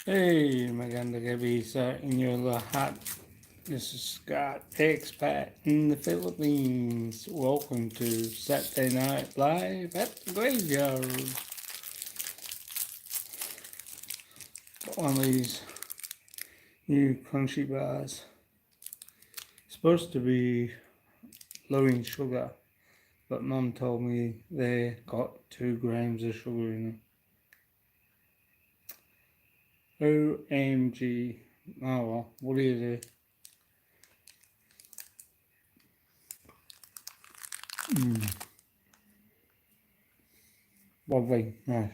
Hey, Maganda Gabisa in your little hut. This is Scott, expat in the Philippines. Welcome to Saturday Night Live at the Graveyard. Got one of these new crunchy bars. Supposed to be low in sugar, but Mum told me they got 2 grams of sugar in them. OMG. Oh well, what do you do? Lovely, nice.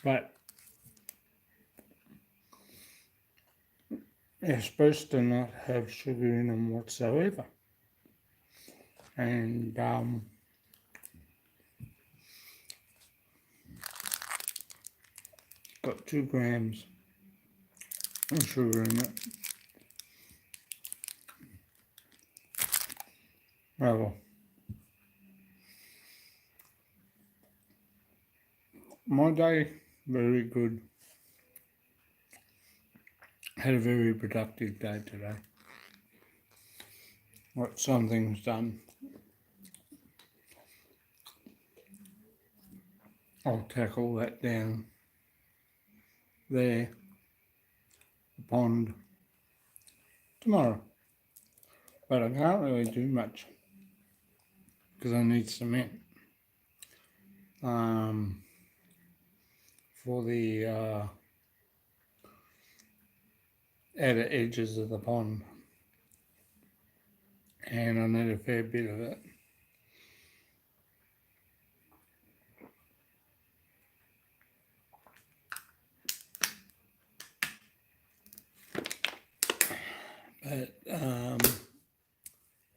But they're supposed to not have sugar in them whatsoever. And got 2 grams of sugar in it. Well, my day, very good. Had a very productive day today. Got some things done. I'll tackle that down there, the pond, tomorrow. But I can't really do much because I need cement for the outer edges of the pond. And I need a fair bit of it. But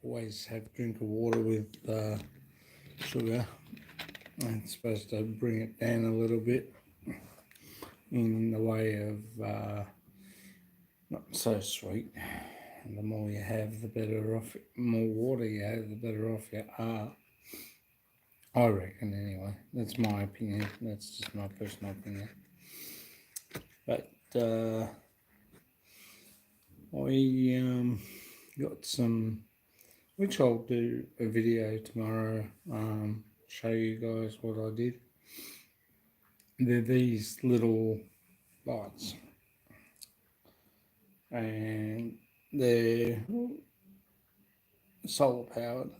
always have a drink of water with sugar. It's supposed to bring it down a little bit in the way of not so sweet. And the more you have, the better off. More water you have, the better off you are. I reckon, anyway. That's my opinion. That's just my personal opinion. But I got some, which I'll do a video tomorrow. Show you guys what I did. They're these little lights, and they're solar powered.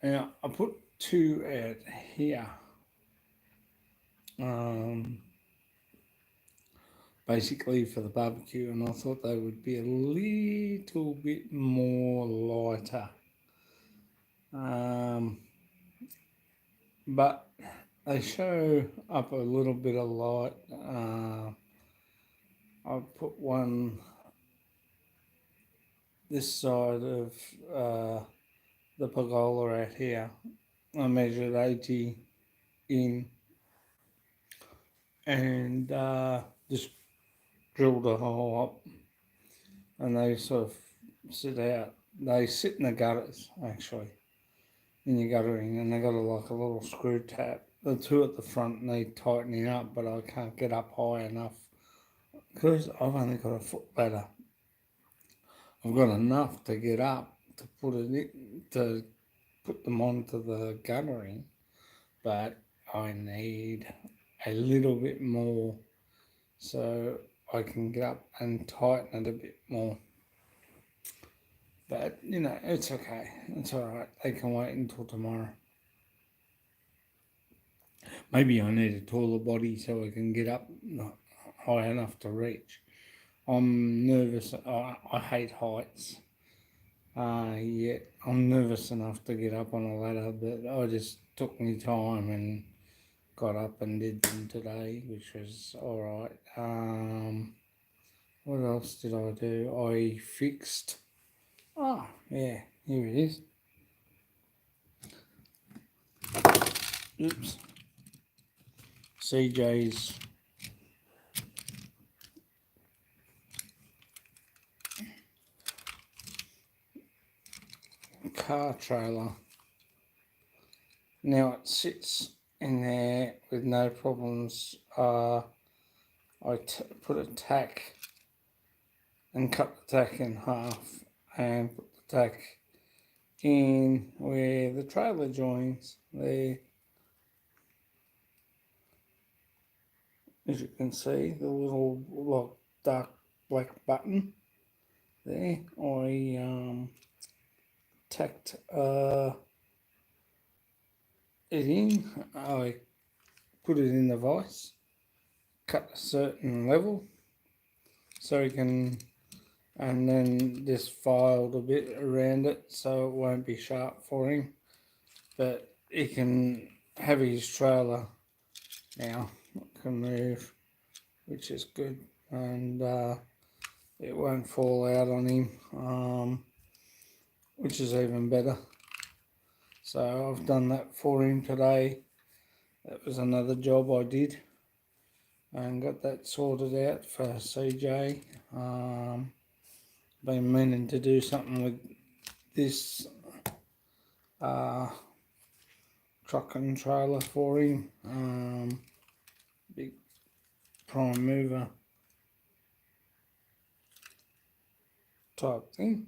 Now I put 2 out here, basically for the barbecue, and I thought they would be a little bit more lighter. But they show up a little bit of light. I put one this side of the pergola out here. I measured 80 in and just drilled a hole up, and they sort of sit out. They sit in the gutters, actually, in your guttering, and they got like a little screw tap. The 2 at the front need tightening up, but I can't get up high enough because I've only got a foot ladder. I've got enough to get up to put it in, to put them onto the guttering, but I need a little bit more so I can get up and tighten it a bit more. But, you know, it's okay. It's all right. They can wait until tomorrow. Maybe I need a taller body so I can get up high enough to reach. I'm nervous. I hate heights. Yet I'm nervous enough to get up on a ladder, but I just took my time and got up and did them today, which was all right. What else did I do? I fixed. Oh, yeah, here it is. Oops. CJ's car trailer. Now it sits in there with no problems. I put a tack and cut the tack in half and put the tack in where the trailer joins there. As you can see, the little like dark black button there. I tacked it in. I put it in the vise, cut a certain level so you can, and then just filed a bit around it so it won't be sharp for him. But he can have his trailer now, it can move, which is good, and it won't fall out on him, which is even better. So I've done that for him today. That was another job I did and got that sorted out for CJ. Been meaning to do something with this truck and trailer for him. Big prime mover type thing,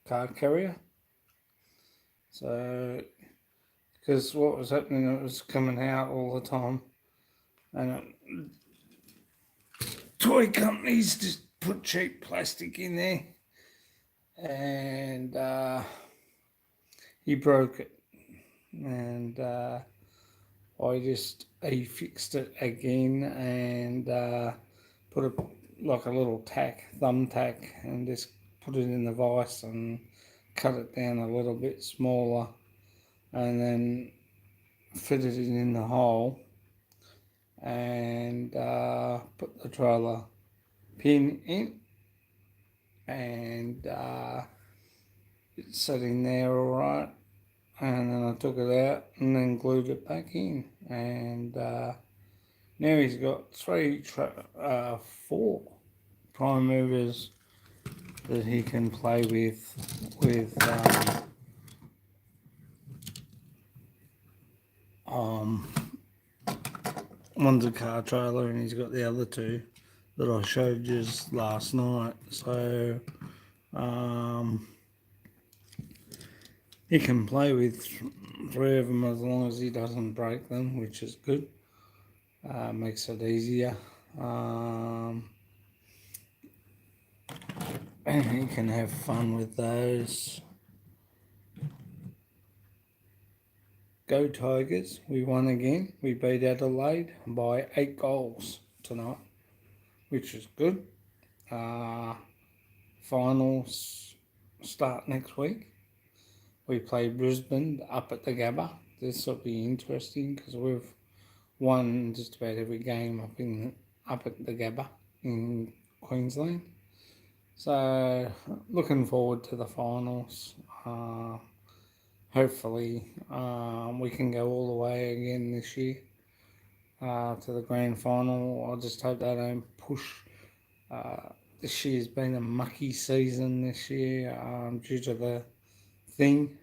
car carrier. So, because what was happening, it was coming out all the time, and toy companies just put cheap plastic in there, and he broke it, and he fixed it again and put a like a little tack, thumb tack, and just put it in the vise and cut it down a little bit smaller, and then fitted it in the hole and put the trailer pin in, and it's sitting there all right. And then I took it out and then glued it back in, and now he's got four prime movers that he can play with one's a car trailer and he's got the other two that I showed you last night. So he can play with three of them as long as he doesn't break them, which is good. Makes it easier. And he can have fun with those. Go Tigers, we won again. We beat Adelaide by 8 goals tonight, which is good. Finals start next week. We play Brisbane up at the Gabba. This will be interesting because we've won just about every game up at the Gabba in Queensland. So looking forward to the finals. Hopefully we can go all the way again this year to the grand final. I just hope they don't push. This year's been a mucky season this year due to the thing.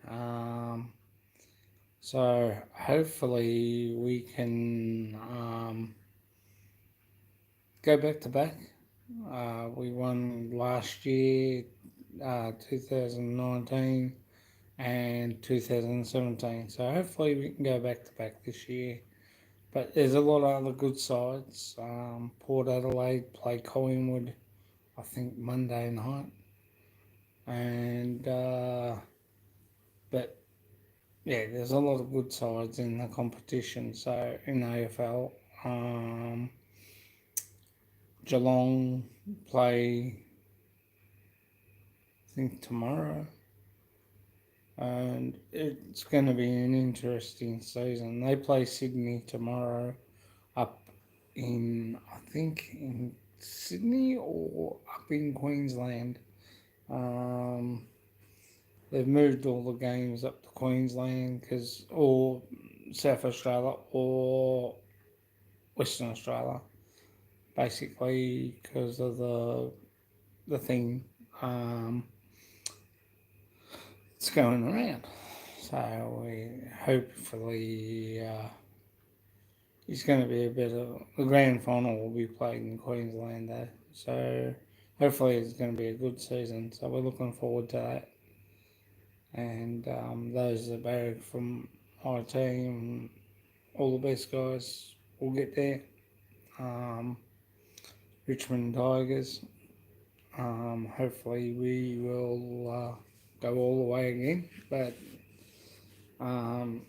So hopefully we can go back to back. We won last year, 2019 and 2017. So hopefully we can go back to back this year. But there's a lot of other good sides. Port Adelaide play Collingwood, I think Monday night. And but yeah, there's a lot of good sides in the competition. So in AFL, Geelong play, I think tomorrow, and it's going to be an interesting season. They play Sydney tomorrow up in, I think, in Sydney or up in Queensland. They've moved all the games up to Queensland or South Australia or Western Australia, basically because of the thing it's going around. So hopefully it's going to be a bit of the grand final will be played in Queensland though. So hopefully it's going to be a good season. So we're looking forward to that. And those that barrack from our team, all the best guys will get there. Richmond Tigers. Hopefully we will go all the way again, but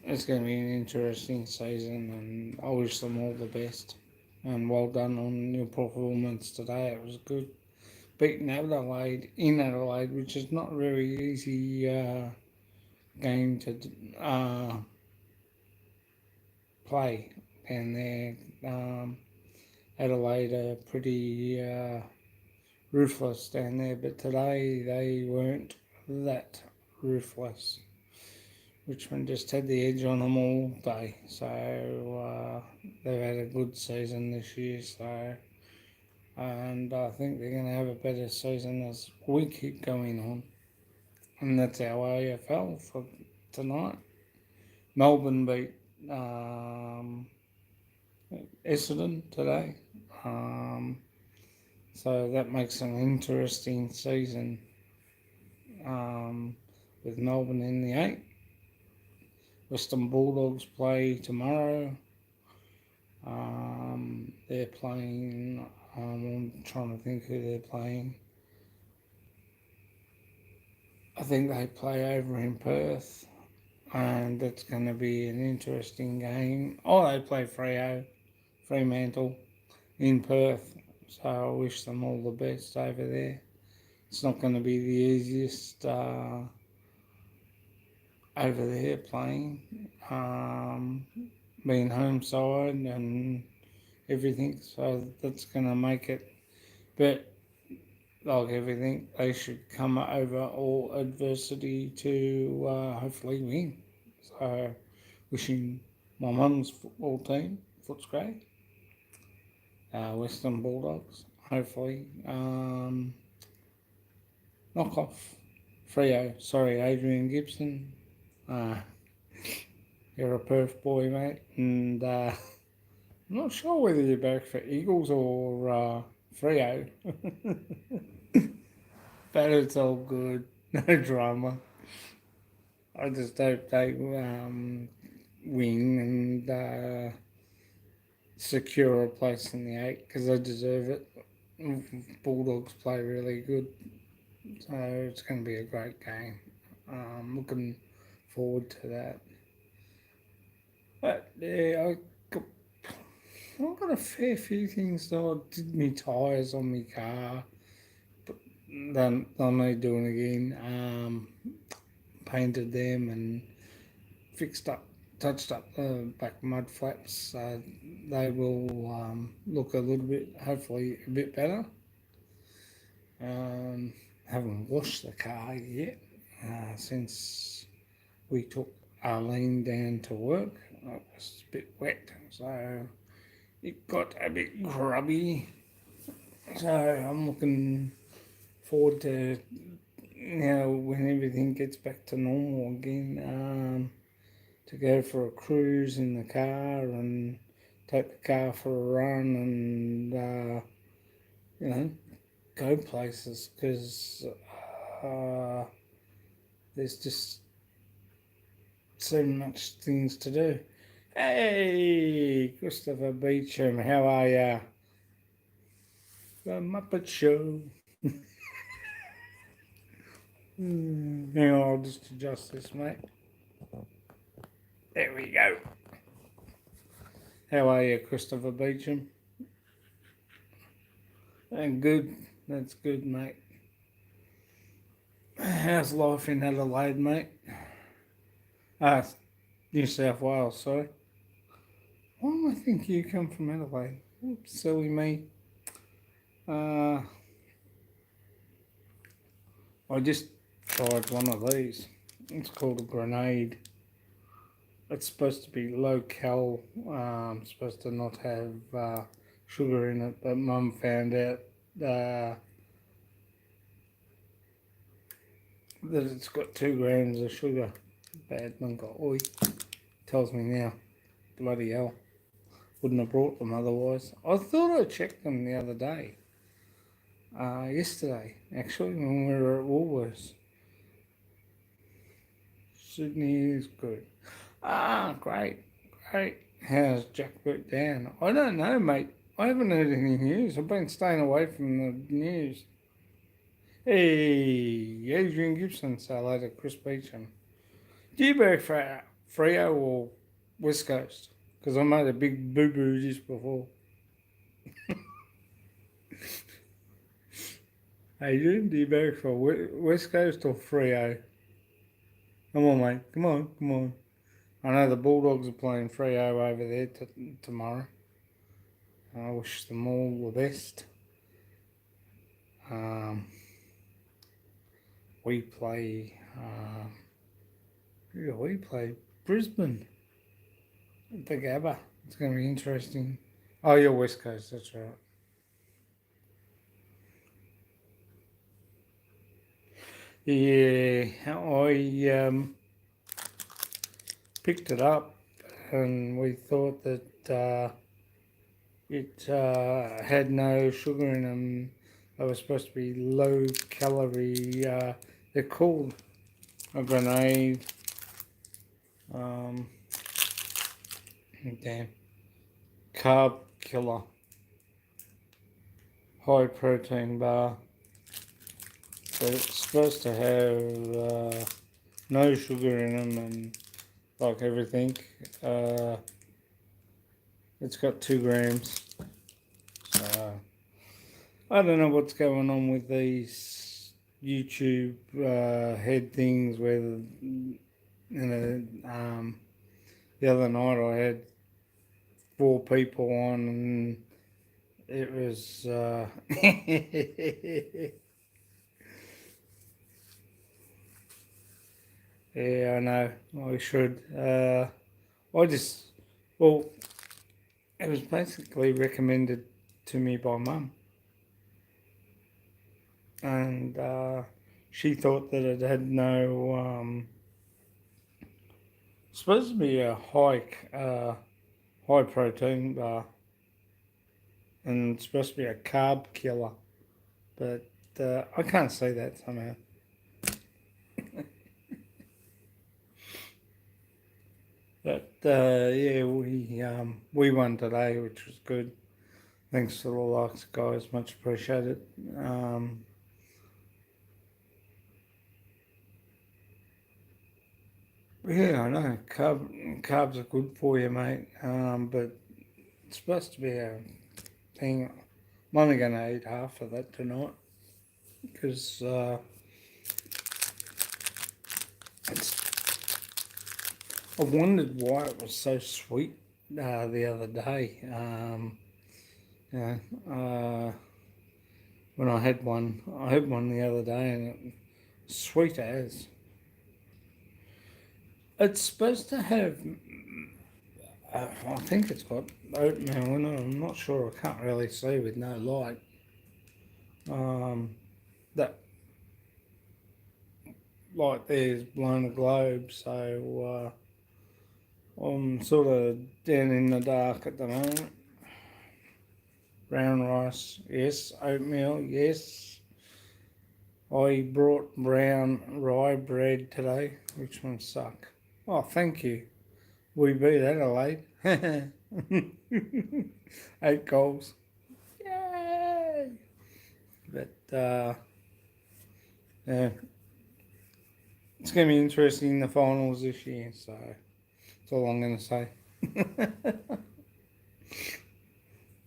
it's going to be an interesting season, and I wish them all the best. And well done on your performance today. It was good. Beating Adelaide in Adelaide, which is not a very easy game to play. And there, Adelaide are pretty ruthless down there, but today they weren't that ruthless. Richmond just had the edge on them all day, so they've had a good season this year. So, and I think they're going to have a better season as we keep going on. And that's our AFL for tonight. Melbourne beat Essendon today. So that makes an interesting season with Melbourne in the 8. Western Bulldogs play tomorrow. They're playing, I'm trying to think who they're playing. I think they play over in Perth, and that's going to be an interesting game. Oh, they play Fremantle in Perth, so I wish them all the best over there. It's not going to be the easiest over there playing, being home side and everything, so that's going to make it. But like everything, they should come over all adversity to hopefully win. So, wishing my mum's football team, Footscray, Western Bulldogs, hopefully knock off Freo. Sorry, Adrian Gibson. You're a Perth boy, mate, and I'm not sure whether you're back for Eagles or Freo. But it's all good, no drama. I just hope they win and secure a place in the 8 because they deserve it. Bulldogs play really good, so it's going to be a great game. Looking forward to that. But yeah, I've got a fair few things though. I did my tyres on my car. Then I need doing again. Painted them and touched up the back mud flaps. So they will look a little bit, hopefully a bit better. Haven't washed the car yet since we took Arlene down to work. It was a bit wet, so it got a bit grubby. So I'm looking forward to when everything gets back to normal again, to go for a cruise in the car and take the car for a run and go places because there's just so much things to do. Hey, Christopher Beecham, how are ya? The Muppet Show. Hang on, I'll just adjust this, mate. There we go. How are you, Christopher Beecham? And good. That's good, mate. How's life in Adelaide, mate? New South Wales, sorry. Why do I think you come from Adelaide? Oops, silly me. I just tried one of these. It's called a grenade. It's supposed to be low cal, supposed to not have sugar in it, but Mum found out that it's got 2 grams of sugar. bad. One got oi. Tells me now. Bloody hell. Wouldn't have brought them otherwise. I thought I checked them the other day. Yesterday, actually, when we were at Woolworths. Sydney is good. Great. How's Jack put down? I don't know, mate. I haven't heard any news. I've been staying away from the news. Hey, Adrian Gibson, say hello to Chris Beecham. Do you work for Freo or West Coast? Because I made a big boo-boo just before. Adrian, do you work for West Coast or Freo? Come on, mate. Come on. I know the Bulldogs are playing Freo over there tomorrow. I wish them all the best. We play Brisbane at the Gabba. It's going to be interesting. Oh, you're West Coast, that's right. Yeah, I picked it up and we thought that it had no sugar in them. They were supposed to be low calorie. They're called a grenade. Damn. Carb killer. High protein bar. But it's supposed to have no sugar in them and like everything. It's got 2 grams. So I don't know what's going on with these YouTube head things where the other night I had 4 people on and it was yeah, I know. I should. Well, it was basically recommended to me by Mum. And she thought that it had no, supposed to be a high protein bar. And it's supposed to be a carb killer. But I can't say that somehow. But yeah, we won today, which was good. Thanks to the likes, guys. Much appreciated. Yeah, I know. Carbs are good for you, mate. But it's supposed to be a thing. I'm only going to eat half of that tonight because I wondered why it was so sweet the other day. When I had one the other day and it was sweet as. It's supposed to have, I think it's got oatmeal in it. I'm not sure. I can't really see with no light. That light there's blown a globe, so I'm sort of down in the dark at the moment. Brown rice, yes. Oatmeal, yes. I brought brown rye bread today, which one suck. Oh, thank you. We beat Adelaide. 8 goals. Yay! But yeah, it's going to be interesting in the finals this year, so that's all I'm going to say.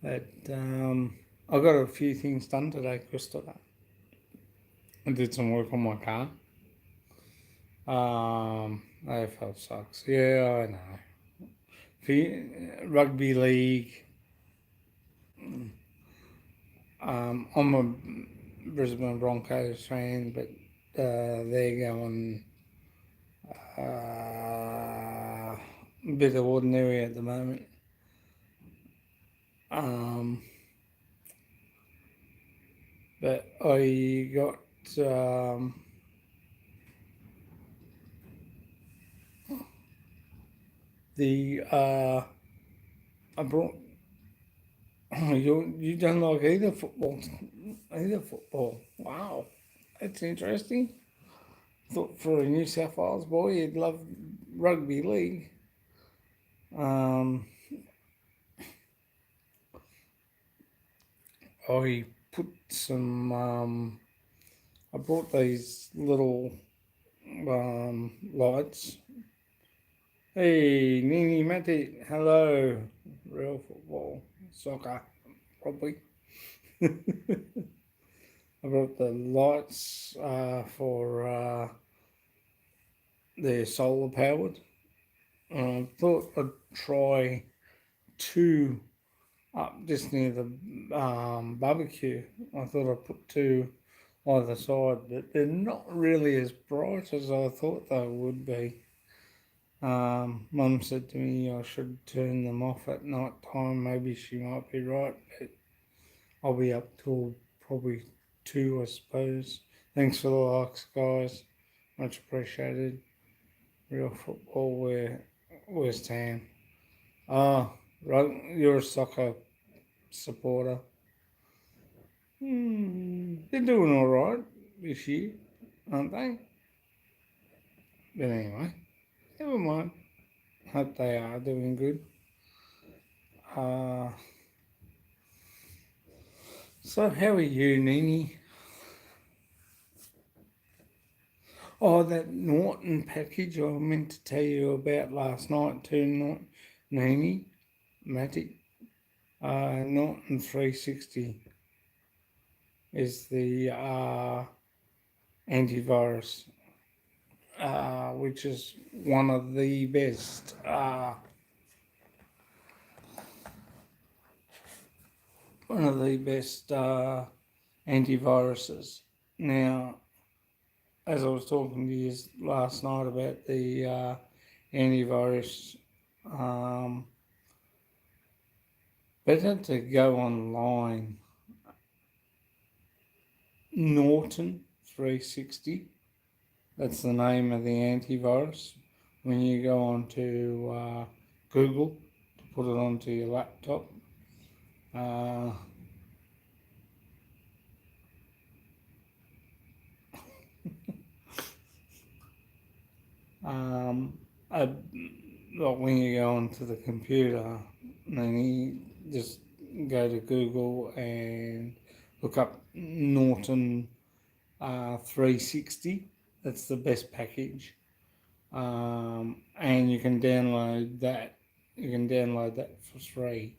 But I got a few things done today, Crystal. I did some work on my car. AFL sucks. Yeah, I know. Rugby league. I'm a Brisbane Broncos fan, but they're going a bit ordinary at the moment. But I got The I brought you don't like either football. Wow, that's interesting. Thought for a New South Wales boy, you'd love rugby league. Um, I put some. I bought these little lights. Hey, Nini Mati, hello. Real football, soccer, probably. I brought the lights for they're solar powered. I thought I'd try two up just near the barbecue. I thought I'd put two either side, but they're not really as bright as I thought they would be. Mum said to me I should turn them off at night time. Maybe she might be right, but I'll be up till probably 2, I suppose. Thanks for the likes, guys. Much appreciated. Real football, West Ham. Ah, right, you're a soccer supporter. They're doing all right this year, aren't they? But anyway, never mind. Hope they are doing good. Uh, so how are you, Nini? Oh, that Norton package I meant to tell you about last night too, Nini, Matty. Norton 360 is the antivirus, which is one of the best antiviruses. Now, as I was talking to you last night about the antivirus, better to go online. Norton 360, that's the name of the antivirus. When you go onto Google to put it onto your laptop, when you go onto the computer, then you just go to Google and look up Norton 360. That's the best package, and you can download that. You can download that for free.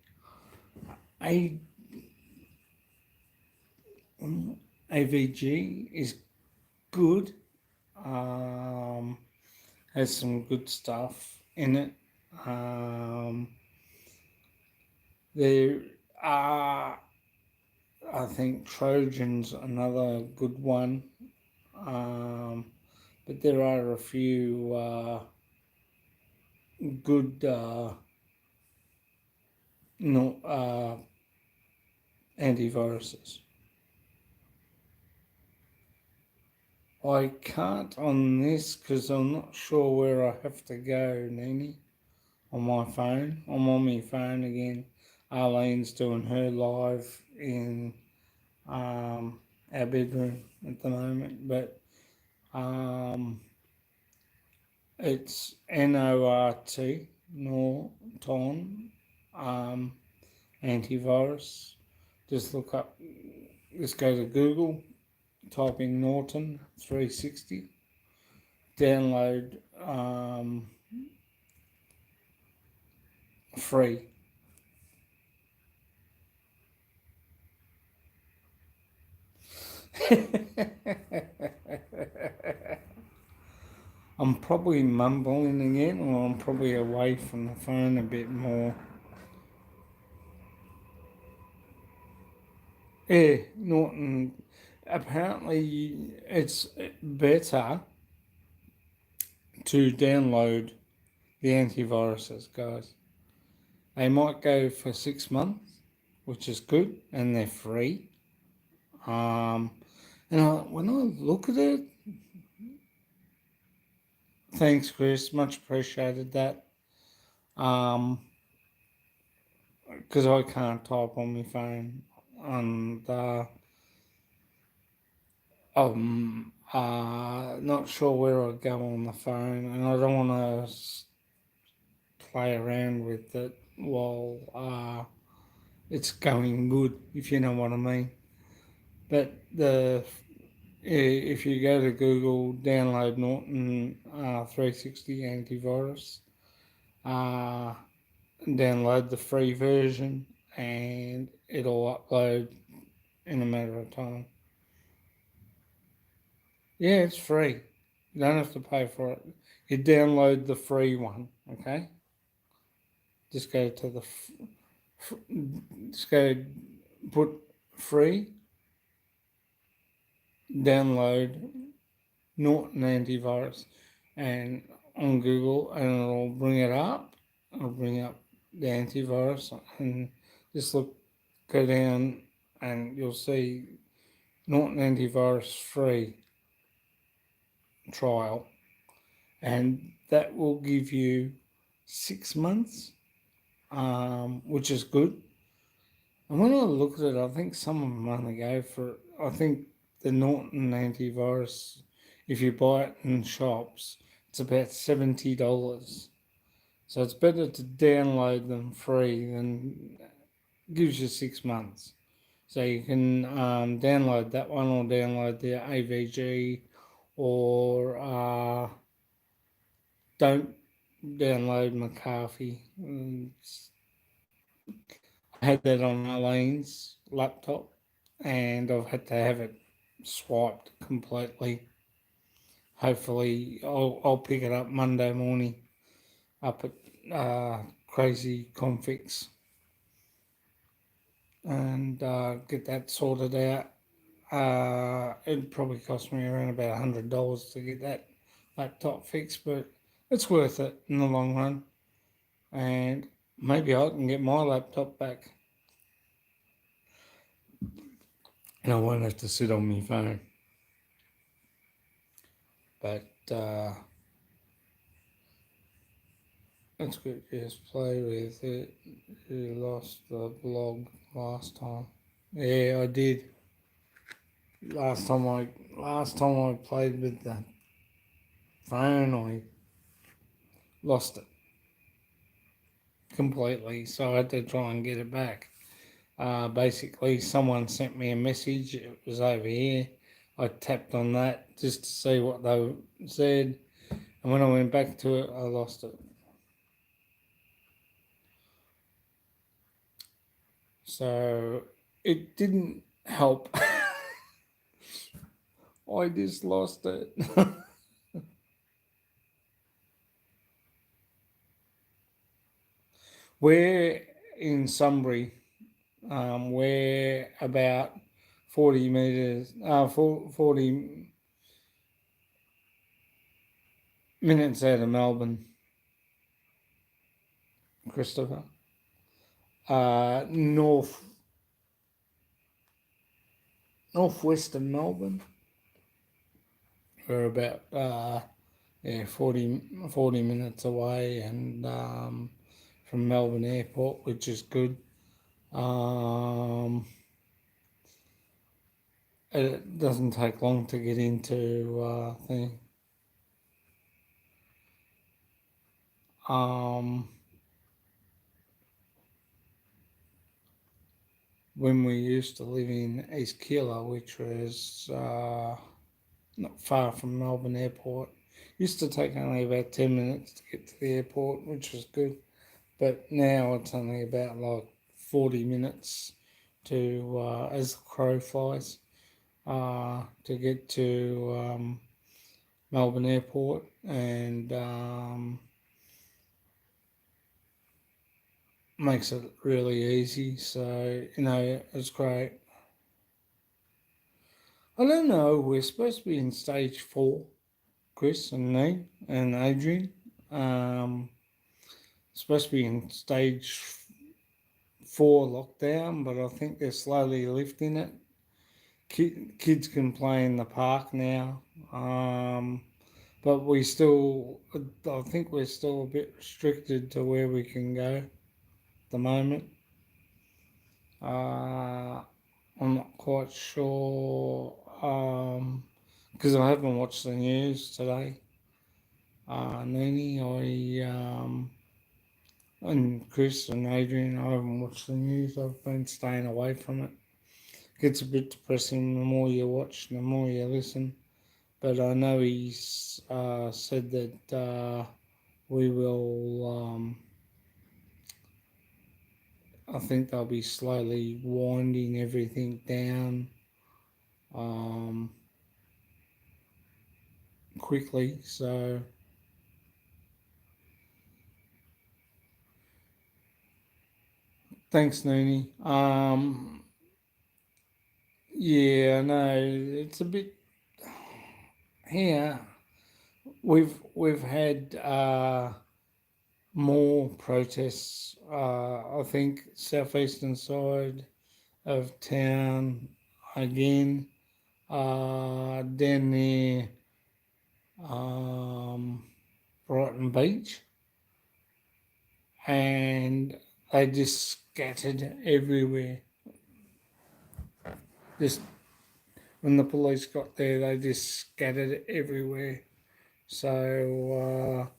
AVG is good. Has some good stuff in it. There are, I think, Trojan's another good one. But there are a few good antiviruses. I can't on this because I'm not sure where I have to go, Nini, on my phone. I'm on my phone again. Arlene's doing her live in our bedroom at the moment, but it's NORT, Norton antivirus. Just look up, just go to Google, type in Norton 360, download free. I'm probably mumbling again, or I'm probably away from the phone a bit more. Yeah, Norton. Apparently, it's better to download the antiviruses, guys. They might go for 6 months, which is good, and they're free. And when I look at it, thanks, Chris, much appreciated that. Because I can't type on my phone, and I'm not sure where I go on the phone, and I don't want to play around with it while it's going good, if you know what I mean. But if you go to Google, download Norton 360 antivirus, uh, download the free version, and it'll upload in a matter of time. Yeah, it's free. You don't have to pay for it. You download the free one, okay? Just go to just go put free, download Norton antivirus, and on Google, and it'll bring it up. It'll bring up the antivirus, and just go down, and you'll see Norton antivirus free trial, and that will give you 6 months, which is good. And when I look at it, I think some of them only go for, I think the Norton antivirus, if you buy it in shops, it's about $70. So it's better to download them free than gives you 6 months. So you can download that one or download the AVG, or don't download McAfee. I had that on Eileen's laptop, and I've had to have it swiped completely. Hopefully, I'll pick it up Monday morning up at Crazy Confix, and get that sorted out. It probably cost me around about $100 to get that laptop fixed, but it's worth it in the long run. And maybe I can get my laptop back, and I won't have to sit on my phone. But that's good. Just play with it. You lost the blog last time. Yeah, I did. Last time I played with the phone, I lost it completely. So I had to try and get it back. Basically, someone sent me a message. It was over here. I tapped on that just to see what they said, and when I went back to it, I lost it. So it didn't help. I just lost it. We're in Sunbury. We're about 40 metres, 40 minutes out of Melbourne, Christopher. Northwest of Melbourne. We're about 40 minutes away, and from Melbourne Airport, which is good. It doesn't take long to get into thing. When we used to live in East Keilor, which was not far from Melbourne Airport, used to take only about 10 minutes to get to the airport, which was good. But now it's only about like 40 minutes to, as the crow flies, to get to Melbourne Airport, and makes it really easy. So, it's great. I don't know, we're supposed to be in stage 4, Chris and me and Adrian. Supposed to be in stage 4 lockdown, but I think they're slowly lifting it. Kids can play in the park now, but I think we're still a bit restricted to where we can go at the moment. I'm not quite sure because I haven't watched the news today. Nini, and Chris and Adrian, I haven't watched the news. I've been staying away from it. It gets a bit depressing the more you watch, the more you listen. But I know he's said that we will. I think they'll be slowly winding everything down quickly. So thanks, Nooney. Yeah, no, it's a bit here. We've had more protests. I think southeastern side of town again. Down near Brighton Beach, and they just scattered everywhere. Just when the police got there, they just scattered everywhere. So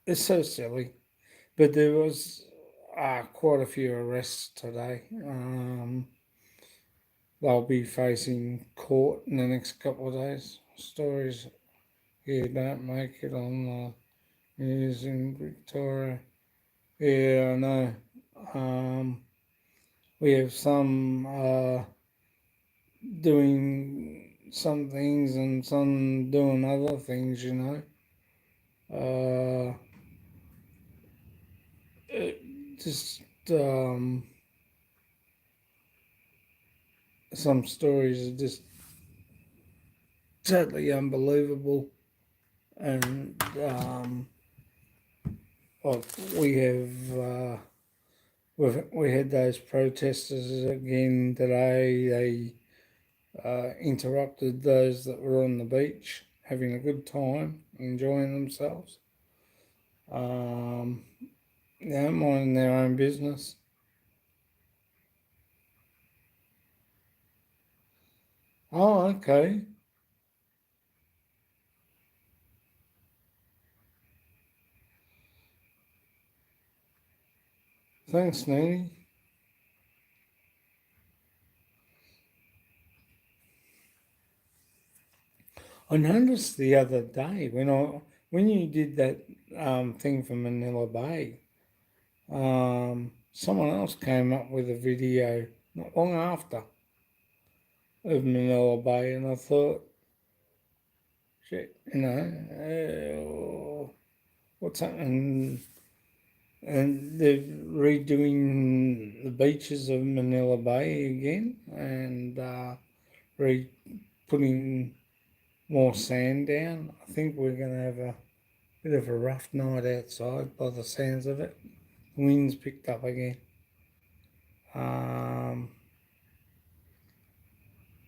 it's so silly. But there was quite a few arrests today. They'll be facing court in the next couple of days. Stories here don't make it on the news in Victoria. Yeah, I know. We have some doing some things and some doing other things, you know. It just some stories are just totally unbelievable, and like we have we had those protesters again today. They interrupted those that were on the beach having a good time, enjoying themselves. Minding their own business. Oh, okay. Thanks, Nene. I noticed the other day when you did that thing for Manila Bay, someone else came up with a video not long after of Manila Bay, and I thought, shit, what's happening? And they're redoing the beaches of Manila Bay again, and putting more sand down. I think we're going to have a bit of a rough night outside by the sounds of it. The wind's picked up again.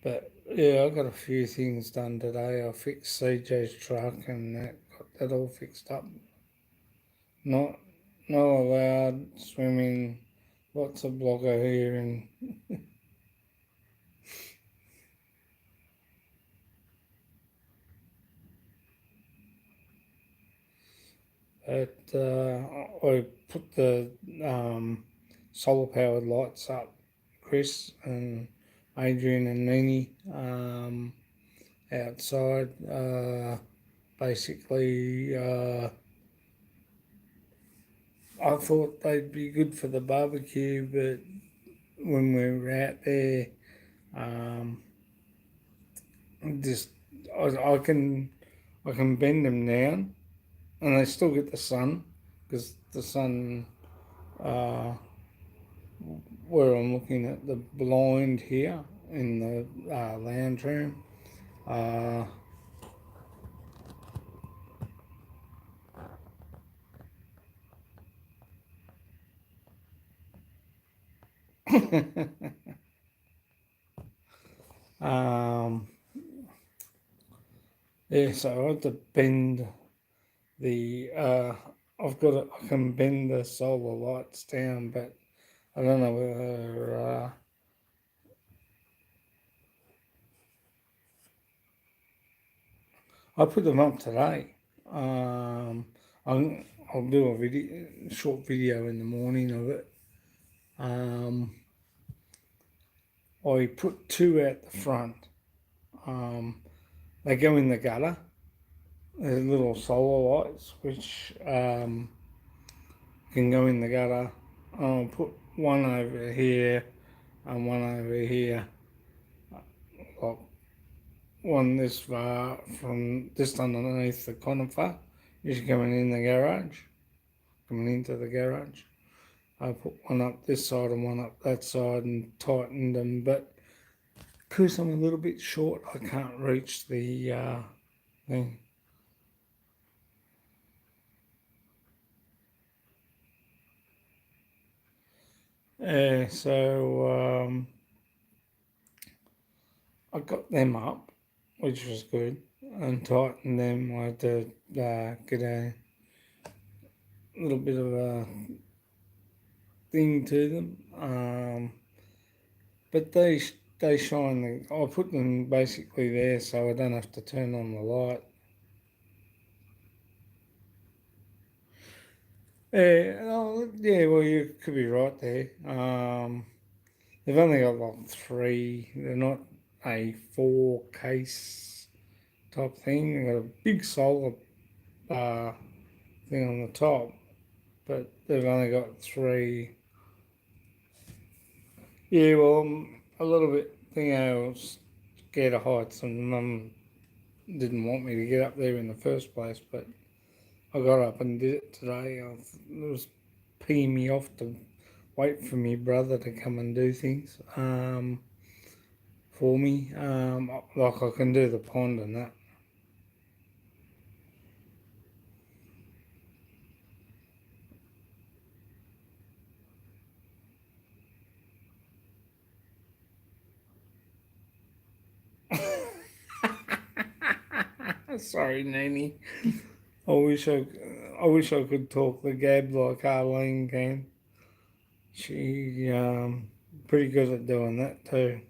But yeah, I got a few things done today. I fixed CJ's truck and got that all fixed up. Not allowed swimming. Lots of blogger here and I put the solar powered lights up. Chris and Adrian and Nini outside. Basically, I thought they'd be good for the barbecue, but when we were out there, just I can bend them down, and they still get the sun because the sun. Where I'm looking at the blind here in the lounge room. Uh, Yeah, so I have to bend the I can bend the solar lights down, but I don't know whether I put them up today. I'll, I'll do a short video in the morning of it. I put two at the front. They go in the gutter. There's little solar lights which can go in the gutter. I'll put one over here and one over here. Like one this far from just underneath the conifer is coming in the garage, coming into the garage. I put one up this side and one up that side and tightened them, but because I'm a little bit short, I can't reach the thing. So I got them up, which was good, and tightened them. I had to get a little bit of a thing to them, but they shine. I put them basically there so I don't have to turn on the light. Yeah, well, you could be right there. They've only got like three. They're not a four case type thing. They've got a big solar thing on the top, but they've only got three. Yeah, well, I'm a little bit thing I was scared of heights, and Mum didn't want me to get up there in the first place, but I got up and did it today. It was peeing me off to wait for my brother to come and do things for me. Like I can do the pond and that. Sorry, Nanny. I wish I could talk the gab like Arlene can. She pretty good at doing that too.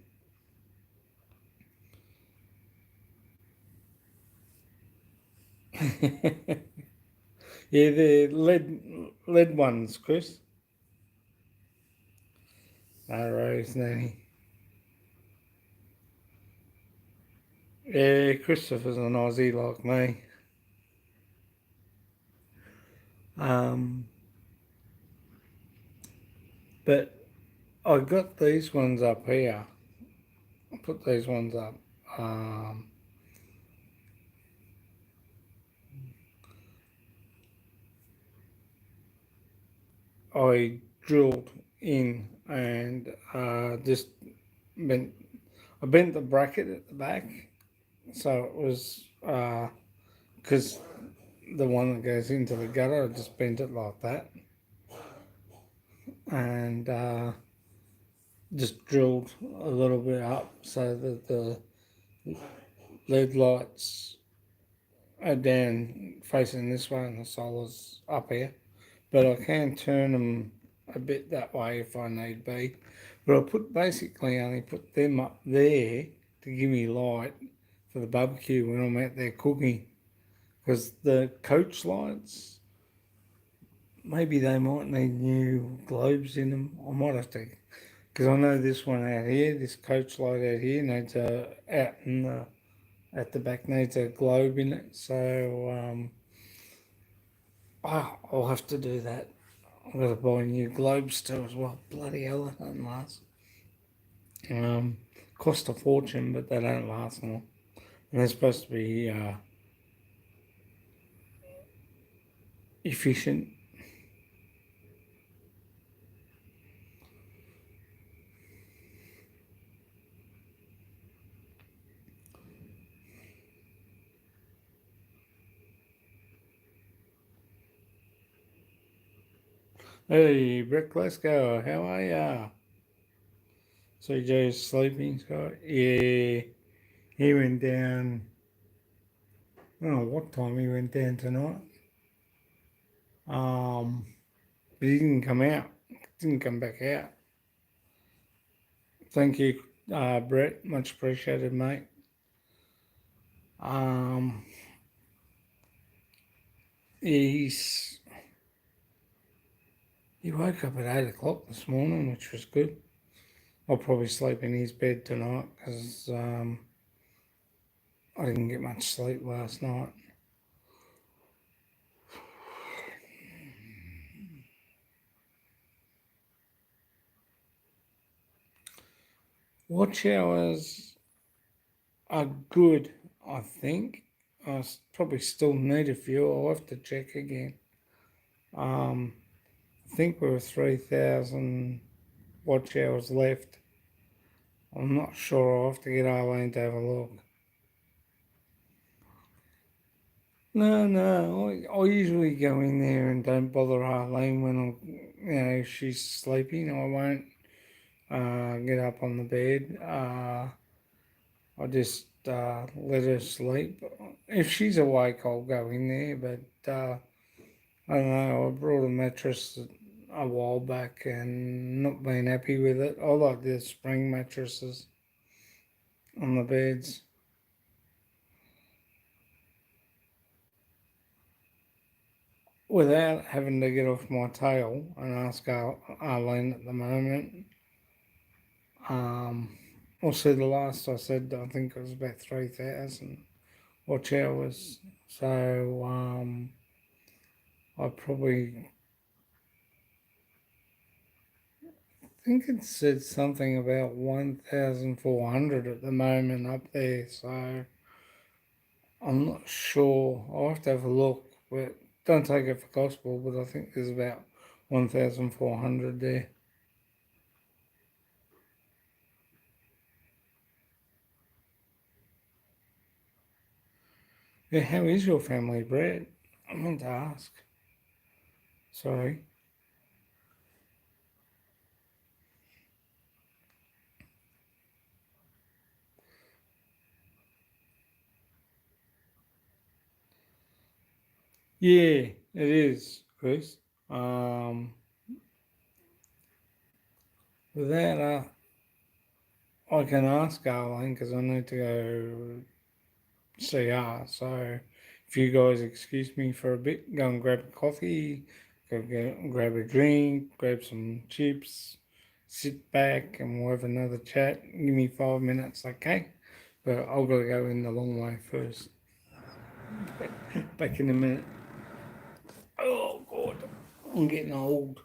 Yeah, the lead ones, Chris. No worries, Nanny. Yeah, Christopher's an Aussie like me. Um, but I got these ones up here. I put these ones up. Um, I drilled in and just bent. I bent the bracket at the back, so it was because the one that goes into the gutter. I just bent it like that, and just drilled a little bit up so that the LED lights are down facing this way and the solar's up here. But I can turn them a bit that way if I need be. But I basically only put them up there to give me light for the barbecue when I'm out there cooking. Because the coach lights, maybe they might need new globes in them. I might have to, because I know this one out here, this coach light out here needs out in the at the back needs a globe in it. So I'll have to do that. I've got to buy new globes too as well. Bloody hell, that doesn't last. Um, Cost a fortune, but they don't last long. And they're supposed to be efficient. Hey, Rick, let's go. How are ya? CJ's sleeping, Scott. Yeah, he went down. I don't know what time he went down tonight. But he didn't come out. Didn't come back out. Thank you, Brett. Much appreciated, mate. He's He woke up at 8 o'clock this morning, which was good. I'll probably sleep in his bed tonight because I didn't get much sleep last night. Watch hours are good, I think. I probably still need a few. I'll have to check again. I think we were 3,000 watch hours left. I'm not sure. I'll have to get Arlene to have a look. No. I usually go in there and don't bother Arlene when she's sleeping. I won't get up on the bed. I just let her sleep. If she's awake, I'll go in there. But I don't know. I brought a mattress a while back and not been happy with it. I like the spring mattresses on the beds. Without having to get off my tail and ask Arlene at the moment. We'll see, the last I said, I think it was about 3,000 watch hours. So I probably think it said something about 1,400 at the moment up there. So I'm not sure. I'll have to have a look, but don't take it for gospel. But I think there's about 1,400 there. Yeah, how is your family, Brett? I meant to ask. Sorry. Yeah, it is, Chris. With that, I can ask Arlene because I need to go see her. So if you guys excuse me for a bit, go and grab a coffee, grab a drink, grab some chips, sit back and we'll have another chat. Give me 5 minutes, okay? But I've got to go in the long way first. Back in a minute. Oh, God. I'm getting old.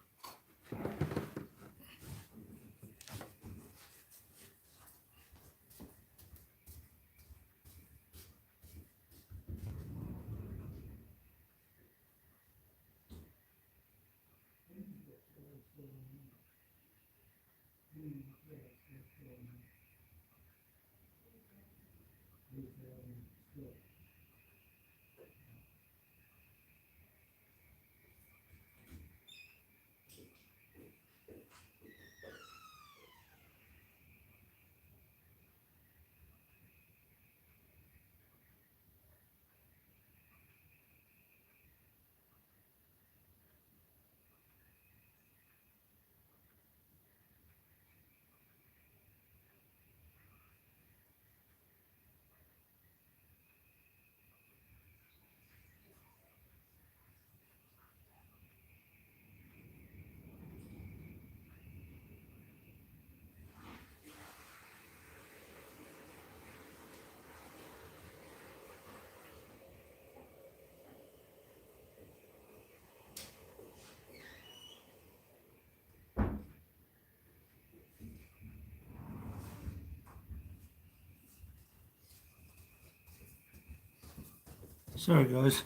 Sorry, guys.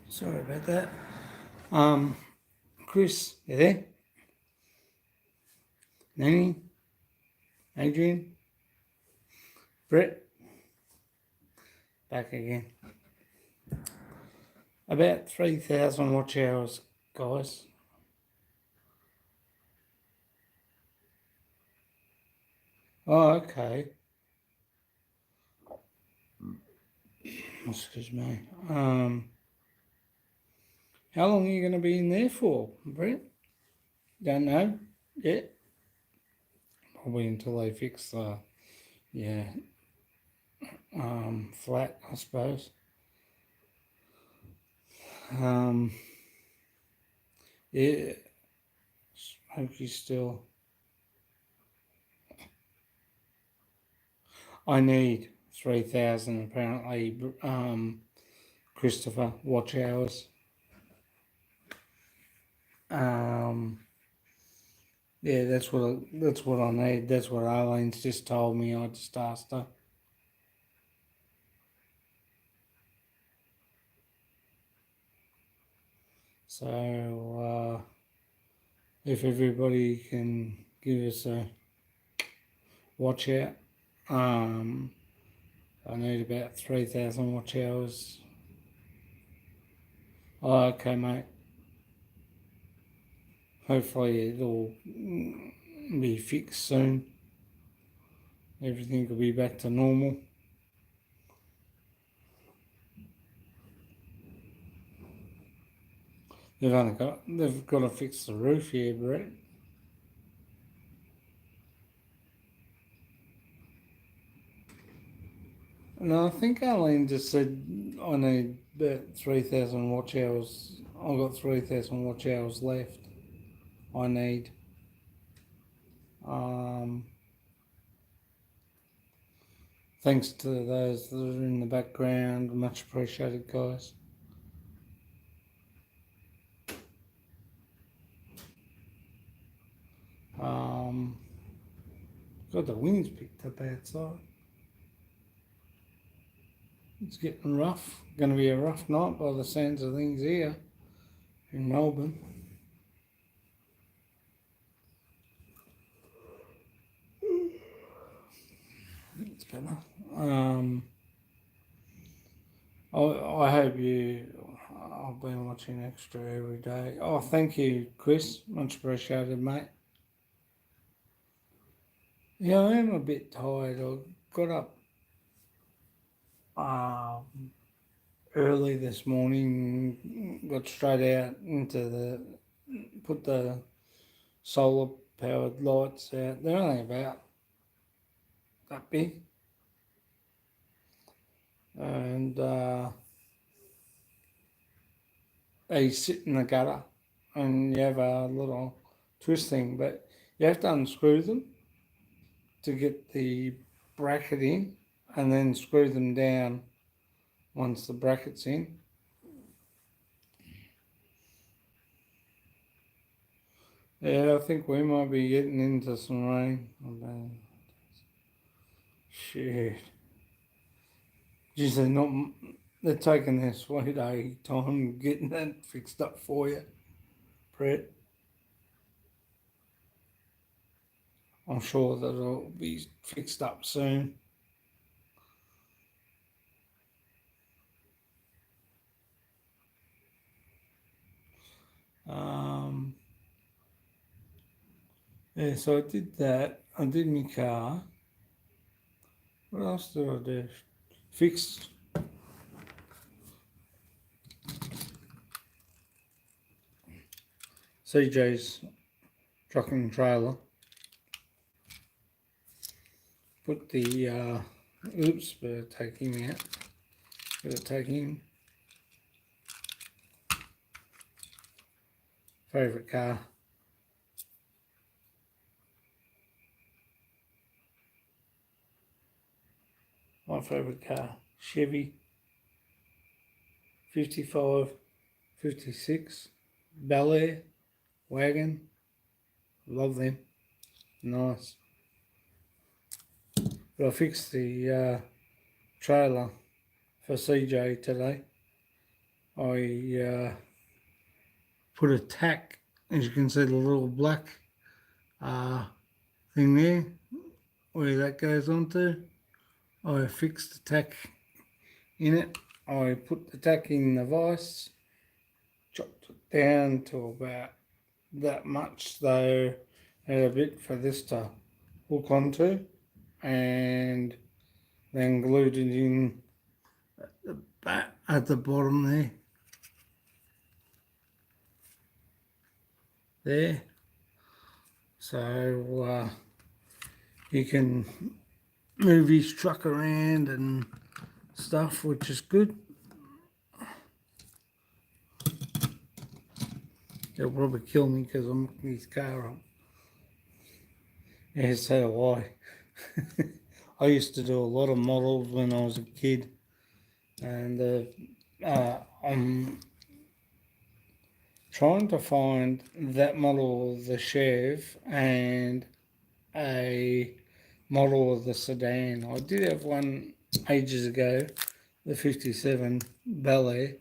Sorry about that. Chris, you there? Nanny? Adrian? Brett? Back again. About 3,000 watch hours, guys. Oh, okay. Excuse me. How long are you going to be in there for, Brett? Don't know yet. Probably until they fix the flat, I suppose. Yeah. Hope you still. I need 3,000 apparently. Christopher watch hours. Yeah, that's what I need. That's what Arlene's just told me. I just asked her. So if everybody can give us a watch out, I need about 3,000 watch hours. Oh, okay, mate. Hopefully it'll be fixed soon. Everything will be back to normal. They've got to fix the roof here, Brett. No, I think Arlene just said I need about 3,000 watch hours. I've got 3,000 watch hours left. I need. Thanks to those that are in the background. Much appreciated, guys. God, the wind's picked up outside. It's getting rough. Going to be a rough night by the sounds of things here in Melbourne. It's better. I hope you. I've been watching Extra every day. Oh, thank you, Chris. Much appreciated, mate. Yeah, I am a bit tired. I got up early this morning, got straight out put the solar powered lights out. They're only about that big. And they sit in the gutter and you have a little twist thing, but you have to unscrew them to get the bracket in and then screw them down once the bracket's in. Yeah, I think we might be getting into some rain. Shit. Geez, they're taking their sweet time getting that fixed up for you, Brett. I'm sure that it'll be fixed up soon. Yeah, so I did that. I did my car. What else did I do? Fixed. CJ's truck and trailer. Put the, oops, better take him out. Better take him. Favourite car. My favourite car. Chevy 55, 56, Bel Air, wagon. Love them. Nice. But I fixed the trailer for CJ today. I put a tack, as you can see the little black thing there, where that goes onto. I fixed the tack in it. I put the tack in the vise, chopped it down to about that much, though had a bit for this to hook onto. and then glued it in at the bottom there. There. So you can move his truck around and stuff, which is good. He'll probably kill me because I'm looking his car up. Yeah, so do I. I used to do a lot of models when I was a kid, and I'm trying to find that model of the Chev and a model of the sedan. I did have one ages ago, the 57 Bel Air.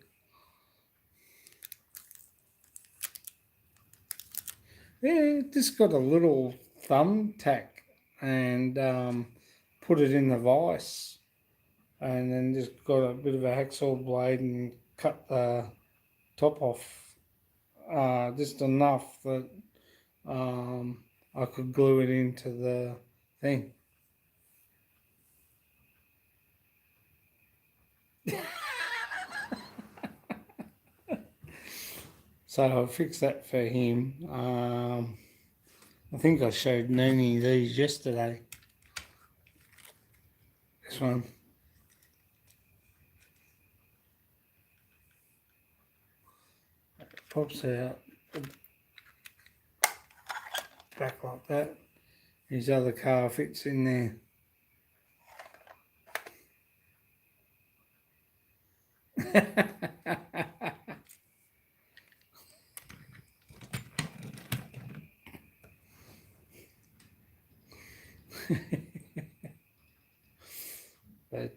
Yeah, just got a little thumbtack and put it in the vise, and then just got a bit of a hacksaw blade and cut the top off just enough that I could glue it into the thing. So I fixed that for him. I think I showed Nini these yesterday. This one. Pops out back like that. His other car fits in there. But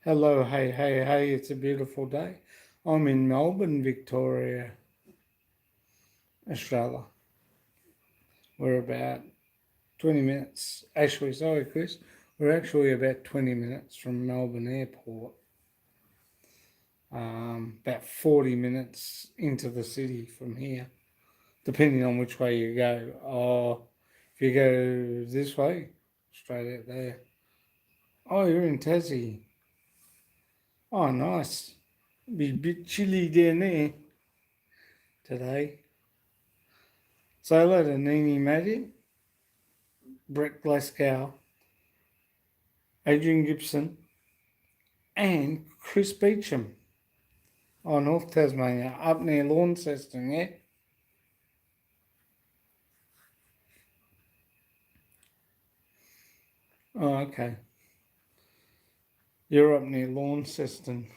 hello, hey, it's a beautiful day. I'm in Melbourne, Victoria, Australia. We're about 20 minutes. Actually, sorry, Chris. We're actually about 20 minutes from Melbourne Airport. About 40 minutes into the city from here, depending on which way you go. Or if you go this way, straight out there. Oh, you're in Tassie. Oh, nice. Be a bit chilly down there today. So hello to Nini Magic, Brett Glasgow, Adrian Gibson, and Chris Beecham. Oh, North Tasmania, up near Launceston, yeah? Oh, okay. You're up near Launceston.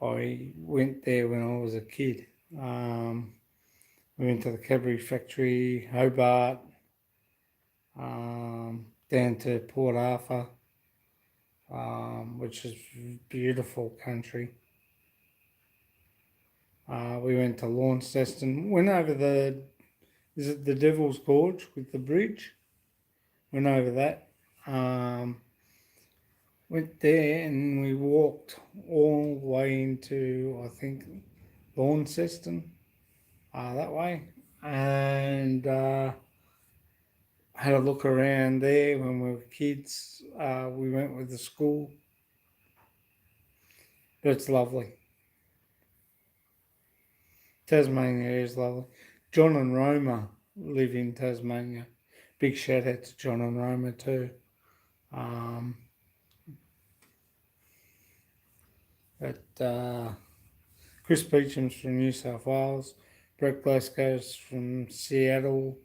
I went there when I was a kid. We went to the Cadbury factory, Hobart, down to Port Arthur, which is beautiful country. We went to Launceston, went over is it the Devil's Gorge with the bridge? Went over that. Went there and we walked all the way into, I think, Launceston, that way. And had a look around there when we were kids. We went with the school. But it's lovely. Tasmania is lovely. John and Roma live in Tasmania. Big shout out to John and Roma too. Chris Beecham's from New South Wales. Brett Glasgow's from Seattle.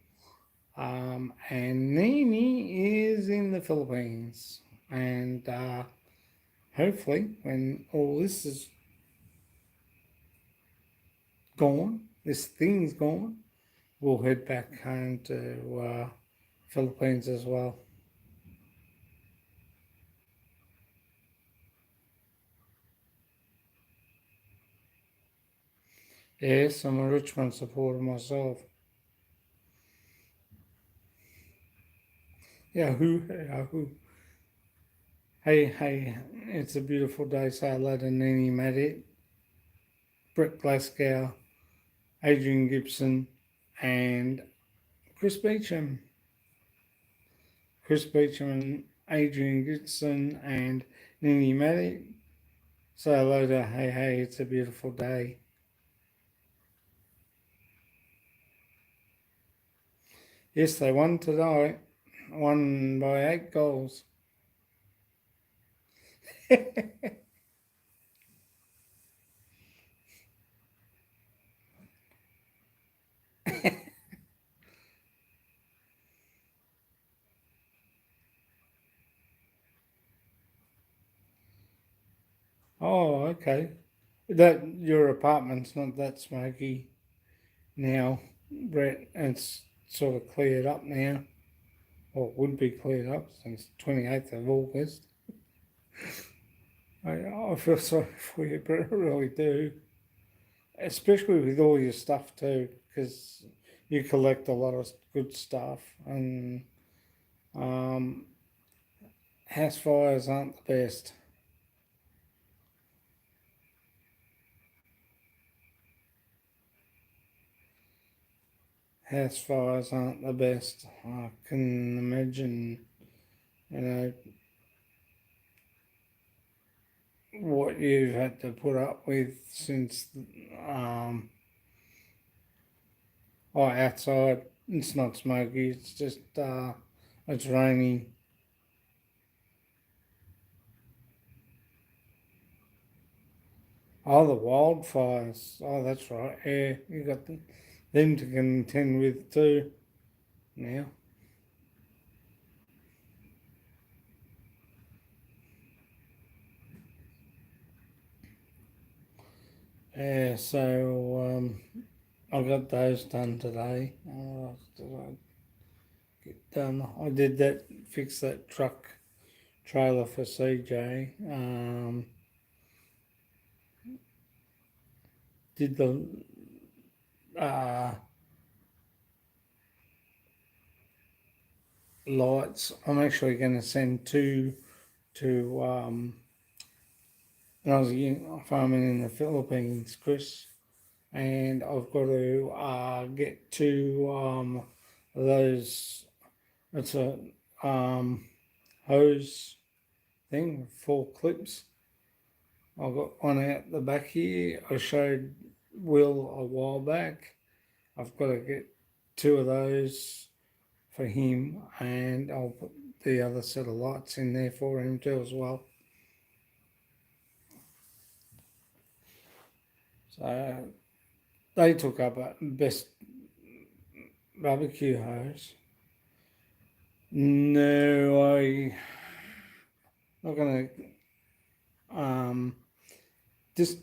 And Nini is in the Philippines. And hopefully when all this is gone, this thing's gone, we'll head back home to Philippines as well. Yes, I'm a Richmond supporter myself. Yahoo. Hey, it's a beautiful day. Say hello to Nini Maddie, Brett Glasgow, Adrian Gibson, and Chris Beecham. Chris Beecham and Adrian Gibson and Nini Matic. Say hello to Hey, it's a beautiful day. Yes, they won tonight. Won by 8 goals. Oh, okay. That your apartment's not that smoky now, Brett. It's sort of cleared up now. Or it would be cleared up since 28th of August. I feel sorry for you, but I really do. Especially with all your stuff too, because you collect a lot of good stuff, and um, house fires aren't the best. House fires aren't the best. I can imagine, you know, what you've had to put up with since outside. It's not smoky. It's just it's raining. Oh, the wildfires. Oh, that's right. Yeah, you got them to contend with too now. Yeah, so I got those done today. What else did I get done? I did that, fix that truck trailer for CJ. Did the uh, lights. I'm actually going to send two to when I was farming in the Philippines, Chris, and I've got to get two those. It's a hose thing, 4 clips. I've got one out the back here. I showed Will a while back. I've got to get two of those for him, and I'll put the other set of lights in there for him too as well. So they took up a best barbecue hose. No, I not gonna just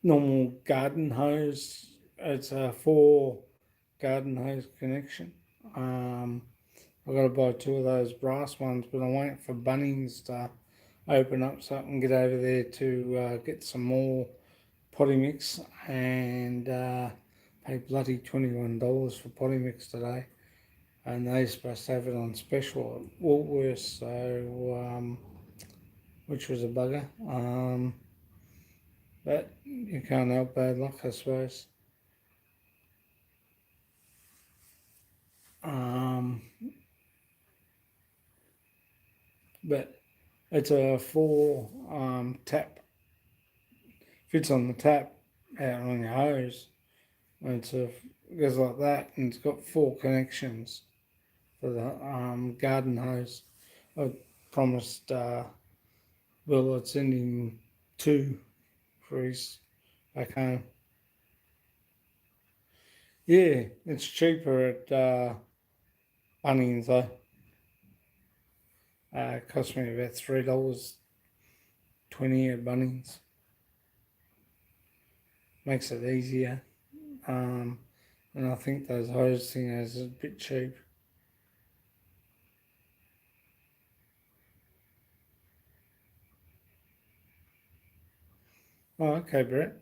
normal garden hose. It's a 4 garden hose connection. I've got to buy 2 of those brass ones, but I'm waiting for Bunnings to open up so I can get over there to get some more potty mix and pay bloody $21 for potty mix today. And they're supposed to have it on special at Woolworths, so which was a bugger. But you can't help bad luck, I suppose. But it's a 4 tap, fits on the tap out on your hose. And it goes like that, and it's got 4 connections for the garden hose. I promised Will I'd send him 2 for his back home. Yeah, it's cheaper at Bunnings though. It cost me about $3.20 at Bunnings. Makes it easier. And I think those hose things are a bit cheap. Oh, okay, Brett.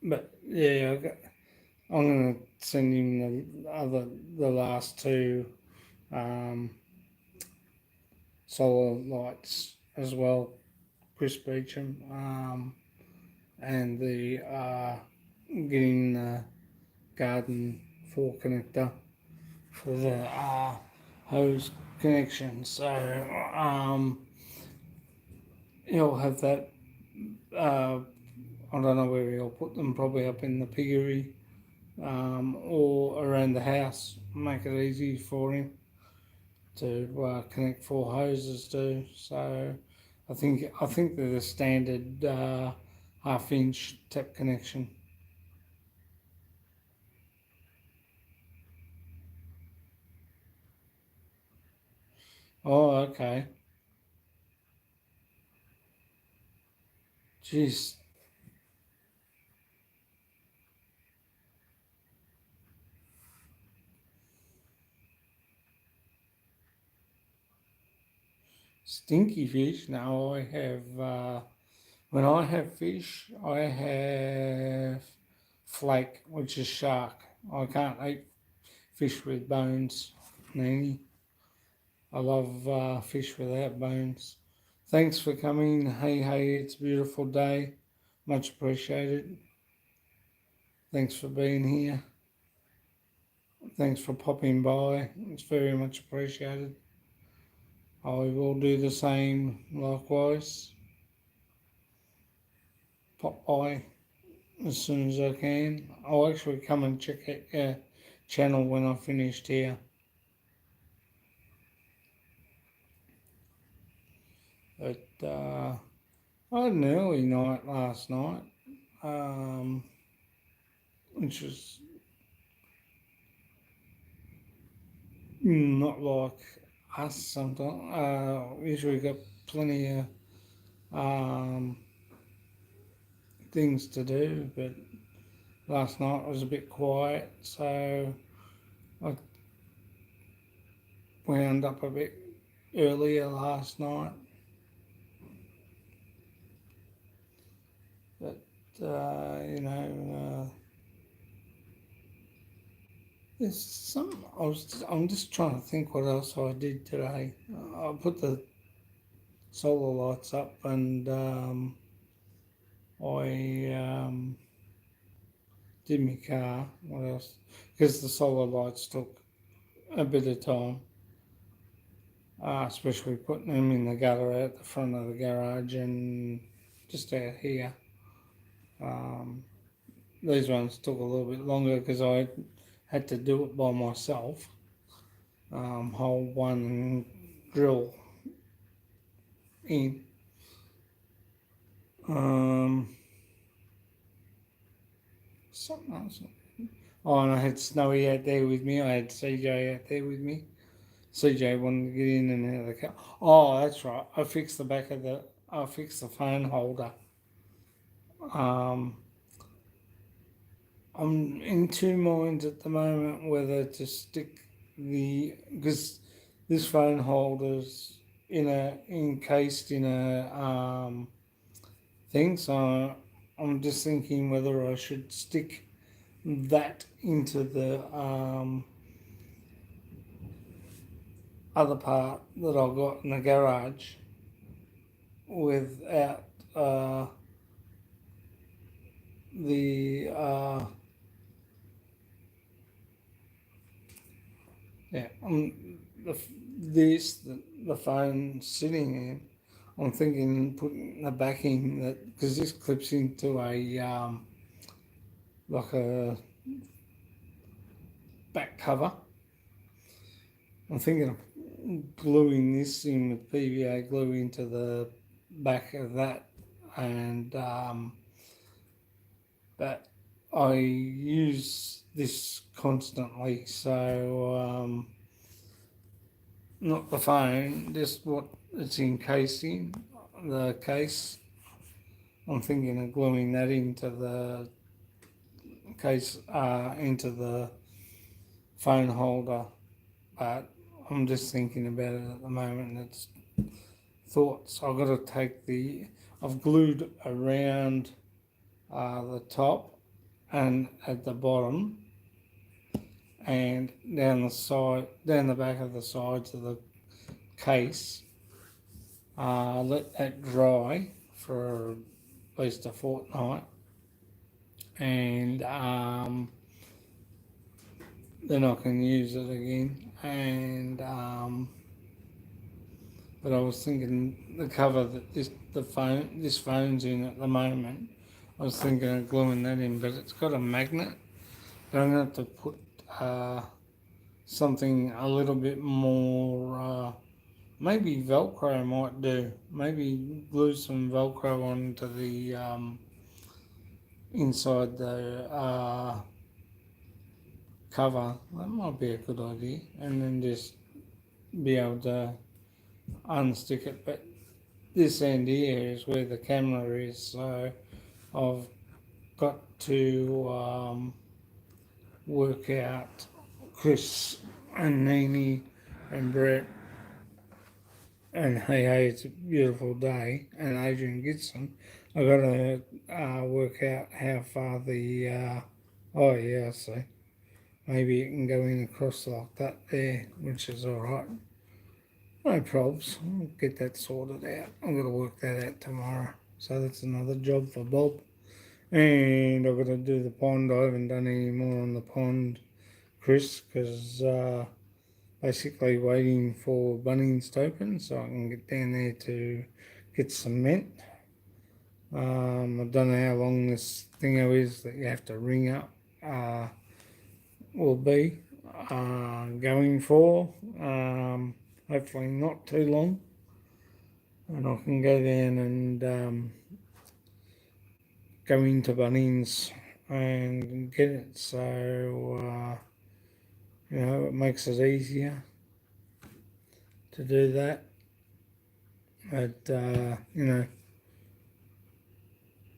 But yeah, I'm gonna send him the last 2 solar lights as well, Chris Beecham, and the getting the garden fork connector for the hose connection. So he'll have that. I don't know where he'll put them. Probably up in the piggery, or around the house. Make it easy for him to connect 4 hoses to. So I think they're the standard 1/2 inch tap connection. Oh, okay. Jeez. Stinky fish. No, I have. When I have fish, I have flake, which is shark. I can't eat fish with bones, Nanny. I love fish without bones. Thanks for coming. Hey, it's a beautiful day. Much appreciated. Thanks for being here. Thanks for popping by. It's very much appreciated. I will do the same likewise. Pop by as soon as I can. I'll actually come and check out your channel when I'm finished here. But I had an early night last night, which was not like us sometimes. Usually got plenty of things to do, but last night was a bit quiet, so I wound up a bit earlier last night. But there's some. I'm just trying to think what else I did today. I put the solar lights up, and I did my car. What else? Because the solar lights took a bit of time, especially putting them in the gutter out the front of the garage and just out here. These ones took a little bit longer because I had to do it by myself. Hole one and drill in. Something else. Oh, and I had Snowy out there with me. I had CJ out there with me. CJ wanted to get in and out of the car. Oh, that's right. I fixed the phone holder. I'm in 2 minds at the moment whether to stick because this phone holder's encased in a thing, so I'm just thinking whether I should stick that into the other part that I got in the garage without the the phone sitting in. I'm thinking putting the backing that because this clips into a like a back cover. I'm thinking of gluing this in with PVA glue into the back of that, and but I use this constantly, so not the phone, just what it's encased in, the case. I'm thinking of gluing that into the case, into the phone holder, but I'm just thinking about it at the moment. It's thoughts. I've got to I've glued around the top and at the bottom and down the back of the sides of the case. Let that dry for at least a fortnight, and then I can use it again. And but I was thinking the cover that this phone's in at the moment. I was thinking of gluing that in, but it's got a magnet. Don't have to put something a little bit more. Maybe Velcro might do. Maybe glue some Velcro onto the inside the cover. That might be a good idea. And then just be able to unstick it. But this end here is where the camera is, so I've got to work out Chris and Nini and Brett and Hey, it's a beautiful day, and Adrian Gibson. I got to work out how far the oh yeah, I see. Maybe it can go in across like that there, which is all right. No probs. I'll get that sorted out. I've got to work that out tomorrow. So that's another job for Bob. And I've got to do the pond. I haven't done any more on the pond, Chris, because basically waiting for Bunnings to open so I can get down there to get cement. I don't know how long this thingo is that you have to ring up will be going for. Hopefully not too long. And I can go down and go into Bunnings and get it. So, it makes it easier to do that. But, the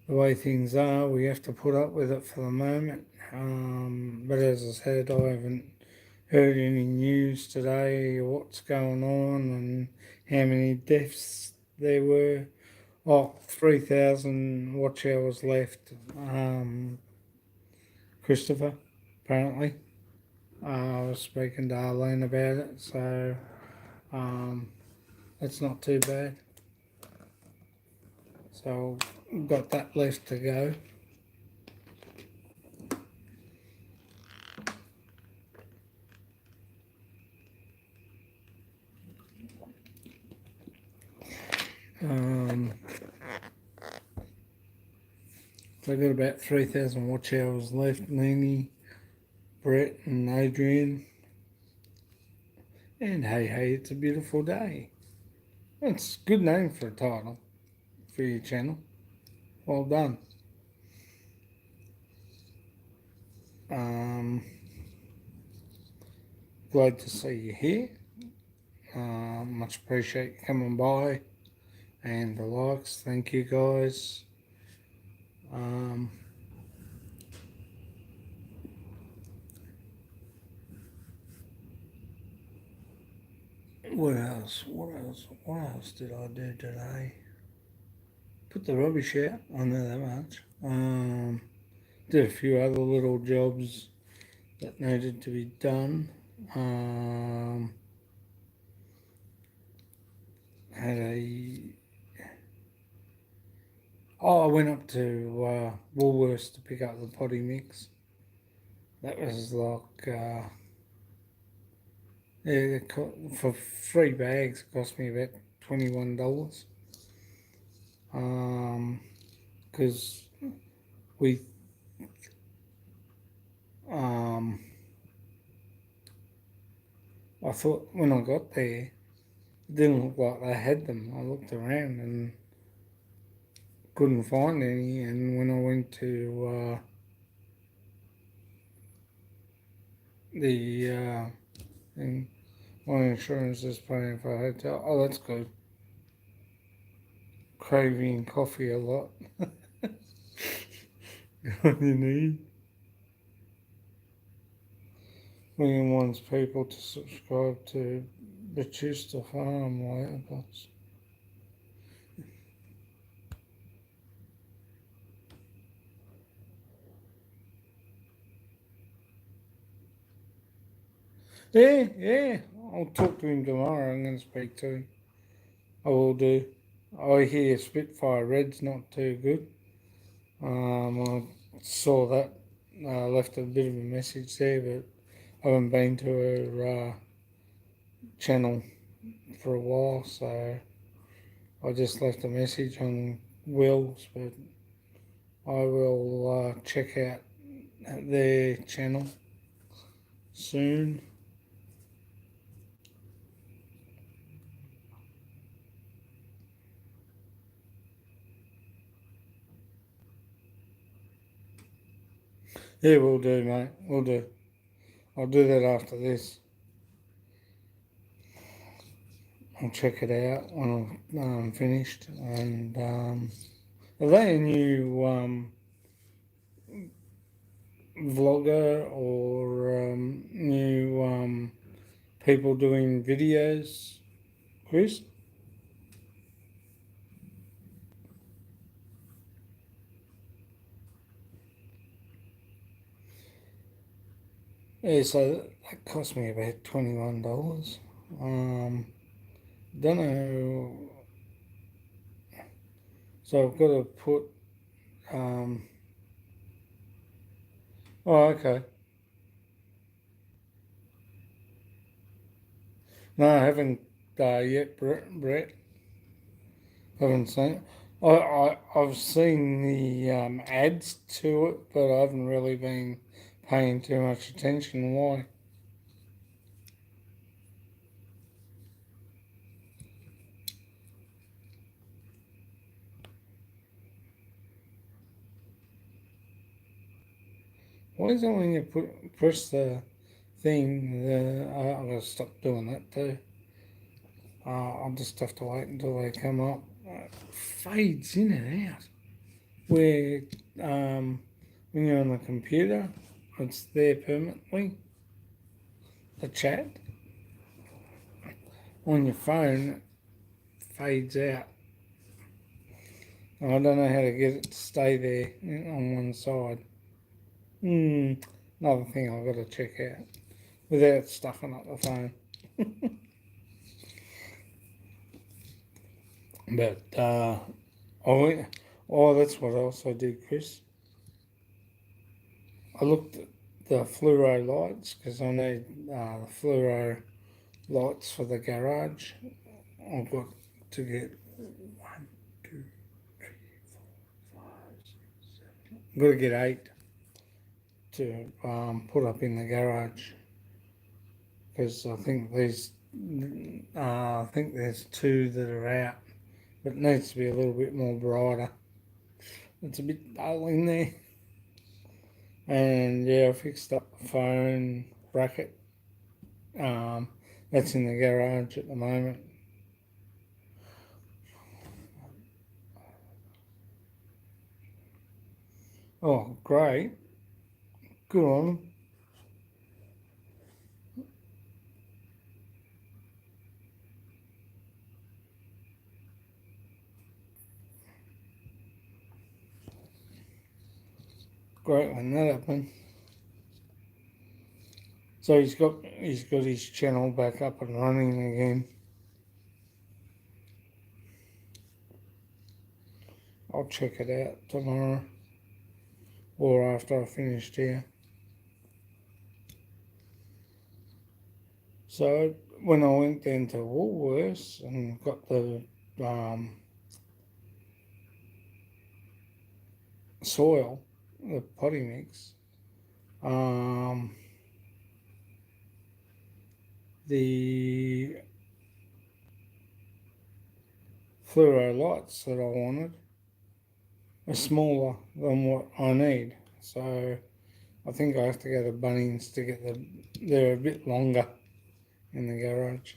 way things are, we have to put up with it for the moment. But as I said, I haven't heard any news today, what's going on and how many deaths there were. 3,000 watch hours left, Christopher, apparently. I was speaking to Arlene about it, so that's not too bad. So got that left to go. So I've got about 3,000 watch hours left. Nini, Brett and Adrian. And hey, it's a beautiful day. That's a good name for a title for your channel. Well done. Glad to see you here. Much appreciate you coming by and the likes. Thank you guys. What else did I do today? Put the rubbish out, I know that much. Did a few other little jobs that needed to be done. I went up to Woolworths to pick up the potty mix. That was like, for 3 bags, it cost me about $21. Because we I thought when I got there, it didn't look like they had them. I looked around and couldn't find any. And when I went to the thing, my insurance is paying for a hotel. Oh, that's good. Craving coffee a lot. What you need. William wants people to subscribe to Batista Farm Letterbox. Yeah. I'll talk to him tomorrow. I'm going to speak to him. I will do. I hear Spitfire Red's not too good. I saw that, left a bit of a message there, but I haven't been to her channel for a while, so I just left a message on Will's, but I will check out their channel soon. Yeah, we'll do, mate. We'll do. I'll do that after this. I'll check it out when I'm finished. And are they a new vlogger or new people doing videos, Chris? Yeah, so that cost me about $21. Don't know. So I've got to put. Um, oh, okay. No, I haven't yet, Brett. Haven't seen. I've seen the ads to it, but I haven't really been paying too much attention. Why? Why is it when you press the thing? I'm gonna stop doing that too. I'll just have to wait until they come up. Fades in and out. Where when you're on the computer, it's there permanently. The chat on your phone fades out. I don't know how to get it to stay there on one side. Another thing I've got to check out without stuffing up the phone. But that's what else I did, Chris. I looked at the fluoro lights because I need the fluoro lights for the garage. I've got to get 1, 2, 3, 4, 5, 6, 7. I've got to get 8 to put up in the garage because I think there's 2 that are out, but it needs to be a little bit more brighter. It's a bit dull in there. And yeah, I fixed up the phone bracket. That's in the garage at the moment. Oh, great. Good on them. Great when that happened. So he's got his channel back up and running again. I'll check it out tomorrow or after I finished here. So when I went down to Woolworths and got the soil, the potty mix, the fluoro lights that I wanted are smaller than what I need. So I think I have to go to Bunnings to get they're a bit longer in the garage.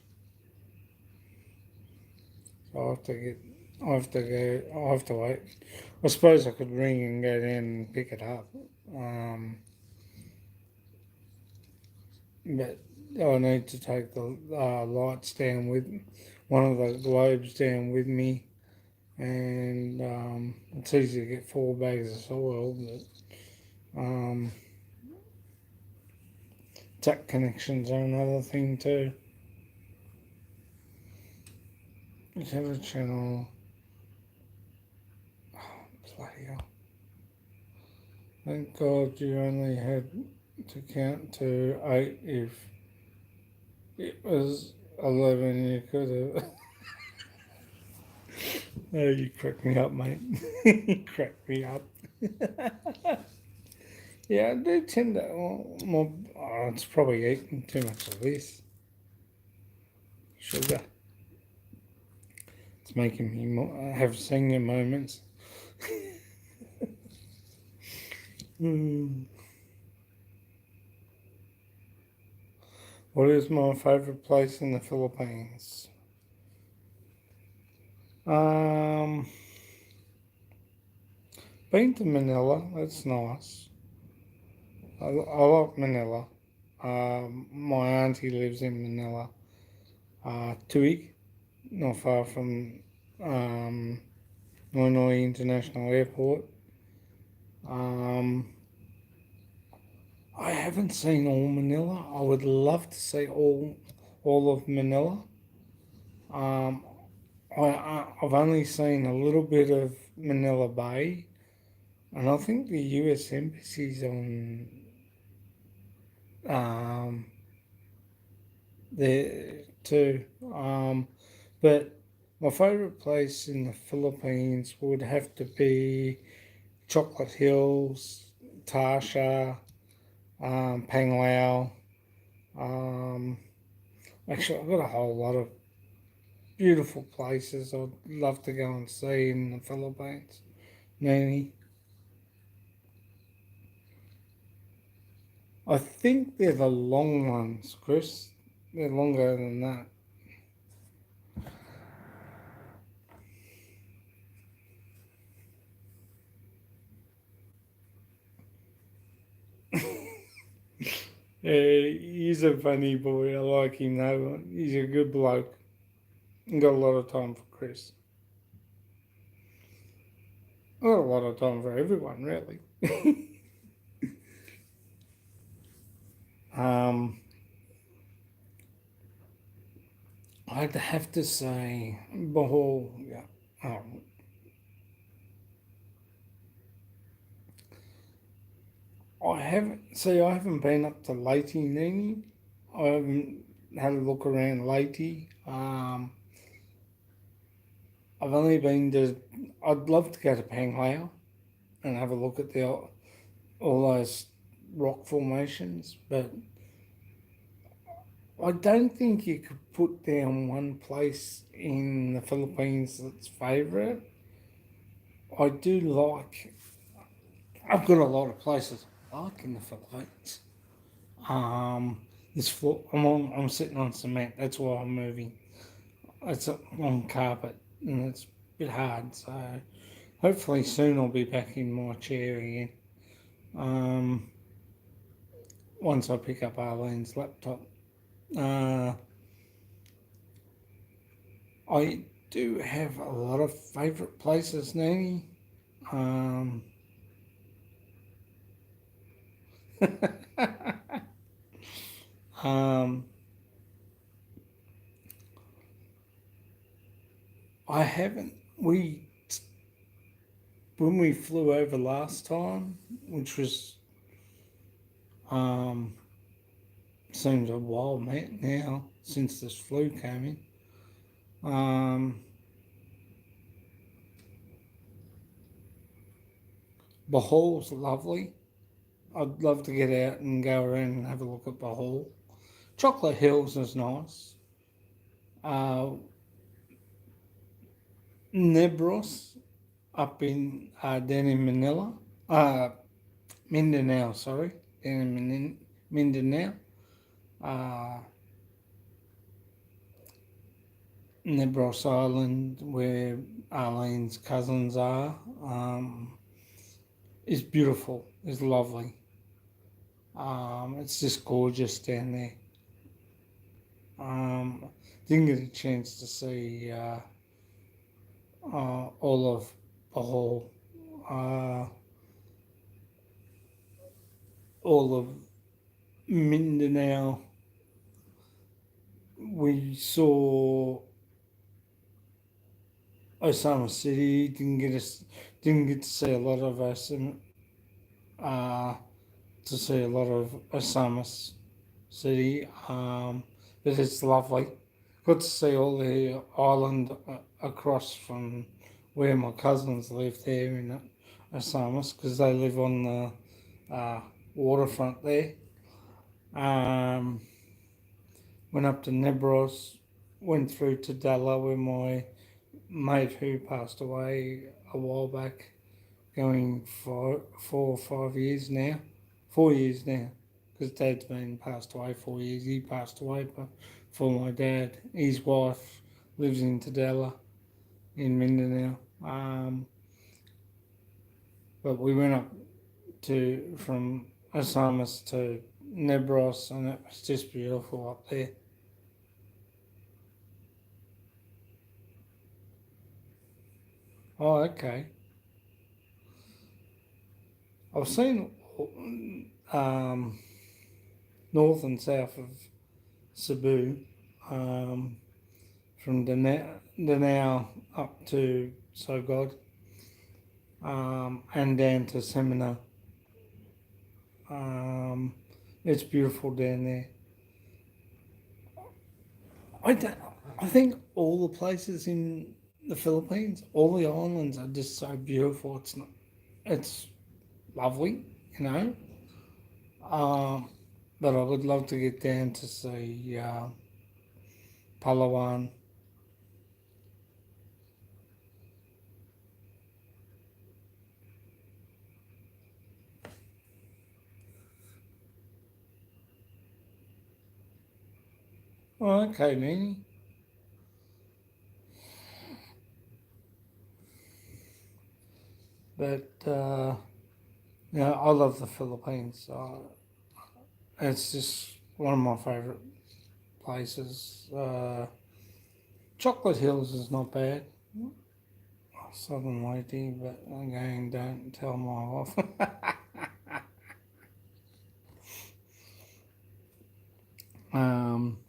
So I have to wait. I suppose I could ring and go down and pick it up. But I need to take the lights down with one of the globes down with me, and it's easy to get 4 bags of soil, but tap connections are another thing too. Let's have a channel. go. Thank God you only had to count to 8. If it was 11, you could have. Oh, you crack me up, mate. You crack me up. Yeah, I do tend to. More, it's probably eating too much of this sugar. It's making me have senior moments. Mm. What is my favourite place in the Philippines? Um, been to Manila. That's nice. I like Manila. My auntie lives in Manila. Tui, not far from um, Noy International Airport. Um, I haven't seen all Manila. I would love to see all of Manila. Um, I've only seen a little bit of Manila Bay, and I think the U.S. Embassy's on um, there too. But my favourite place in the Philippines would have to be Chocolate Hills, Tasha, Panglao. Um, Actually, I've got a whole lot of beautiful places I'd love to go and see in the Philippines. Nanny, I think they're the long ones, Chris. They're longer than that. Yeah, he's a funny boy. I like him though. He's a good bloke. Got a lot of time for Chris. Got a lot of time for everyone, really. um, I'd have to say Bohol. Yeah. I haven't. See, I haven't been up to Leyte Nini. I haven't had a look around Leyte. I've only been to. I'd love to go to Panglao and have a look at all those rock formations, but I don't think you could put down one place in the Philippines that's favourite. I do like. I've got a lot of places I like in the Philippines. Um, this floor, I'm sitting on cement. That's why I'm moving. It's on carpet and it's a bit hard. So hopefully soon I'll be back in my chair again. Um, Once I pick up Arlene's laptop. Uh, I do have a lot of favourite places, Nanny. Um, um, I haven't. When we flew over last time, which was um, seems a while now since this flu came in. Bohol's lovely. I'd love to get out and go around and have a look at Bohol. Chocolate Hills is nice. Uh, Nebros up in down in Manila. Uh, Mindanao, sorry, down in Mindanao. Uh, Nebros Island, where Arlene's cousins are, is beautiful. Is lovely. It's just gorgeous down there. Didn't get a chance to see all of Bohol, uh, all of Mindanao. We saw Osama City. Didn't get to see a lot of to see a lot of Osama City, but it's lovely. Got to see all the island across from where my cousins live there in Osama because they live on the waterfront there. Um, went up to Nebros, went through to Dalla where my mate who passed away a while back, going for 4 or 5 years now, 4 years now, because Dad's been passed away 4 years. He passed away for my dad. His wife lives in Tadella in Mindanao. But we went up to from Asamas to Nebros, and it was just beautiful up there. Oh, okay. I've seen um, north and south of Cebu, um, from Danao up to Sogod, and down to Semina. Um, it's beautiful down there. I, don't, I think all the places in the Philippines, all the islands are just so beautiful. It's lovely, you know. Um, but I would love to get down to see Palawan. Oh, okay, Manny. But yeah, I love the Philippines. It's just one of my favourite places. Chocolate Hills is not bad. Southern Whitey, but again, don't tell my wife.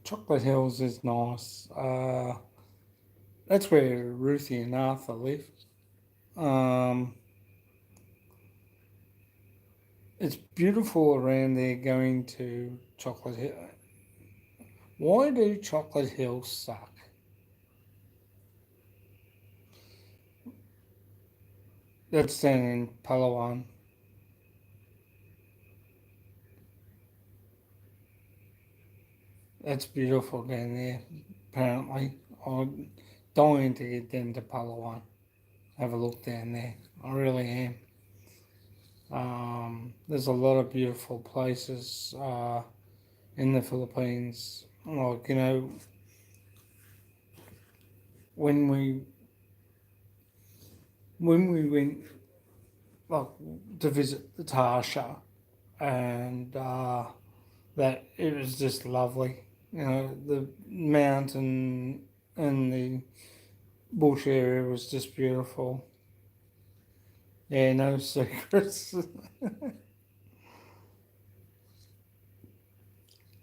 Chocolate Hills is nice. That's where Ruthie and Arthur live. Um, it's beautiful around there going to Chocolate Hill. Why do Chocolate Hills suck? That's down in Palawan. That's beautiful down there, apparently. I'm dying to get down to Palawan. Have a look down there. I really am. There's a lot of beautiful places in the Philippines. Like, when we went like to visit the Tarsha, and that it was just lovely. The mountain and the bush area was just beautiful. Yeah, no secrets.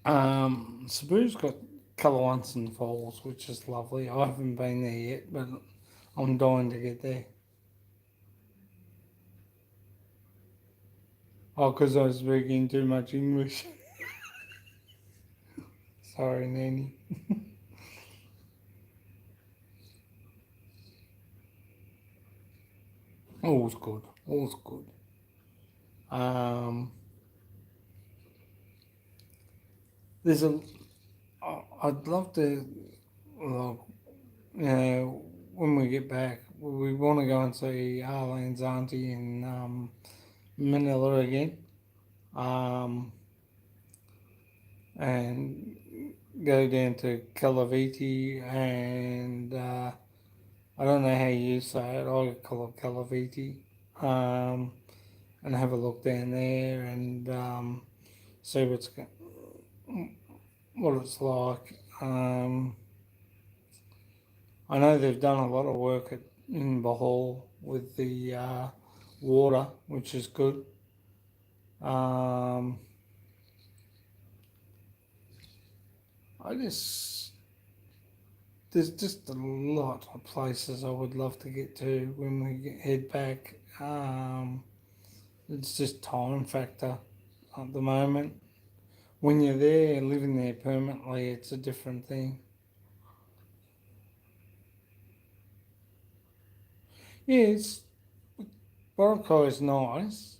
Cebu's got Calawanson Falls, which is lovely. I haven't been there yet, but I'm dying to get there. Oh, because I was speaking too much English. Sorry, Nanny. All's good. All's good. Um, there's a. I'd love to, like, when we get back, we want to go and see Arlene's auntie in Manila again. Um, and go down to Calaviti, and I don't know how you say it. I call it Calaviti, um, and have a look down there and see what it's like. I know they've done a lot of work in Bohol with the water, which is good. Um, I just there's just a lot of places I would love to get to when we head back. It's just time factor at the moment. When you're there, living there permanently, it's a different thing. Yeah, Boracay is nice.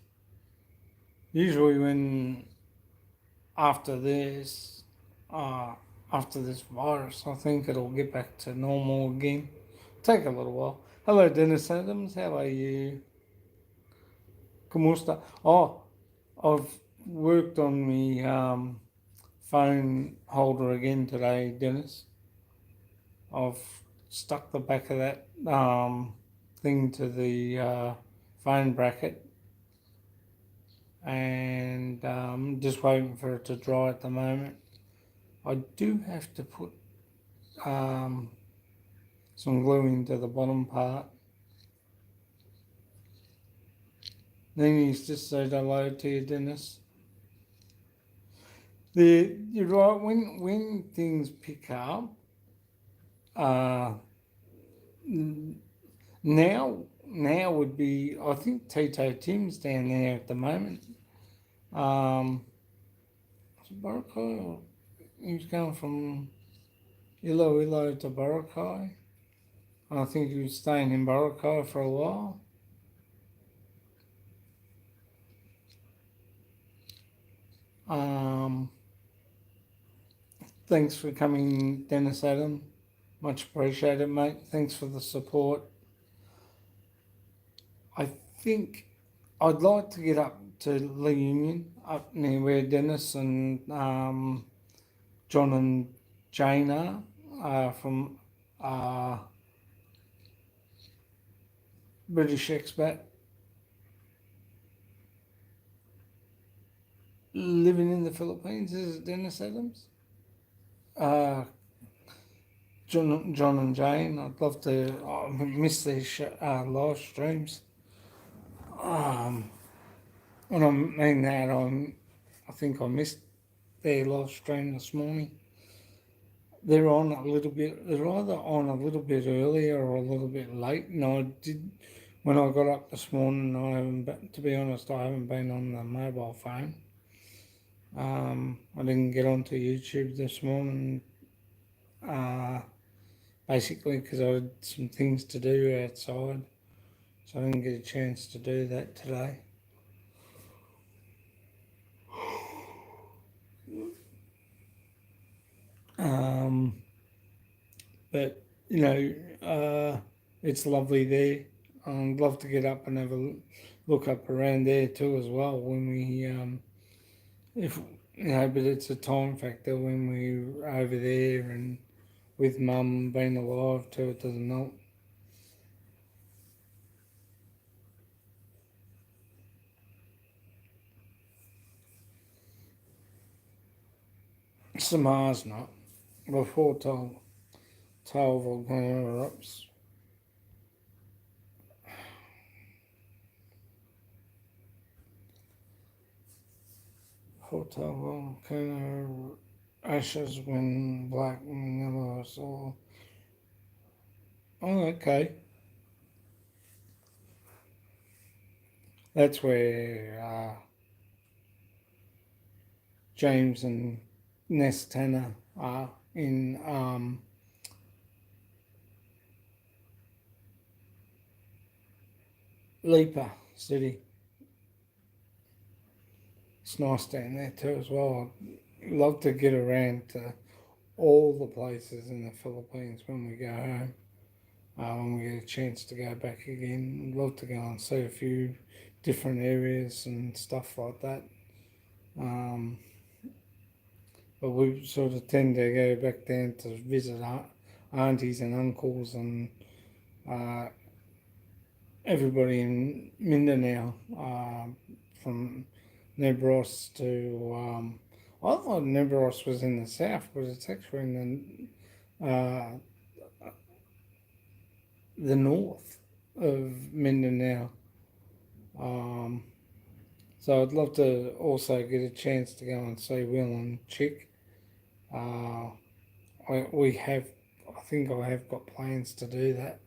Usually when after this, uh, after this virus, I think it'll get back to normal again. Take a little while. Hello, Dennis Adams. How are you? Kumusta? Oh, I've worked on the phone holder again today, Dennis. I've stuck the back of that thing to the phone bracket and just waiting for it to dry at the moment. I do have to put um, some glue into the bottom part. Nini's just said hello to you, Dennis. You're right. When things pick up, uh, now would be, I think Tito Tim's down there at the moment. Boracay, he was going from Iloilo to Boracay. I think he was staying in Boracay for a while. Um, Thanks for coming, Dennis Adam. Much appreciated, mate. Thanks for the support. I think I'd like to get up to Lee Union, up near where Dennis and John and Jane are from British expat living in the Philippines. Is it Dennis Adams? Uh, John and Jane. I'd love to. I miss their live streams. When I mean that, I think I missed their live stream this morning. They're on a little bit. They're either on a little bit earlier or a little bit late. And I did when I got up this morning. I haven't. To be honest, I haven't been on the mobile phone. I didn't get onto YouTube this morning. Basically because I had some things to do outside, so I didn't get a chance to do that today. But it's lovely there. I'd love to get up and have a look up around there too as well when we, if but it's a time factor when we're over there and with Mum being alive too. It doesn't help. Samar's not. Before tail volcano erupts. Hotel volcano ashes when black and yellow is all. Oh, okay. That's where James and Ness Tanner are in Lipa City. It's nice down there too as well. I'd love to get around to all the places in the Philippines when we go home. When we get a chance to go back again, I'd love to go and see a few different areas and stuff like that. But we sort of tend to go back down to visit aunties and uncles and everybody in Mindanao, from Nebros to. I thought Nebros was in the south, but it's actually in the north of Mindanao. So I'd love to also get a chance to go and see Will and Chick. We have, I think I have got plans to do that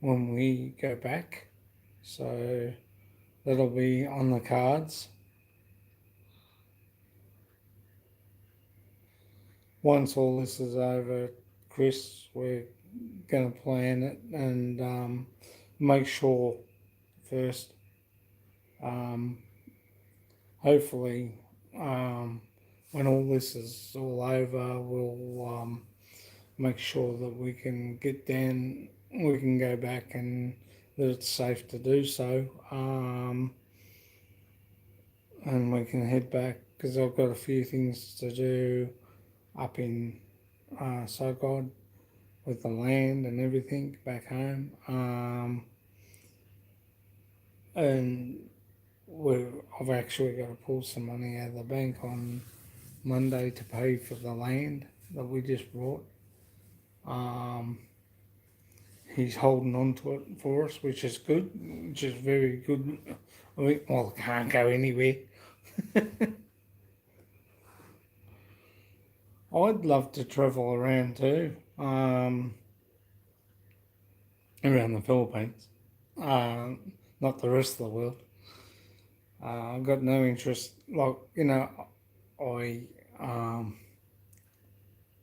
when we go back. So that'll be on the cards. Once all this is over, Chris, we're going to plan it and make sure first. Hopefully, when all this is all over, we'll make sure that we can get down, we can go back and that it's safe to do so. And we can head back because I've got a few things to do up in Sogod with the land and everything back home. And I've actually got to pull some money out of the bank on Monday to pay for the land that we just bought. He's holding on to it for us, which is good, which is very good. I mean, well, I can't go anywhere. I'd love to travel around too, around the Philippines, not the rest of the world. I've got no interest, like, I um,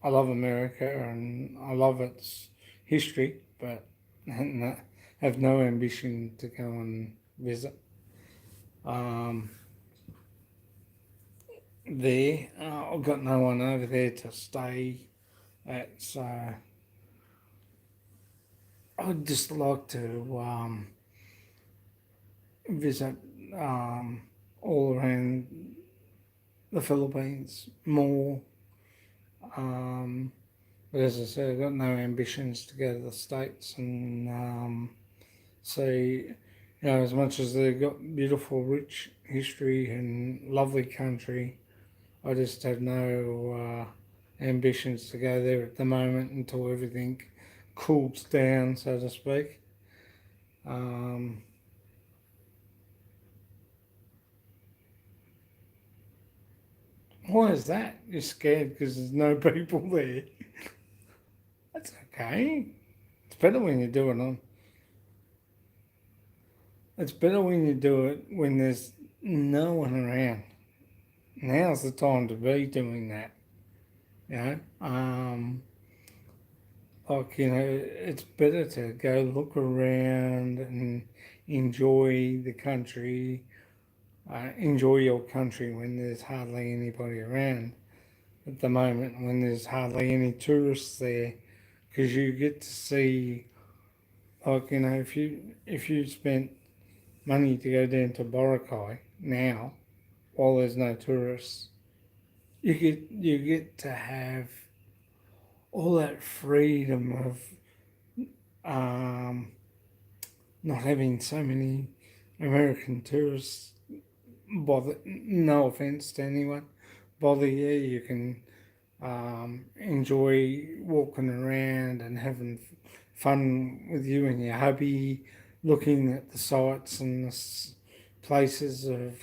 I love America and I love its history, but have no ambition to go and visit there. I've got no one over there to stay at, so I'd just like to visit all around the Philippines more. But as I said, I've got no ambitions to go to the States and see, as much as they've got beautiful, rich history and lovely country, I just have no ambitions to go there at the moment until everything cools down, so to speak. Why is that? You're scared because there's no people there. That's okay. It's better when you do it on. It's better when you do it when there's no one around. Now's the time to be doing that. You know, it's better to go look around and enjoy the country. Enjoy your country when there's hardly anybody around. At the moment, when there's hardly any tourists there, because you get to see, if you spent money to go down to Boracay now, while there's no tourists, you get to have all that freedom of not having so many American tourists bother. No offense to anyone, bother you. You can enjoy walking around and having fun with you and your hubby, looking at the sights and the places of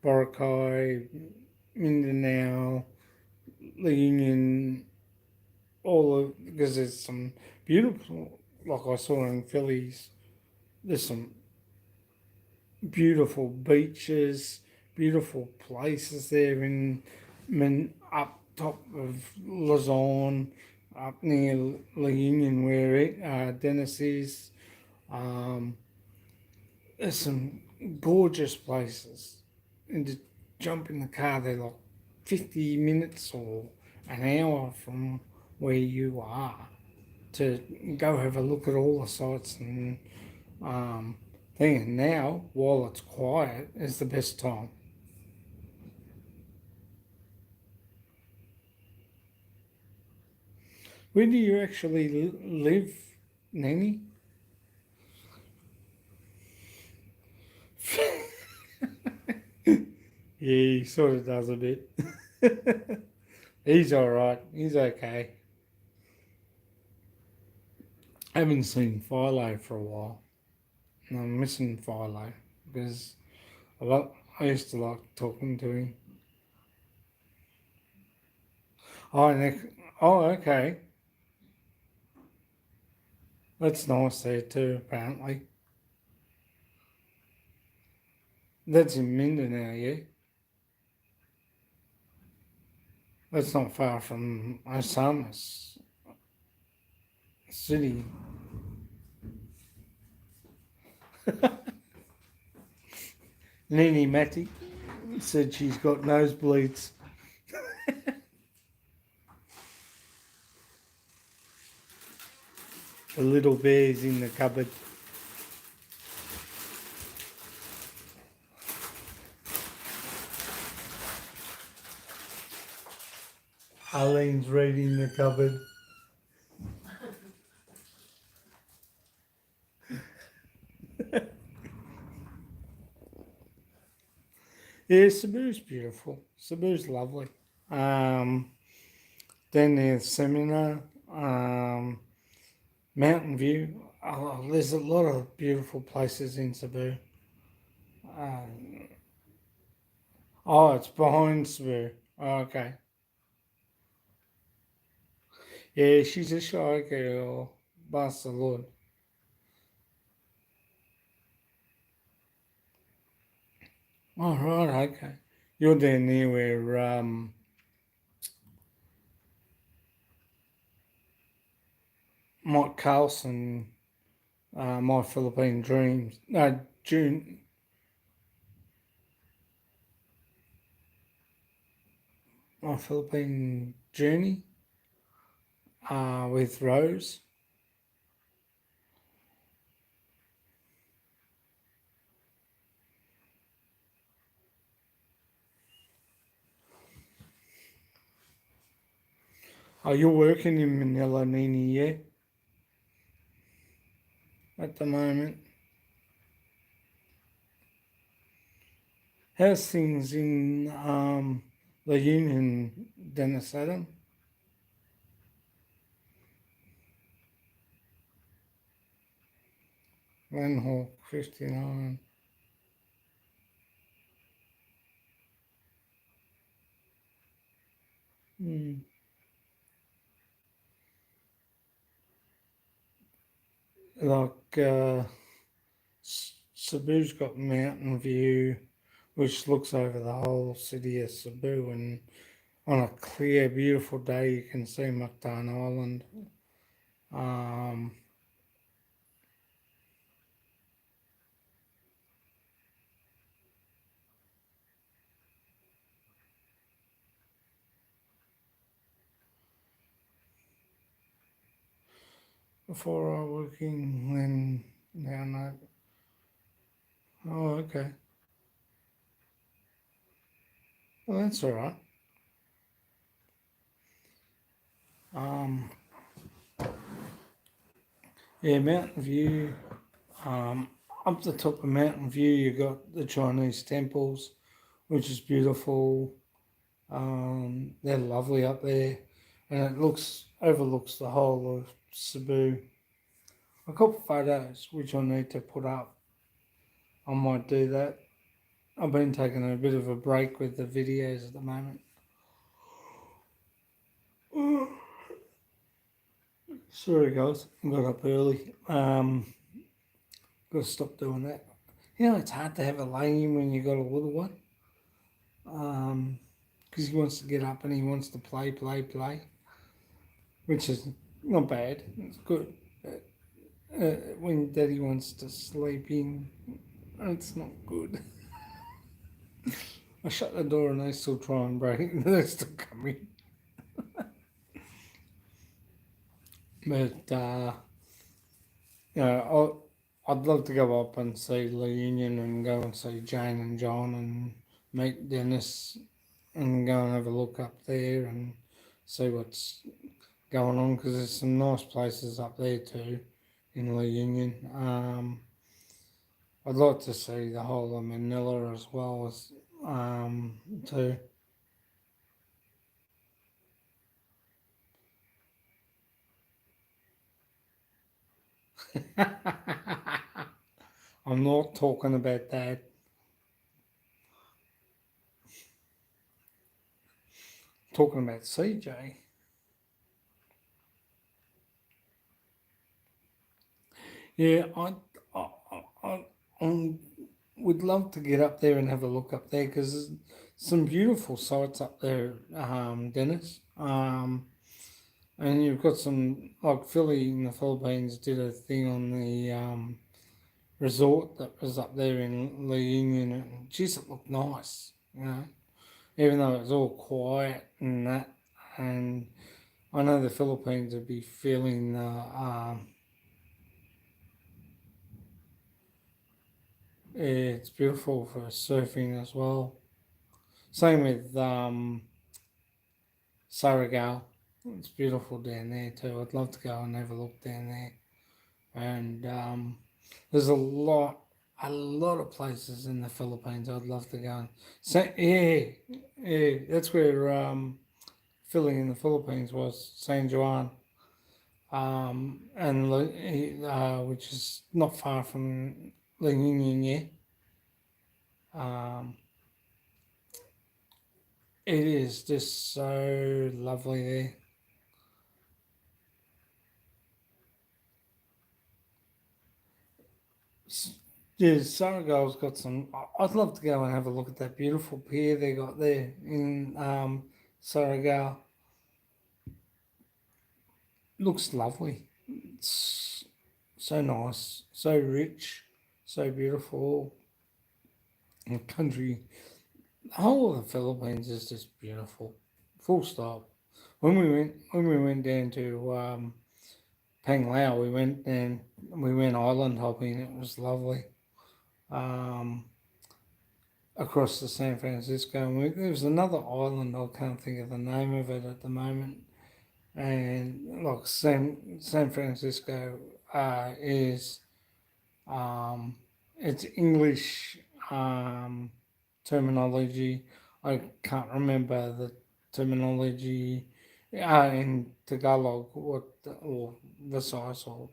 Boracay, Mindanao, the Union, because there's some beautiful, like I saw in Phillies, there's some beautiful beaches, beautiful places there up top of Luzon, up near La Union where Dennis is. There's some gorgeous places, and to jump in the car, they're like 50 minutes or an hour from where you are to go have a look at all the sites and thing. And now, while it's quiet, is the best time. Where do you actually live, Nanny? Yeah, he sort of does a bit. He's all right. He's okay. I haven't seen Philo for a while. And I'm missing Philo because I used to like talking to him. Oh, okay. That's nice there too, apparently. That's in Mindanao, yeah? That's not far from Osama's city. Nini Matty said she's got nosebleeds. The little bear's in the cupboard. Arlene's reading the cupboard. Yeah, Cebu's beautiful. Cebu's lovely. Um, then there's Seminar, Mountain View. Oh, there's a lot of beautiful places in Cebu. Oh, it's behind Cebu. Oh, okay. Yeah, she's a shy girl. Bless the Lord. Oh, right, okay. You're down near where Mike Carlson, My Philippine Dreams. No, June. My Philippine Journey with Rose. Oh, you're working in Manila, Nini, yeah? At the moment. How's things in the Union, Dennis Adam? Van 59. Mm. Like, Cebu's got Mountain View, which looks over the whole city of Cebu, and on a clear, beautiful day, you can see Mactan Island. Um, Before I working when down that. Oh, okay. Well, that's all right. Um, yeah, Mountain View. Um, Up the top of Mountain View, you got the Chinese temples, which is beautiful. They're lovely up there, and it overlooks the whole of Cebu. I got photos which I need to put up. I might do that. I've been taking a bit of a break with the videos at the moment. Sorry guys, I got up early. Got to stop doing that. You know, it's hard to have a lame when you got a little one. Because he wants to get up and he wants to play, which is not bad. It's good. But, when daddy wants to sleep in, it's not good. I shut the door and they still try and break it. They still come in. But, I'd love to go up and see La Union and go and see Jane and John and meet Dennis and go and have a look up there and see what's going on because there's some nice places up there too in La Union. I'd like to see the whole of Manila as well as too. I'm not talking about that. I'm talking about CJ. Yeah, I, I would love to get up there and have a look up there because there's some beautiful sights up there, Dennis. And you've got some, like Philly in the Philippines did a thing on the resort that was up there in La Union, and geez, it looked nice, even though it was all quiet and that. And I know the Philippines would be feeling it's beautiful for surfing as well. Same with Surigao. It's beautiful down there too. I'd love to go and have a look down there. And there's a lot of places in the Philippines I'd love to go. So yeah, that's where Philly in the Philippines was San Juan, and which is not far from La Union. Yeah, um, it is just so lovely there. Yeah, Surigao got some. I'd love to go and have a look at that beautiful pier they got there in Surigao. Looks lovely. It's so nice, so rich, so beautiful. And country, the whole of the Philippines is just beautiful. Full stop. When we went down to Panglao, we went island hopping. It was lovely. Um, Across to San Francisco, and there was another island. I can't think of the name of it at the moment. And like San Francisco is um, it's English terminology. I can't remember the terminology in Tagalog or Visayas or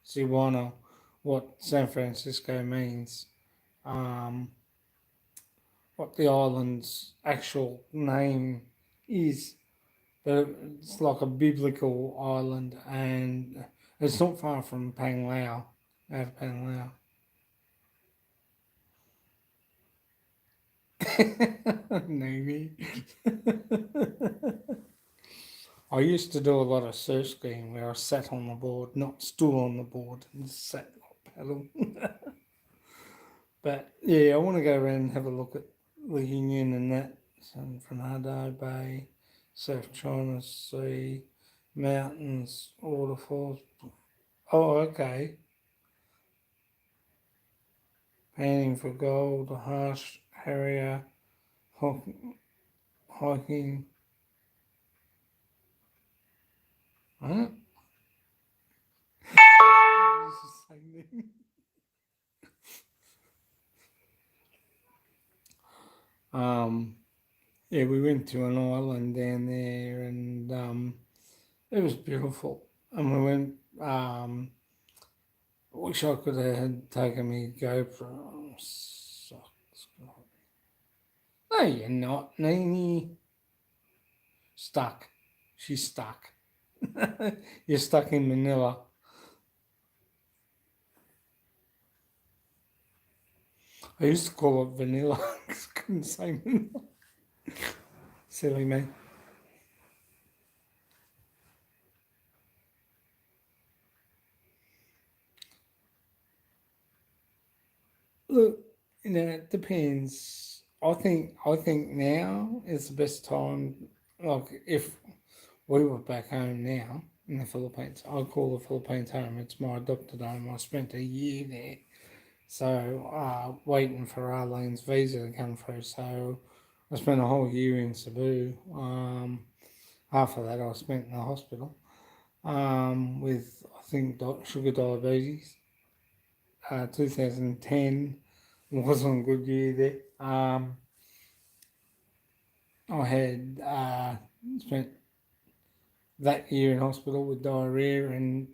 Cebuano what San Francisco means. Um, what the island's actual name is, but it's like a biblical island, and it's not far from Panglao, out of Panglao. Maybe. I used to do a lot of surf skiing where I sat on the board, not stood on the board, and sat like paddle. But yeah, I want to go around and have a look at the Union and that, San Fernando Bay, South China Sea, mountains, waterfalls. Oh, okay. Panning for gold, harsh harrier, hiking. Huh? It's the same thing. Um, yeah, we went to an island down there, and it was beautiful. And we went. Wish I could have had taken me GoPro. Sucks. No, you're not, Nini. Stuck. She's stuck. You're stuck in Manila. I used to call it vanilla because I couldn't say Manila. Silly me. Look, it depends. I think now is the best time. Like if we were back home now in the Philippines, I call the Philippines home. It's my adopted home. I spent a year there. So waiting for Arlene's visa to come through. So I spent a whole year in Cebu. Half of that I spent in the hospital with I think sugar diabetes. 2010 wasn't a good year there. I had spent that year in hospital with diarrhea and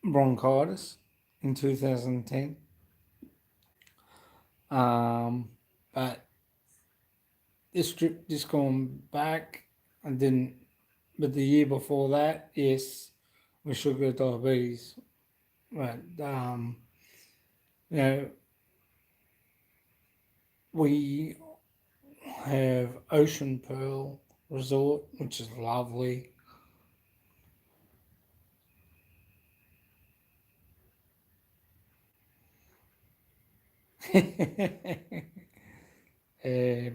bronchitis in 2010. But this trip, just going back, I didn't. but the year before that, yes, with sugar diabetes. But you know, we have Ocean Pearl Resort, which is lovely.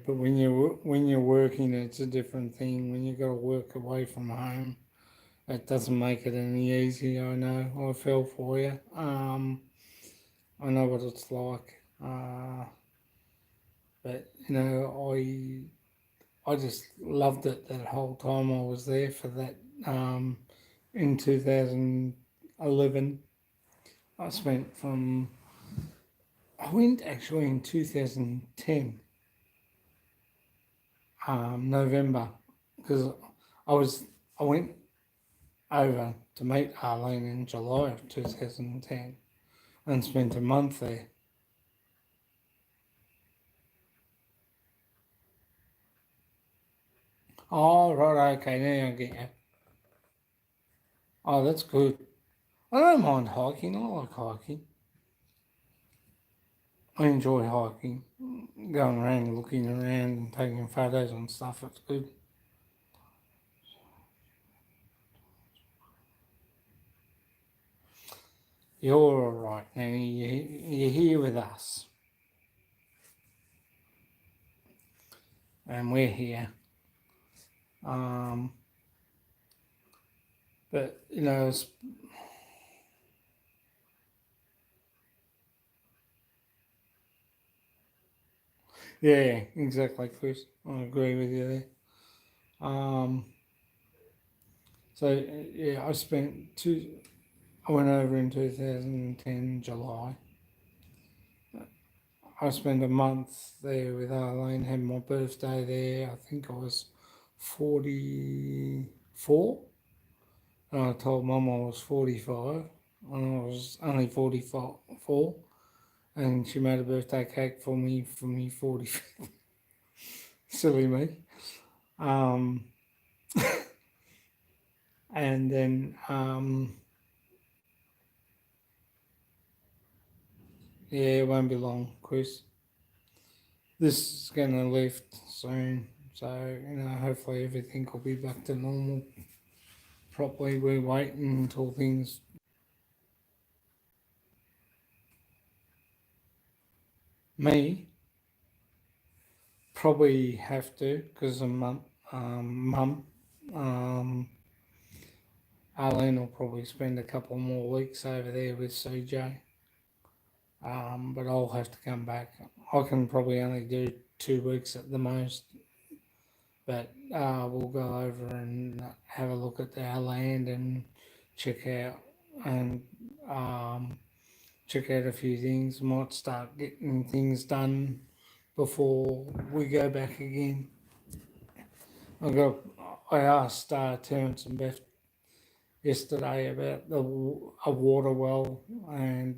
But when you're working, it's a different thing. When you got to work away from home, it doesn't make it any easier. I know. I feel for you. I know what it's like. But I just loved it that whole time I was there for that. In 2011, I went actually in 2010, November, because I went over to meet Arlene in July of 2010 and spent a month there. Oh, right, okay, now I get you. Oh, that's good. I don't mind hiking. I like hiking. I enjoy hiking, going around, looking around, and taking photos and stuff. It's good. You're all right now. You're here with us, and we're here. Um, but yeah, exactly, Chris. I agree with you there. Um, so yeah, I went over in 2010 July. I spent a month there with Arlene. Had my birthday there. I think I was 44. And I told Mum I was 45, and I was only 44. And she made a birthday cake for me 40. Silly me. Um, and then, yeah, it won't be long, Chris. This is going to lift soon. So, hopefully everything will be back to normal properly. We're waiting until things. Me, probably have to, because of mum. Um, Arlene will probably spend a couple more weeks over there with CJ. But I'll have to come back. I can probably only do 2 weeks at the most, but we'll go over and have a look at our land and check out and check out a few things. Might start getting things done before we go back again. I asked Terence and Beth yesterday about a water well and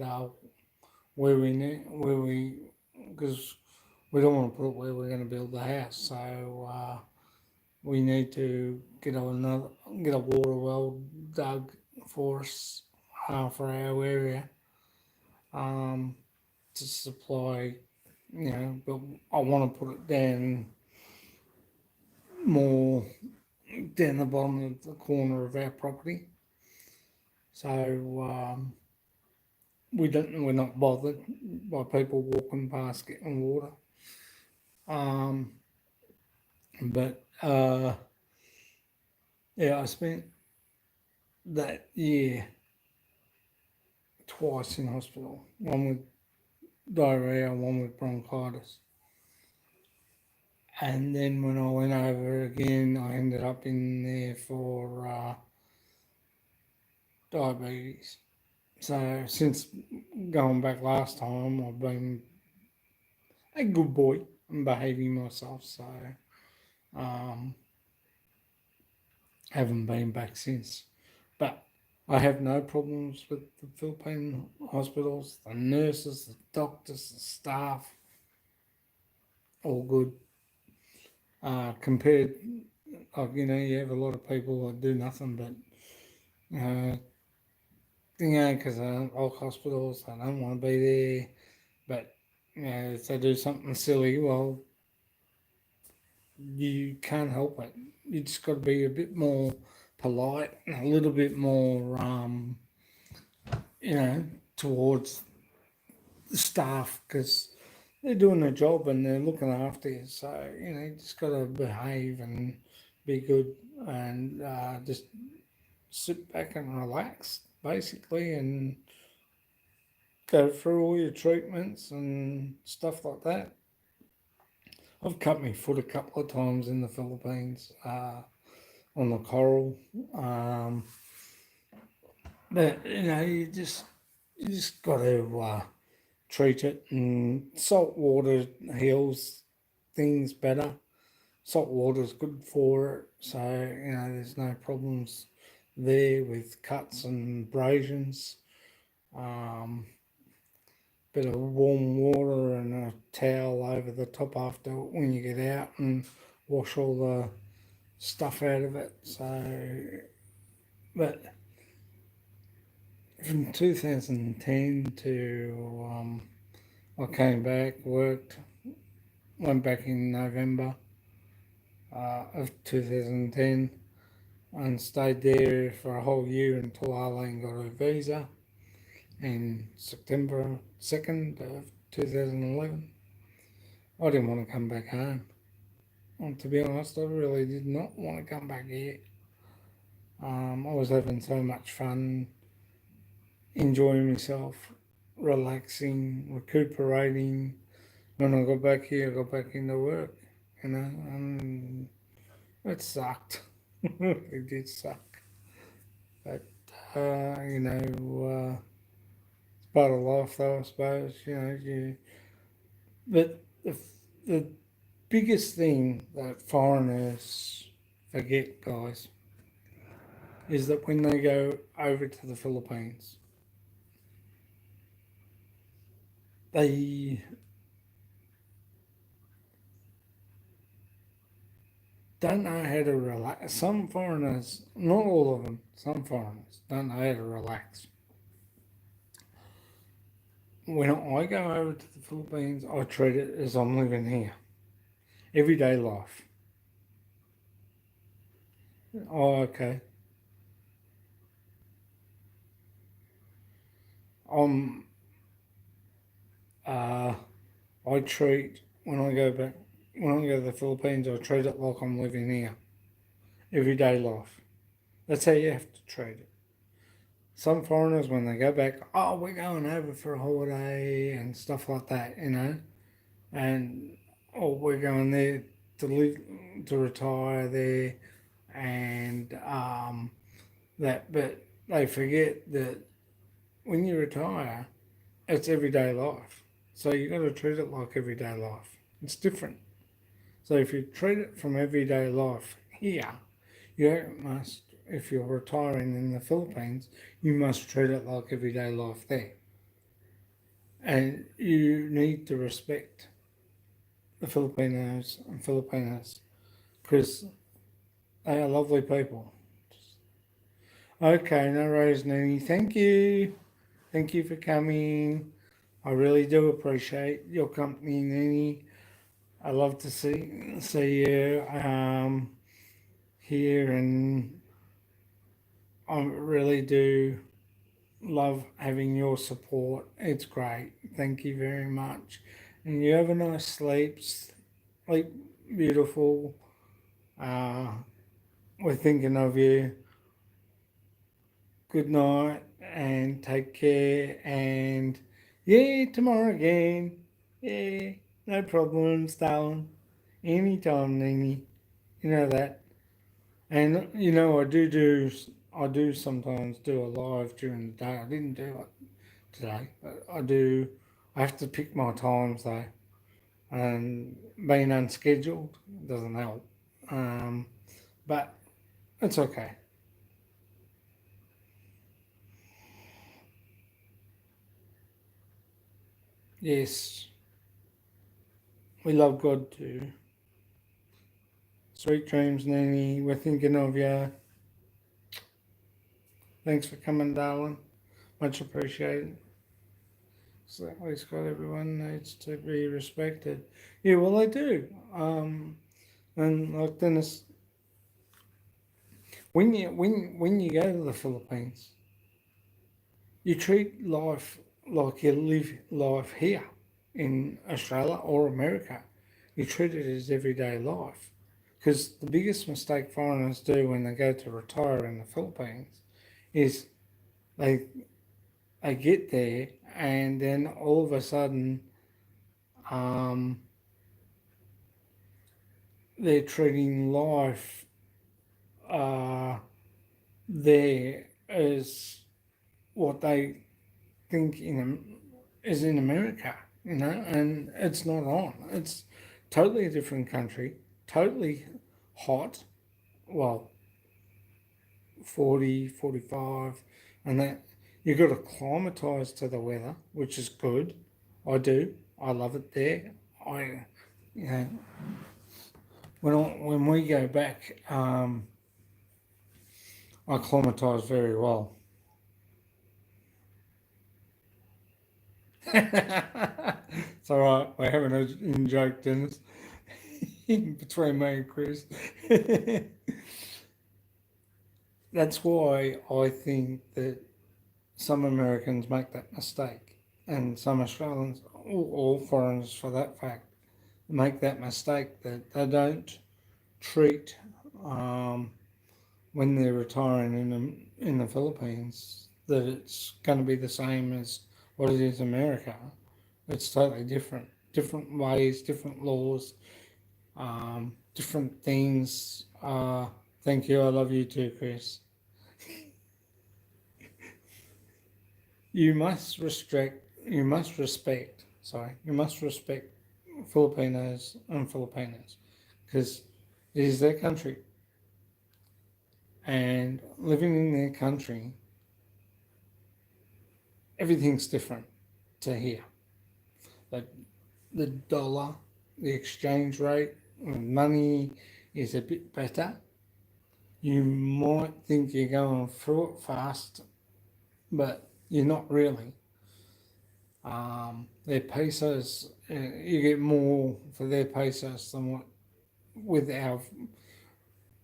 where we because we don't want to put it where we're going to build the house, so we need to get a water well dug for us for our area to supply. But I want to put it down more down the bottom of the corner of our property, so we're not bothered by people walking past getting water. But yeah, I spent that year twice in hospital. One with diarrhea, one with bronchitis. And then when I went over again, I ended up in there for diabetes. So since going back last time, I've been a good boy and behaving myself. So um, haven't been back since. But I have no problems with the Philippine hospitals, the nurses, the doctors, the staff, all good. Compared, Like, you have a lot of people that do nothing but, because they don't like hospitals, they don't want to be there. But, if they do something silly, well, you can't help it. You just got to be a bit more polite and a little bit more, towards the staff because they're doing their job and they're looking after you. So, you just got to behave and be good and just sit back and relax, basically, and go through all your treatments and stuff like that. I've cut my foot a couple of times in the Philippines on the coral. But you just got to treat it, and salt water heals things better. Salt water is good for it, so there's no problems there with cuts and abrasions. Um, Bit of warm water and a towel over the top after when you get out and wash all the stuff out of it. So, but from 2010 to I came back, worked, went back in November of 2010 and stayed there for a whole year until Arlene got her visa in September 2nd of 2011. I didn't want to come back home. And to be honest, I really did not want to come back here. I was having so much fun, enjoying myself, relaxing, recuperating. When I got back here, I got back into work, and it sucked. It did suck. But, it's part of life though, I suppose, but the biggest thing that foreigners forget, guys, is that when they go over to the Philippines, they don't know how to relax. Some foreigners, not all of them, some foreigners don't know how to relax. When I go over to the Philippines, I treat it as I'm living here. Everyday life. Oh, okay. I'm, uh, I treat, when I go back, when I go to the Philippines, I treat it like I'm living here. Everyday life. That's how you have to treat it. Some foreigners, when they go back, oh, we're going over for a holiday and stuff like that, and oh, we're going there to live, to retire there, and that, but they forget that when you retire, it's everyday life. So you got to treat it like everyday life. It's different. So if you treat it from everyday life here, you must, if you're retiring in the Philippines, you must treat it like everyday life there. And you need to respect the Filipinos and Filipinas because they are lovely people. Okay, no worries, Nini. Thank you. Thank you for coming. I really do appreciate your company, Nini. I love to see you here, and I really do love having your support. It's great. Thank you very much. And you have a nice sleep. Sleep beautiful. Uh, we're thinking of you. Good night and take care. And yeah, tomorrow again. Yeah, no problems, darling. Anytime, Nini. You know that. And I do sometimes do a live during the day. I didn't do it today, but I do. I have to pick my times though, and being unscheduled doesn't help. Um, but it's okay. Yes, we love God too. Sweet dreams, Nanny. We're thinking of you. Thanks for coming, darling. Much appreciated. So he's got everyone needs to be respected. Yeah, well, they do. And like Dennis, when you go to the Philippines, you treat life like you live life here in Australia or America. You treat it as everyday life. Because the biggest mistake foreigners do when they go to retire in the Philippines is they they get there and then all of a sudden um, they're treating life uh, there as what they think is in America, and it's not on. It's totally a different country, totally hot. Well, 40, 45, and that you've got to acclimatise to the weather, which is good. I do. I love it there. I, you know, when we go back, I acclimatise very well. It's all right. We're having a joke, Dennis, between me and Chris. That's why I think that some Americans make that mistake, and some Australians, or all foreigners for that fact, make that mistake that they don't treat when they're retiring in the Philippines that it's going to be the same as what it is in America. It's totally different. Different ways, different laws, different things. Thank you. I love you too, Chris. You must respect. You must respect. Sorry, you must respect Filipinos and Filipinas because it is their country, and living in their country, everything's different to here. Like the dollar, the exchange rate, money is a bit better. You might think you're going through it fast, but you're not really. Their pesos, you get more for their pesos than what with our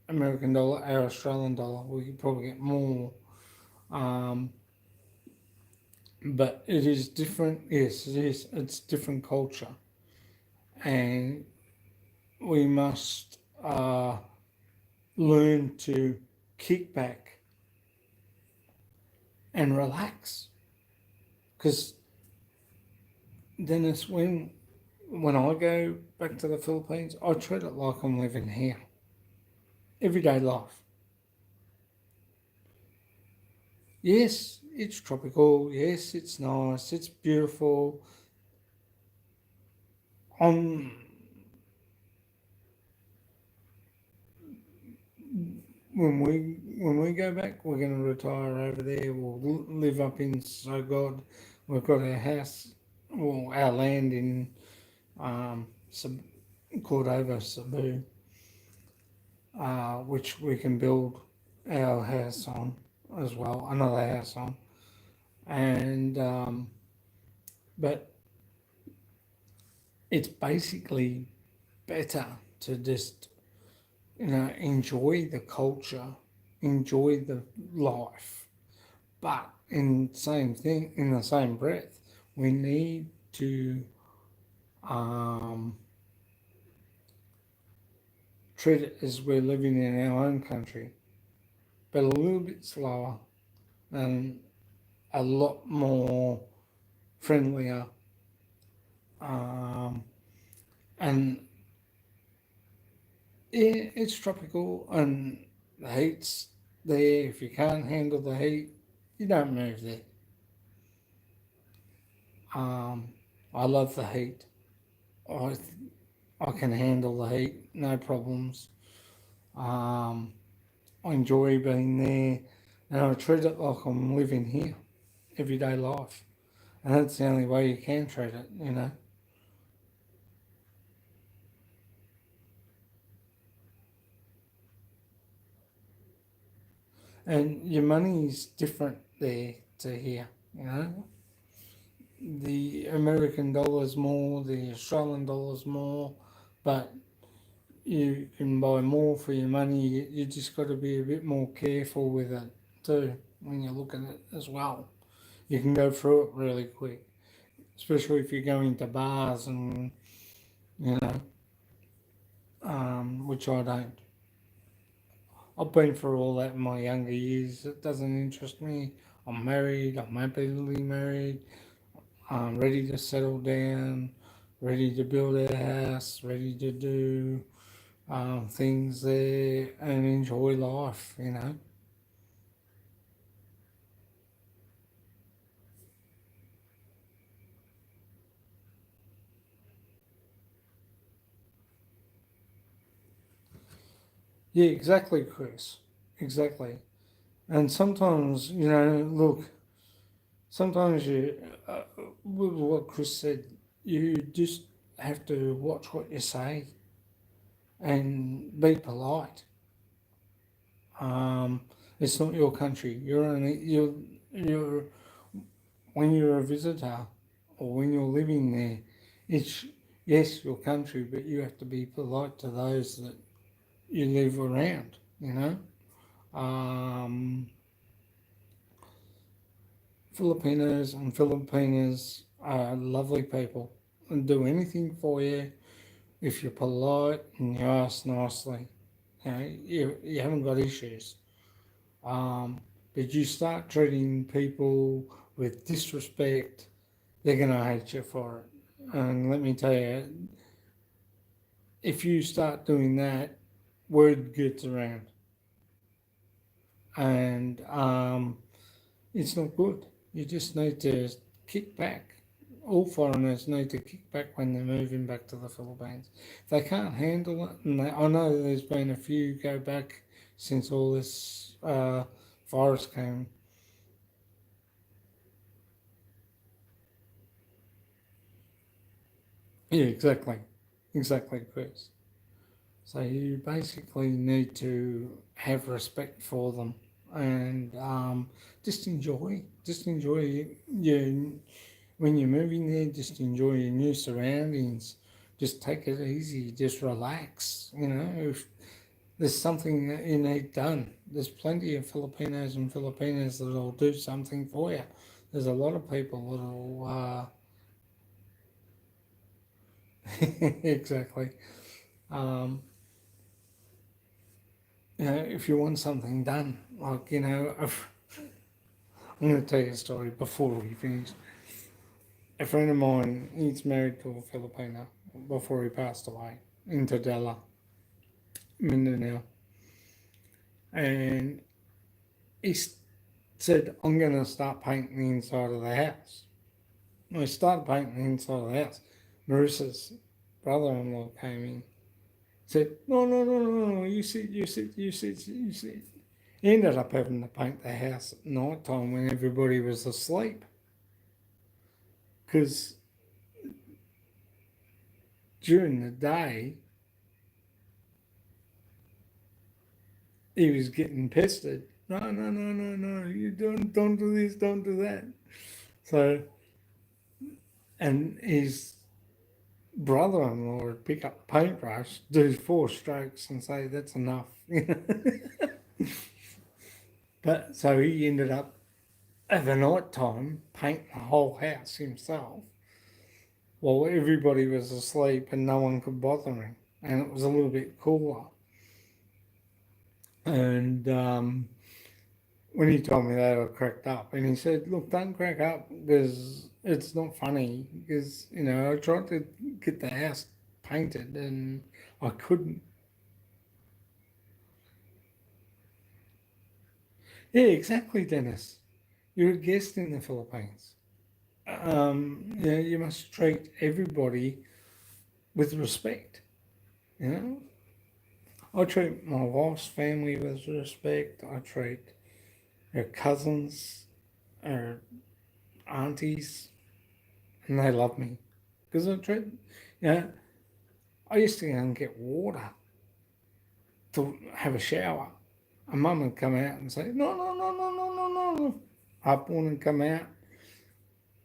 American dollar, our Australian dollar. We could probably get more. But it is different. Yes, it is. It's different culture, and we must learn to kick back and relax. Because Dennis, when I go back to the Philippines, I treat it like I'm living here, everyday life. Yes, it's tropical. Yes, it's nice. It's beautiful. On when we go back, we're going to retire over there. We'll live up in So God. We've got our house, well, our land in Cordova, Cebu, which we can build our house on as well, another house on, and but it's basically better to just enjoy the culture, enjoy the life, but in the same breath, we need to treat it as we're living in our own country, but a little bit slower and a lot more friendlier, and yeah, it's tropical and the heat's there. If you can't handle the heat, you don't move there. I love the heat. I I can handle the heat, no problems. I enjoy being there, and I treat it like I'm living here, everyday life, and that's the only way you can treat it. And your money's different there to here, you know. The American dollar's more, the Australian dollar's more, but you can buy more for your money. You just got to be a bit more careful with it too when you're looking at it as well. You can go through it really quick, especially if you're going to bars and, you know, which I don't. I've been through all that in my younger years. It doesn't interest me. I'm married. I'm happily married. I'm ready to settle down. Ready to build a house. Ready to do things there and enjoy life. You know. Yeah, exactly, Chris. Exactly. And sometimes, you know, look, sometimes with what Chris said, you just have to watch what you say and be polite. Um, it's not your country. You're when you're a visitor or when you're living there. It's yes your country, but you have to be polite to those that you live around. You know, um, Filipinos and Filipinas are lovely people and do anything for you if you're polite and you ask nicely. You know, you haven't got issues. But you start treating people with disrespect, they're going to hate you for it. And let me tell you, if you start doing that, word gets around. And it's not good. You just need to kick back. All foreigners need to kick back when they're moving back to the Philippines. If they can't handle it, and I know there's been a few go back since all this virus came. Yeah, exactly, Chris. So you basically need to have respect for them and just enjoy your when you're moving there. Just enjoy your new surroundings. Just take it easy. Just relax. You know, if there's something that you need done, there's plenty of Filipinos and Filipinas that'll do something for you. There's a lot of people that'll exactly. Um, you know, if you want something done, like, you know, I'm going to tell you a story before we finish. A friend of mine, he's married to a Filipino before he passed away in Tadela, Mindanao. And he said, I'm going to start painting the inside of the house. And I started painting the inside of the house. Marissa's brother-in-law came in, said, no, no, no, no, no, you sit. He ended up having to paint the house at night time when everybody was asleep because during the day he was getting pestered. No, no, no, no, no, you don't do this, don't do that. So, and his brother-in-law would pick up the paintbrush, do 4 strokes, and say that's enough. But so he ended up at the night time painting the whole house himself while everybody was asleep and no one could bother him, and it was a little bit cooler. And when he told me that, I cracked up. And he said, "Look, don't crack up because it's not funny. Because I tried to get the house painted and I couldn't." Yeah, exactly, Dennis. You're a guest in the Philippines. You must treat everybody with respect. You know, I treat my wife's family with respect. I treat her cousins, her aunties, and they love me because I treat. You know, I used to go and get water to have a shower, a mum would come out and say, no, no, no, no, no, no, no, no. Up one and come out.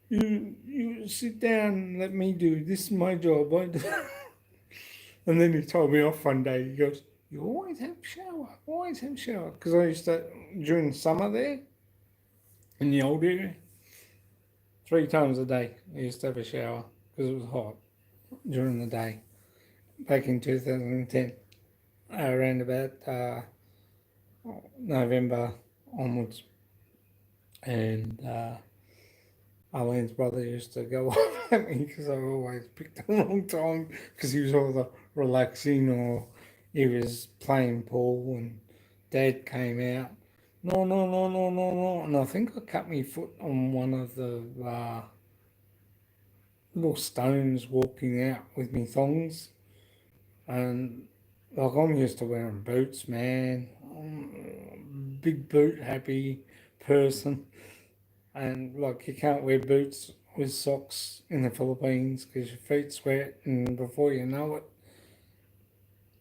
You sit down and let me do this. Is my job. And then he told me off one day. He goes, you always have a shower. Always have a shower. Because I used to, during summer there, in the old area, 3 times a day I used to have a shower because it was hot during the day. Back in 2010, around about November onwards. And Arlene's brother used to go off at me because I always picked the wrong time because he was either relaxing or he was playing pool and Dad came out. No, no, no, no, no, no. And I think I cut my foot on one of the little stones walking out with me thongs. And like I'm used to wearing boots, man. I'm a big boot happy person. And like you can't wear boots with socks in the Philippines because your feet sweat and before you know it,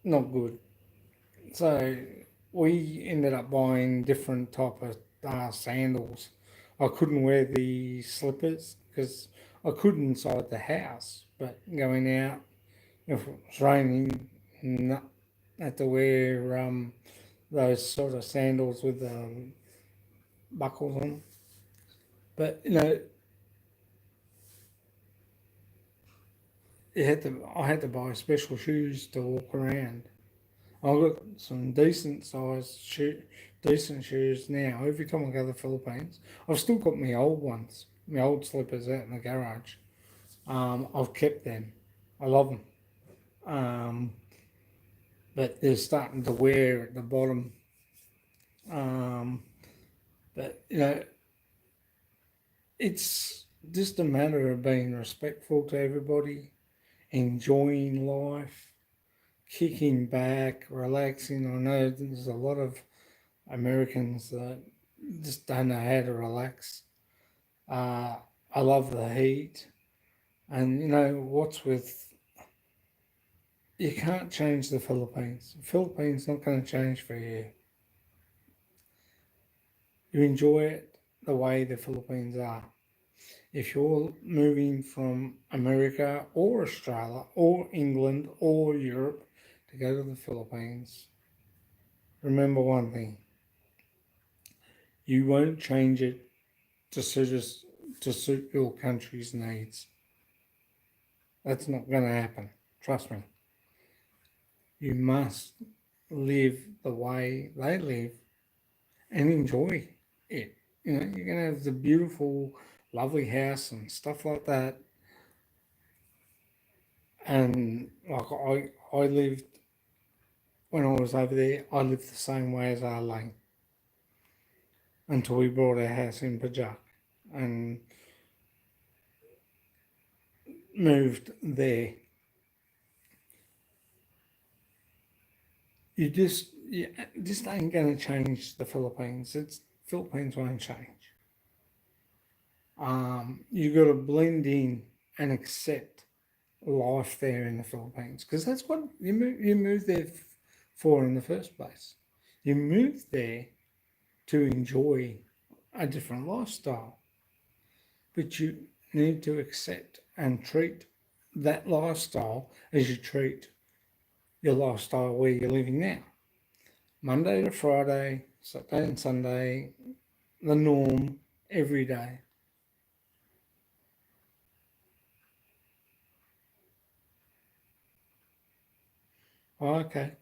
not good. So we ended up buying different type of sandals. I couldn't wear the slippers because I could inside the house, but going out if it was raining, no, I had to wear those sort of sandals with the buckles on. But I had to buy special shoes to walk around. I've got some decent shoes now. Every time I go to the Philippines, I've still got my old ones, my old slippers out in the garage. I've kept them. I love them. But they're starting to wear at the bottom. But it's just a matter of being respectful to everybody, enjoying life, kicking back, relaxing. I know there's a lot of Americans that just don't know how to relax. I love the heat. And what's with, you can't change the Philippines. The Philippines not going to change for you. You enjoy it the way the Philippines are. If you're moving from America or Australia or England or Europe to go to the Philippines, remember one thing. You won't change it to suit your country's needs. That's not going to happen. Trust me. You must live the way they live and enjoy it. You're going to have the beautiful, lovely house and stuff like that. And like I lived, when I was over there, I lived the same way as Arlene until we bought our house in Pajak and moved there. You just ain't going to change the Philippines. Philippines won't change. You got to blend in and accept life there in the Philippines because that's what you move there for in the first place. You move there to enjoy a different lifestyle, but you need to accept and treat that lifestyle as you treat your lifestyle where you're living now. Monday to Friday, Saturday and Sunday, the norm every day. Oh, okay.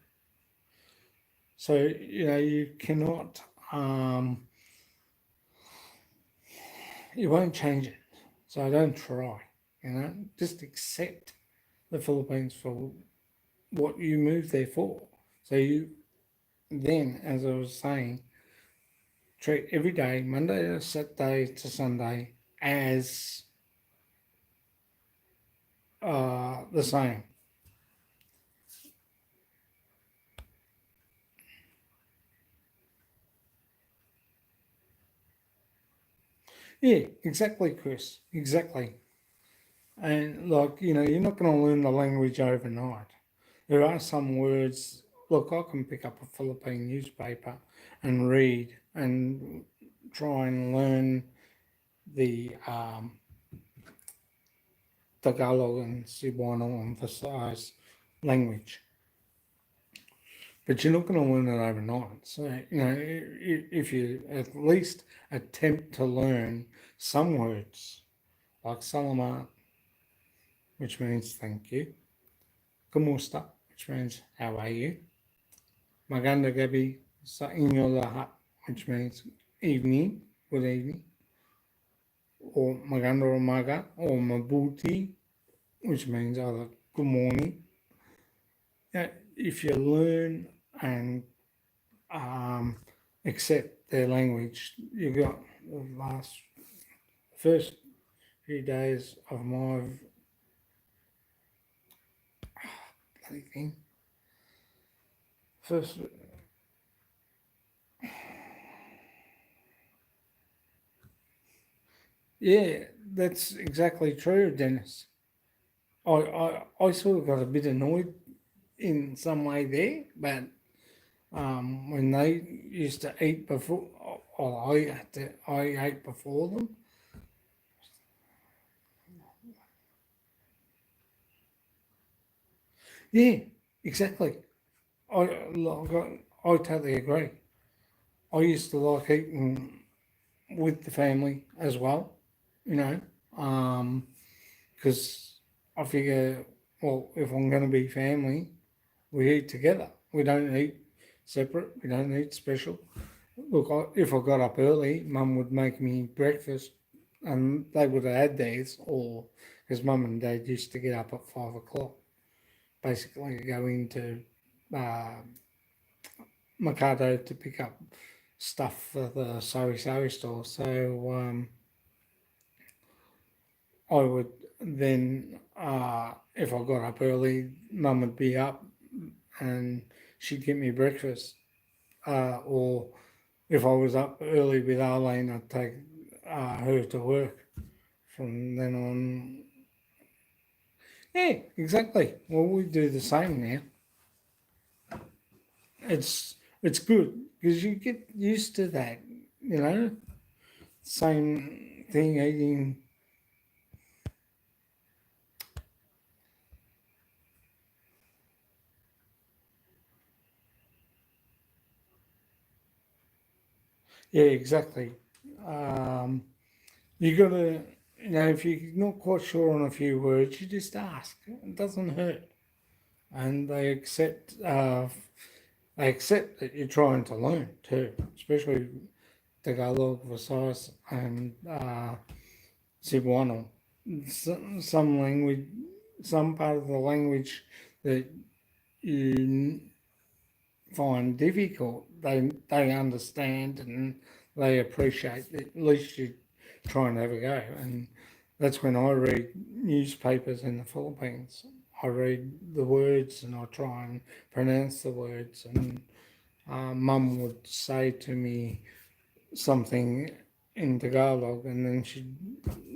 So, you cannot, you won't change it. So don't try, just accept the Philippines for what you moved there for. So you then, as I was saying, treat every day, Monday to Saturday to Sunday, as the same. Yeah, exactly, Chris. Exactly. And you're not going to learn the language overnight. There are some words look, I can pick up a Philippine newspaper and read and try and learn the Tagalog and Cebuano emphasized language. But you're not going to learn it overnight. So, if you at least attempt to learn some words, like salamat, which means thank you, kumusta, which means how are you, maganda gabi sa inyo lahat, which means evening, good evening, or maganda umaga, or mabuti, which means either good morning. If you learn and accept their language, you got the first few days of my bloody thing. First, yeah, that's exactly true, Dennis. I sort of got a bit annoyed in some way there, but when they used to eat before, I ate before them. Yeah, exactly. I totally agree. I used to like eating with the family as well, you know, because I figure, well, if I'm going to be family, we eat together. We don't eat separate. We don't eat special. Look, if I got up early, Mum would make me breakfast, and they would have had theirs, or because Mum and Dad used to get up at 5 o'clock, basically go into uh, Mercado to pick up stuff for the sari store. So I would then, if I got up early, Mum would be up and she'd get me breakfast. Or if I was up early with Arlene, I'd take her to work. From then on, yeah, exactly. Well, we do the same now. It's good because you get used to that, you know. Same thing eating. Yeah, exactly. Um, you gotta, if you're not quite sure on a few words, you just ask. It doesn't hurt, and they accept that you're trying to learn too, especially Tagalog, Visayas, and Cebuano. Some language, some part of the language that you find difficult, they understand and they appreciate that at least you try and have a go. And that's when I read newspapers in the Philippines. I read the words and I try and pronounce the words. And Mum would say to me something in Tagalog, and then she'd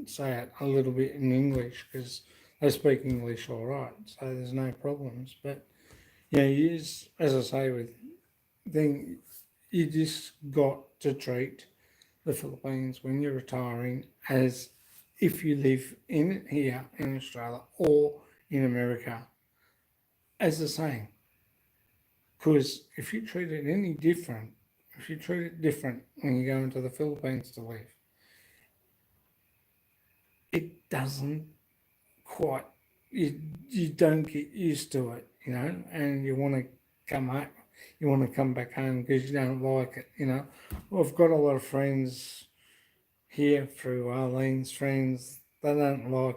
say it a little bit in English because they speak English all right, so there's no problems. But yeah, as I say, with then you just got to treat the Philippines when you're retiring as if you live in here in Australia or in America as the same. Because if you treat it any different, if you treat it different when you go into the Philippines to live, it doesn't quite, you don't get used to it, and you want to come home, you want to come back home because you don't like it, I've got a lot of friends here through Arlene's friends. They don't like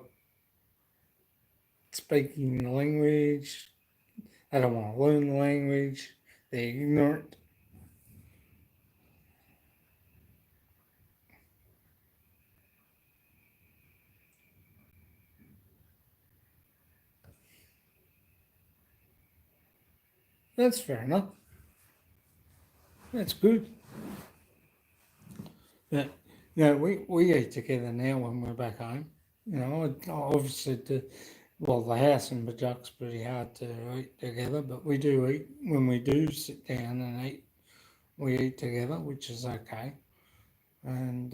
speaking the language. They don't want to learn the language. They're ignorant. That's fair enough. That's good. But we eat together now when we're back home. I've said to well, the house in Bajak's pretty hard to eat together, but we do eat when we do sit down and eat. We eat together, which is okay, and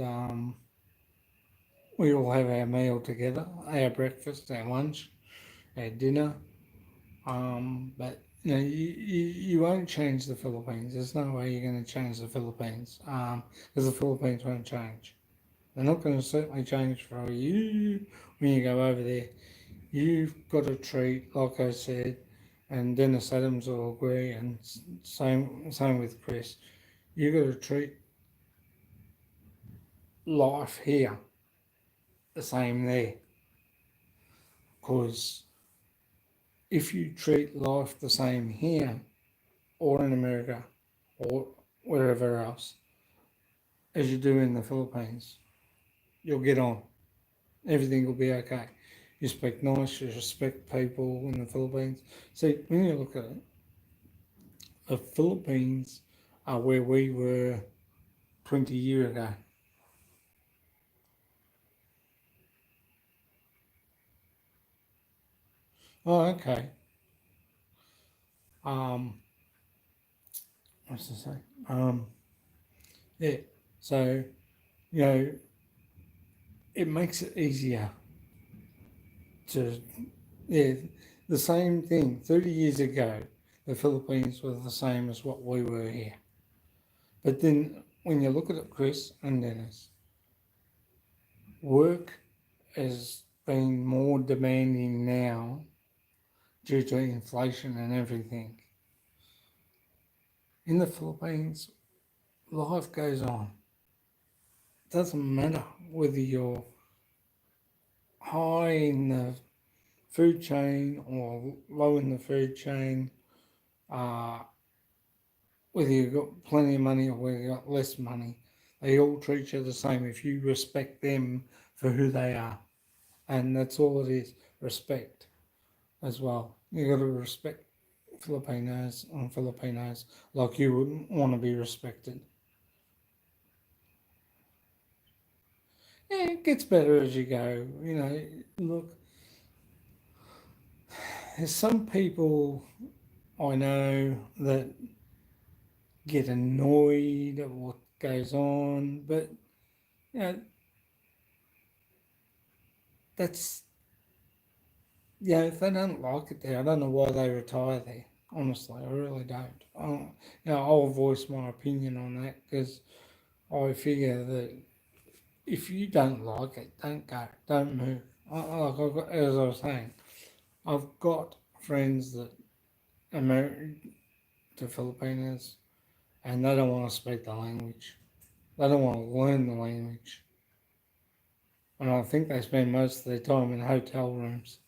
we all have our meal together, our breakfast, our lunch, our dinner. But you won't change the Philippines. There's no way you're going to change the Philippines, because the Philippines won't change. They're not going to certainly change for you when you go over there. You've got to treat, like I said, and Dennis Adams will agree, and same with Chris. You've got to treat life here the same there, because if you treat life the same here or in America or wherever else as you do in the Philippines, you'll get on. Everything will be okay. You speak nice, you respect people in the Philippines. See, when you look at it, the Philippines are where we were 20 years ago. Oh, okay. Um, what's to say? Yeah. So, you know, it makes it easier to, yeah, the same thing. 30 years ago, the Philippines were the same as what we were here. But then when you look at it, Chris and Dennis, work has been more demanding now due to inflation and everything. In the Philippines, life goes on. It doesn't matter whether you're high in the food chain or low in the food chain, uh, whether you've got plenty of money or whether you've got less money. They all treat you the same if you respect them for who they are. And that's all it is, respect as well. You got to respect Filipinos and Filipinos like you would want to be respected. Yeah, it gets better as you go. You know, look, there's some people I know that get annoyed at what goes on, but you know, that's if they don't like it there, I don't know why they retire there. Honestly, I really don't. I'll voice my opinion on that because I figure that if you don't like it, don't go, don't move. As I was saying, I've got friends that are married to Filipinos and they don't want to speak the language. They don't want to learn the language. And I think they spend most of their time in hotel rooms.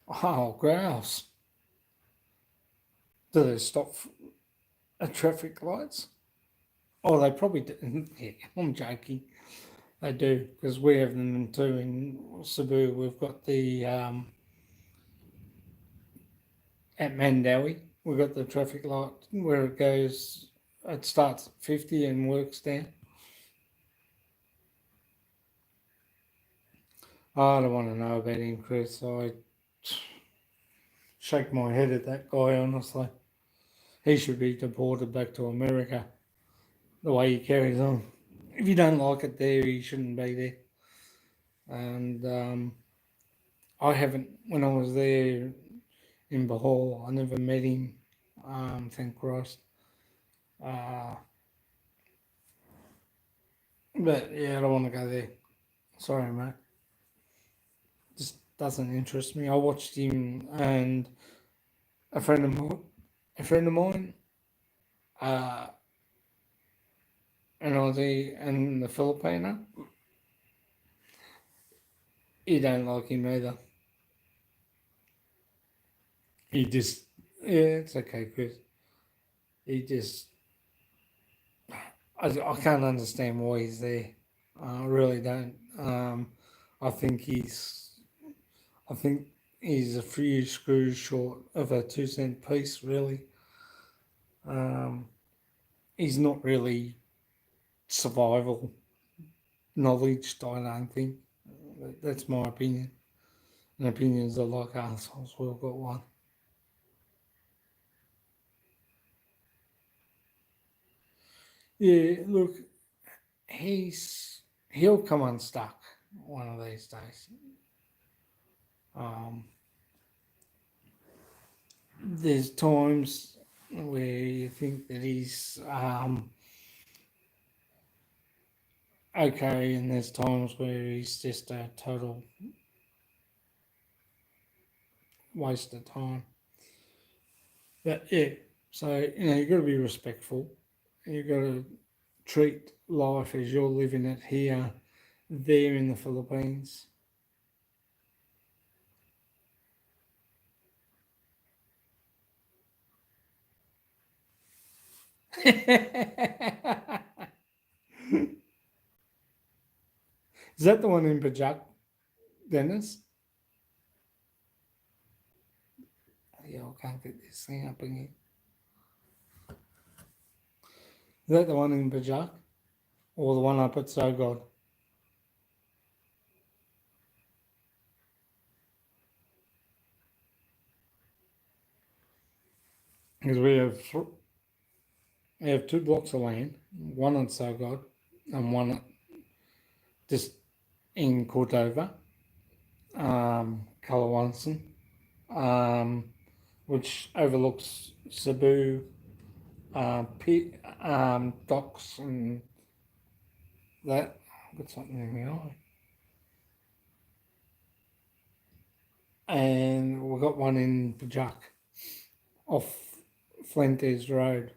Oh, grouse. Do they stop at traffic lights? Oh, they probably do. Yeah, I'm joking. They do, because we have them too in Cebu. We've got the, at Mandawi, we've got the traffic light where it goes, it starts at 50 and works down. I don't want to know about him, Chris. I shake my head at that guy, honestly. He should be deported back to America the way he carries on. If you don't like it there, he shouldn't be there. And I haven't, when I was there in Bahal, I never met him, thank Christ. Uh, but yeah, I don't want to go there. Sorry, mate. Just doesn't interest me. I watched him and a friend of mine, a friend of mine, uh, an Aussie and the Filipino. He don't like him either. He just, yeah, it's okay, Chris. He just, I can't understand why he's there. I really don't. I think he's, I think he's a few screws short of a 2 cent piece, really. Um, he's not really survival knowledge, I don't think. That's my opinion. And opinions are like assholes. We've got one. Yeah, look, he'll come unstuck one of these days. Um, there's times where you think that he's okay, and there's times where he's just a total waste of time. But yeah, so you've got to be respectful. You've got to treat life as you're living it here, there in the Philippines. Is that the one in Pajak, Dennis? Yeah, I can't get this thing up again. Is that the one in Pajak? Or the one up at So God? Because we have 2 blocks of land, one at So God and one just in Cordova, Calawanson, which overlooks Cebu, docks and that. I've got something in my eye. And we've got one in Pajak off Fuentes Road.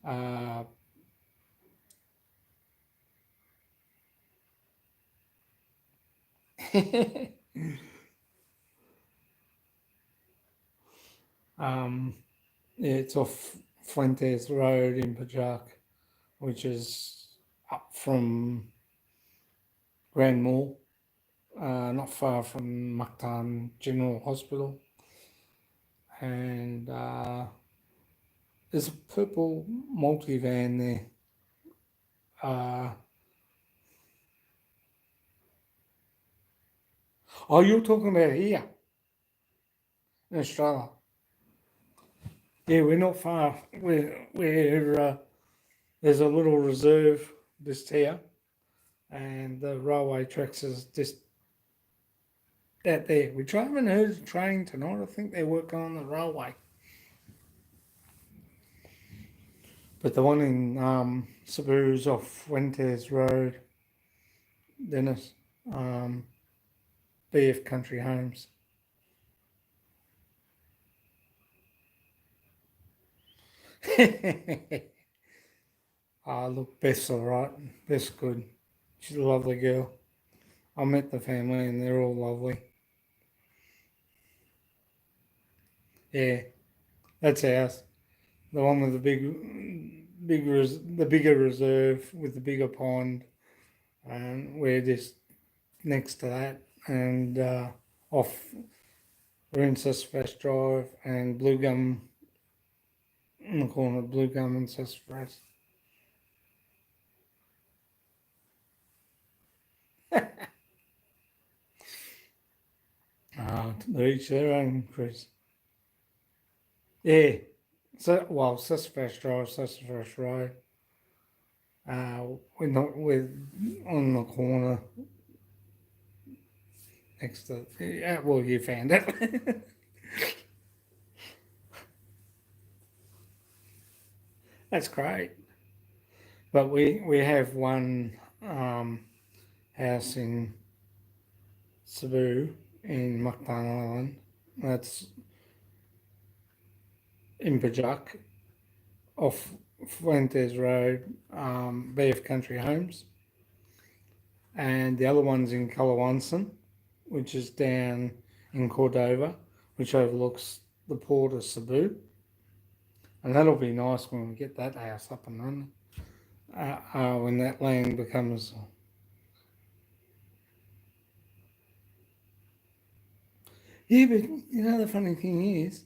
Uh, yeah, it's off Fuentes Road in Pajak, which is up from Grand Mall, not far from Mactan General Hospital. And there's a purple multivan there. Oh, you're talking about here in Australia? Yeah, we're not far. There's a little reserve just here, and the railway tracks is just out there. We haven't heard a train tonight. I think they're working on the railway. But the one in Cebu's off Fuentes Road, Dennis, BF Country Homes. Look, Beth's all right. Beth's good. She's a lovely girl. I met the family and they're all lovely. Yeah, that's ours. The one with the the bigger reserve with the bigger pond, and we're just next to that, and off Sassafras Drive and Blue Gum in the corner of Blue Gum and Sassafras. To each their own, Chris. Yeah. So, well, Sassafras Drive, Sassafras Road. We're on the corner next to. Yeah, well, you found it. That's great. But we have one house in Cebu in Mactan Island. That's in Pajak off Fuentes Road, BF Country Homes. And the other one's in Calawanson, which is down in Cordova, which overlooks the port of Cebu. And that'll be nice when we get that house up and running. When that land becomes. Yeah, but the funny thing is,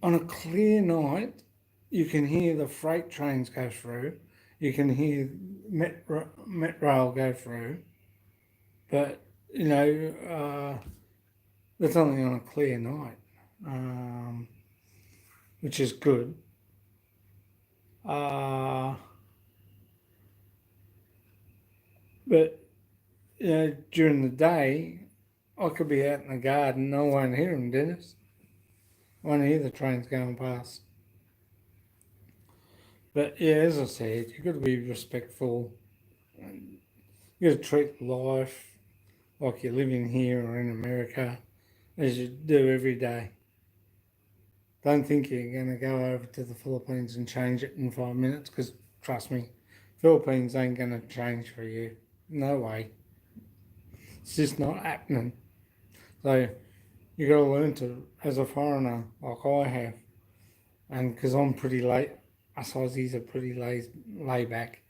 on a clear night, you can hear the freight trains go through, you can hear Met Rail go through, But, that's only on a clear night, which is good. But, during the day, I could be out in the garden, I won't hear them, Dennis. I won't hear the trains going past. But yeah, as I said, you've got to be respectful. You've got to treat life like you're living here or in America as you do every day. Don't think you're going to go over to the Philippines and change it in 5 minutes, because trust me, Philippines ain't going to change for you. No way. It's just not happening. So you got to learn to, as a foreigner, like I have, and because I'm pretty late, us Aussies are pretty laid back.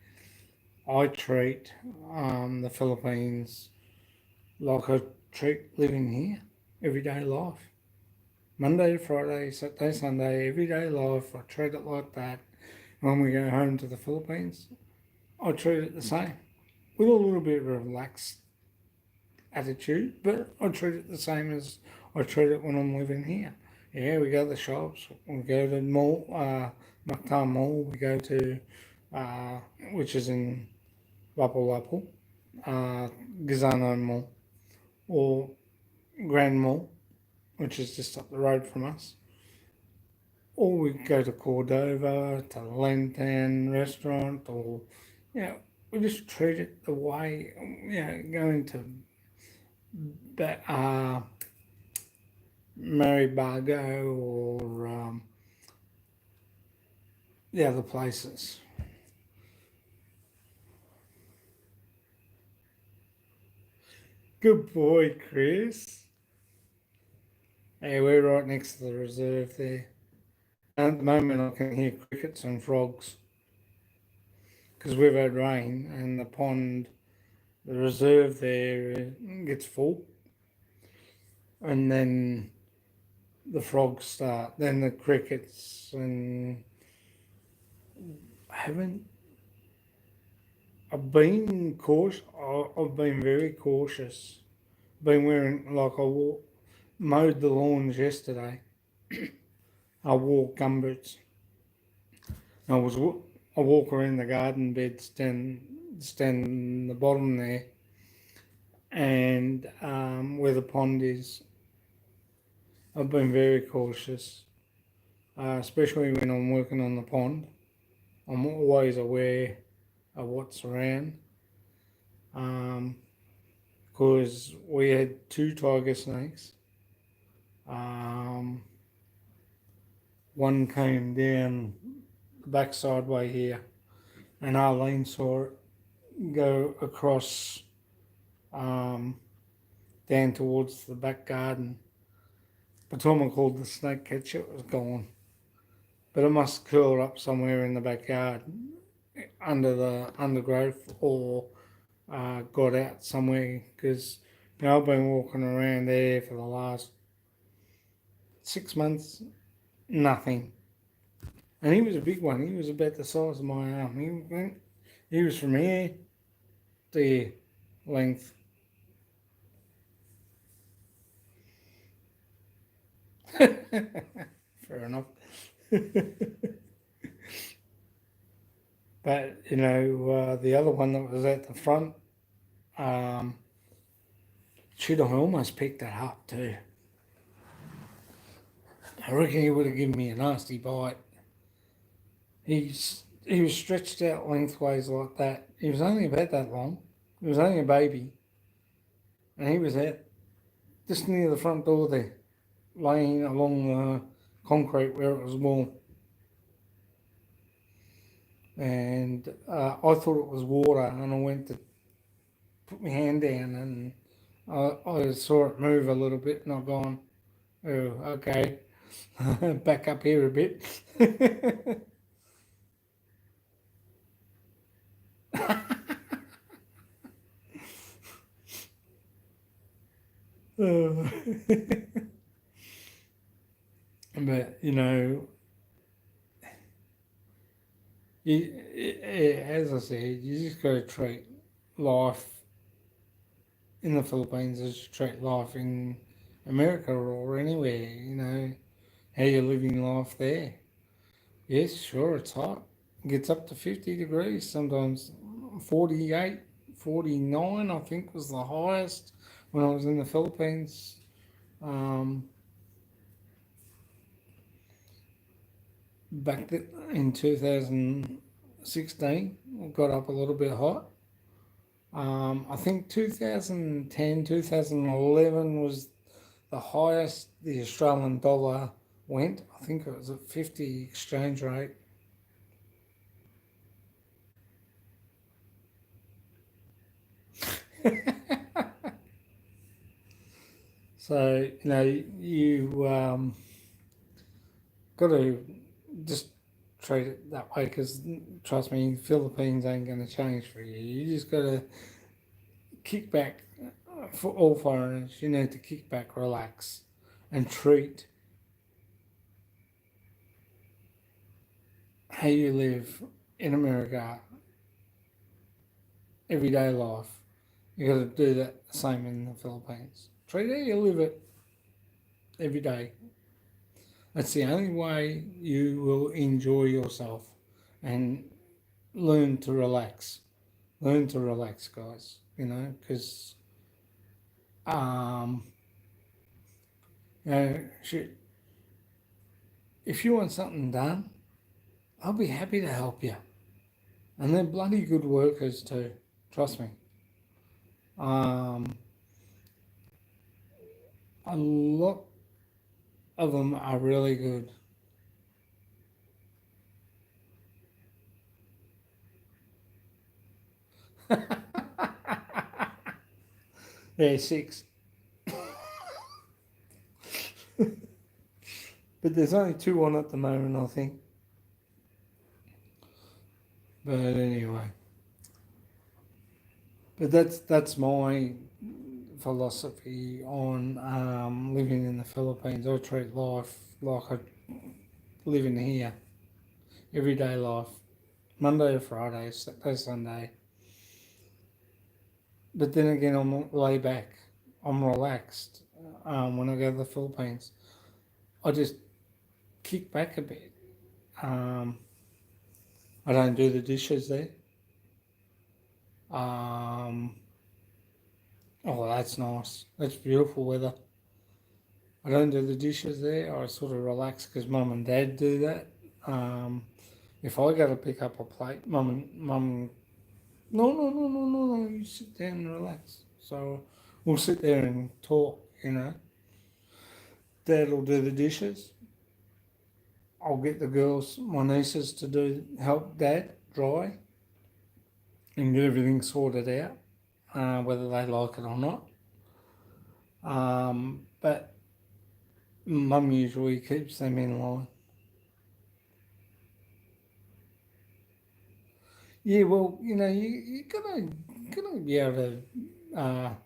I treat the Philippines like I treat living here, everyday life. Monday to Friday, Saturday, Sunday, everyday life, I treat it like that. When we go home to the Philippines, I treat it the same, with a little bit of a relaxed attitude, but I treat it the same as I treat it when I'm living here. Yeah, we go to the shops, we go to the mall, Mactan Mall, we go to, which is in Lapu-Lapu, Gazano Mall, or Grand Mall, which is just up the road from us. Or we go to Cordova, to Lantan restaurant, or, we just treat it the way, going to Maribago or the other places. Good boy, Chris. Hey, we're right next to the reserve there. And at the moment, I can hear crickets and frogs because we've had rain and the pond, the reserve there gets full, and then the frogs start, then the crickets, and I've been cautious. I've been very cautious. Been wearing, like, mowed the lawns yesterday. I wore gumboots. I walk around the garden bed, stand in the bottom there, and where the pond is. I've been very cautious, especially when I'm working on the pond. I'm always aware of what's around, because we had 2 tiger snakes. One came down the backside way here, and Arlene saw it go across down towards the back garden. By the time I called the snake catcher, it was gone. But it must curl up somewhere in the backyard under the undergrowth, or got out somewhere, because I've been walking around there for the last 6 months, nothing. And he was a big one. He was about the size of my arm. He was from here to here, length. Fair enough. But, the other one that was at the front, shoot, I almost picked that up too. I reckon he would have given me a nasty bite. He was stretched out lengthways like that. He was only about that long. He was only a baby. And he was out just near the front door there, laying along the concrete where it was warm. And I thought it was water, and I went to put my hand down, and I saw it move a little bit, and I've gone, oh, okay, back up here a bit. But, as I said, you just got to treat life in the Philippines as you treat life in America or anywhere, how you're living life there. Yes, sure, it's hot. It gets up to 50 degrees, sometimes 48, 49, I think was the highest when I was in the Philippines. Um, back in 2016, it got up a little bit hot. I think 2010, 2011 was the highest the Australian dollar went. I think it was at 50 exchange rate. So, you got to just treat it that way because, trust me, Philippines ain't going to change for you. You just got to kick back. For all foreigners, you need to kick back, relax, and treat how you live in America, everyday life. You got to do that the same in the Philippines. Treat how you live it every day. That's the only way you will enjoy yourself and learn to relax. Learn to relax, guys. Because um, shit. If you want something done, I'll be happy to help you. And they're bloody good workers too. Trust me. Um, a lot of them are really good. Yeah, six. But there's only two on at the moment, I think. But anyway, but that's my philosophy on living in the Philippines. I treat life like I live in here, everyday life, Monday to Friday, Saturday, Sunday. But then again, I'm laid back. I'm relaxed when I go to the Philippines. I just kick back a bit. Um, I don't do the dishes there. Um, oh, that's nice. That's beautiful weather. I don't do the dishes there. I sort of relax because mum and dad do that. Um, if I go to pick up a plate, mum, no, no, no, no, no, no, you sit down and relax. So we'll sit there and talk. Dad will do the dishes. I'll get the girls, my nieces, to help dad dry and get everything sorted out, whether they like it or not. But mum usually keeps them in line. Yeah, well, you gotta be able to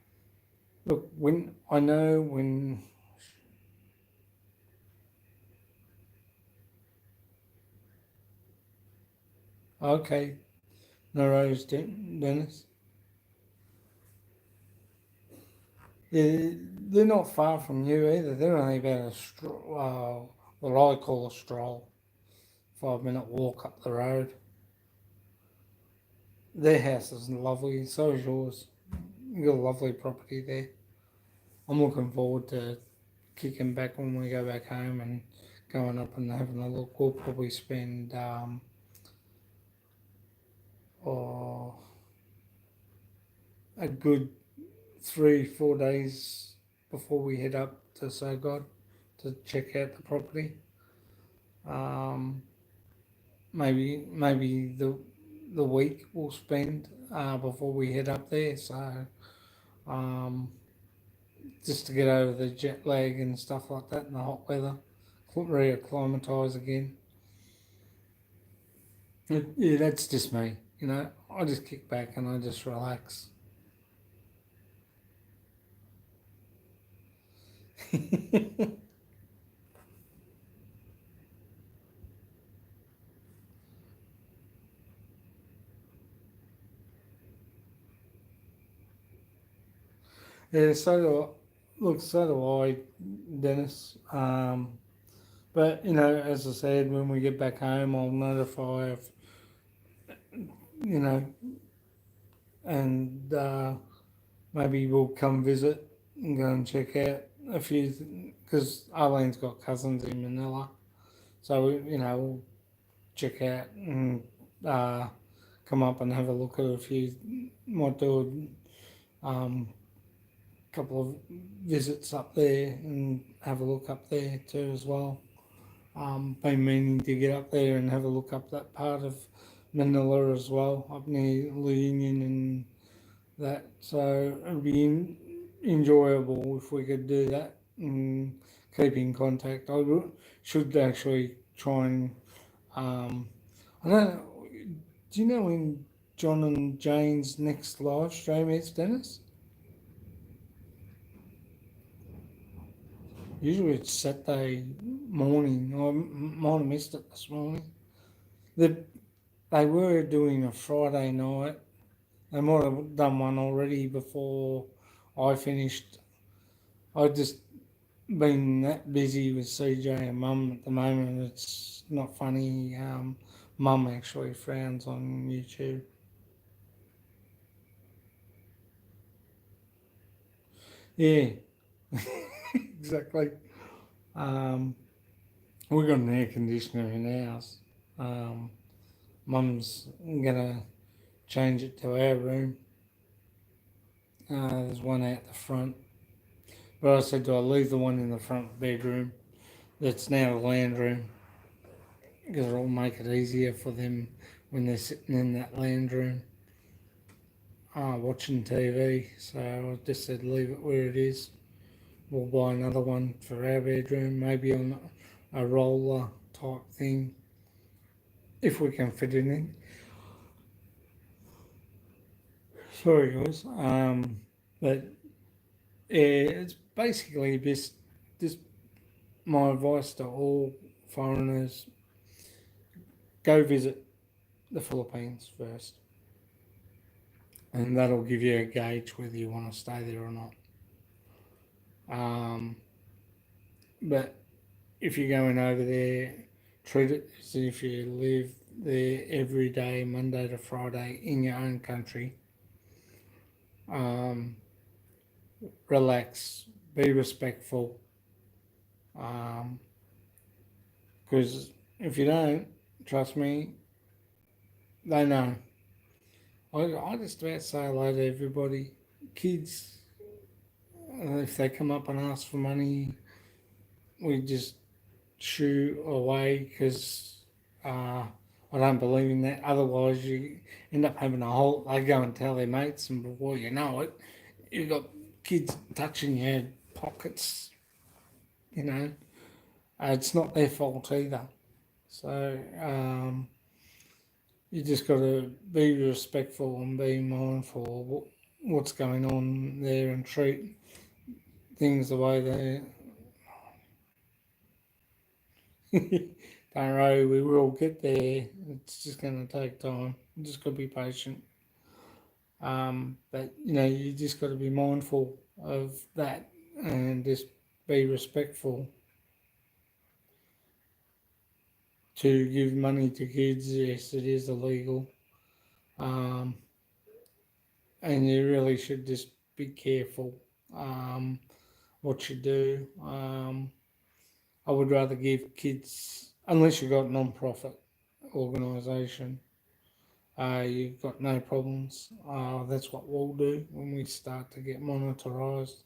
look when I know when. Okay, no worries, Dennis. Yeah, they're not far from you either. They're only about what I call a stroll, 5 minute walk up the road. Their house is lovely, so is yours. You got a lovely property there. I'm looking forward to kicking back when we go back home and going up and having a look. We'll probably spend oh, a good 3 4 days before we head up to Sogod to check out the property. Um, maybe the week we'll spend before we head up there. So um, just to get over the jet lag and stuff like that in the hot weather, reacclimatise again. Yeah, that's just me. I just kick back and I just relax. Yeah, so do look, so do I, Dennis. But as I said, when we get back home, I'll notify if you know, and maybe we'll come visit and go and check out a few, because Arlene's got cousins in Manila, so we'll check out and uh, come up and have a look at a few. Might do a couple of visits up there and have a look up there too as well. Been meaning to get up there and have a look up that part of Manila as well, up near La Union and that. So it'd be enjoyable if we could do that and keep in contact. Should actually try and I don't know. Do you know when John and Jane's next live stream is, Dennis? Usually it's Saturday morning. I might have missed it this morning. They, they were doing a Friday night. They might have done one already before I finished. I just been that busy with CJ and Mum at the moment. It's not funny. Mum actually frowns on YouTube. Yeah, exactly. Um, we got an air conditioner in ours. Um, Mum's gonna change it to our room. There's one out the front, but I said, do I leave the one in the front bedroom that's now the lounge room? Because it'll make it easier for them when they're sitting in that lounge room watching TV. So I just said, leave it where it is. We'll buy another one for our bedroom, maybe on a roller type thing, if we can fit it in. Sorry, guys. But yeah, it's basically just my advice to all foreigners: go visit the Philippines first, and that'll give you a gauge whether you want to stay there or not. Um, but if you're going over there, treat it as if you live there every day, Monday to Friday, in your own country. Um, Relax, be respectful, because if you don't, trust me, they know. I just about say hello to everybody. Kids, if they come up and ask for money, we just shoo away because I don't believe in that. Otherwise, you end up having a whole. They go and tell their mates, and before you know it, you've got kids touching your pockets. You know, it's not their fault either. So you just got to be respectful and be mindful of what's going on there and treat things the way they. Don't worry, we will get there. It's just going to take time. You just got to be patient. But you just got to be mindful of that and just be respectful. To give money to kids, yes, it is illegal. Um, and you really should just be careful what you do. I would rather give kids, unless you've got a non-profit organisation, you've got no problems. That's what we'll do when we start to get monetarised.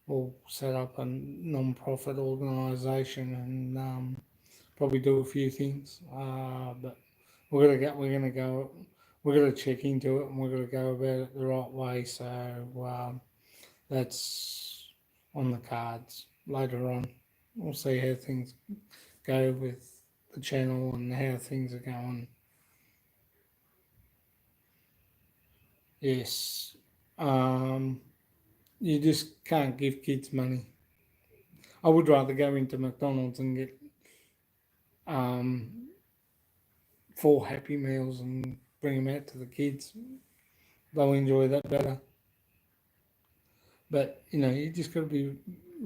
We'll set up a non-profit organisation and probably do a few things. But we're gonna check into it and we're gonna go about it the right way. So that's on the cards later on. We'll see how things go with the channel and how things are going. Yes. Um, you just can't give kids money. I would rather go into McDonald's and get um, 4 Happy Meals and bring them out to the kids. They'll enjoy that better. But you just got to be a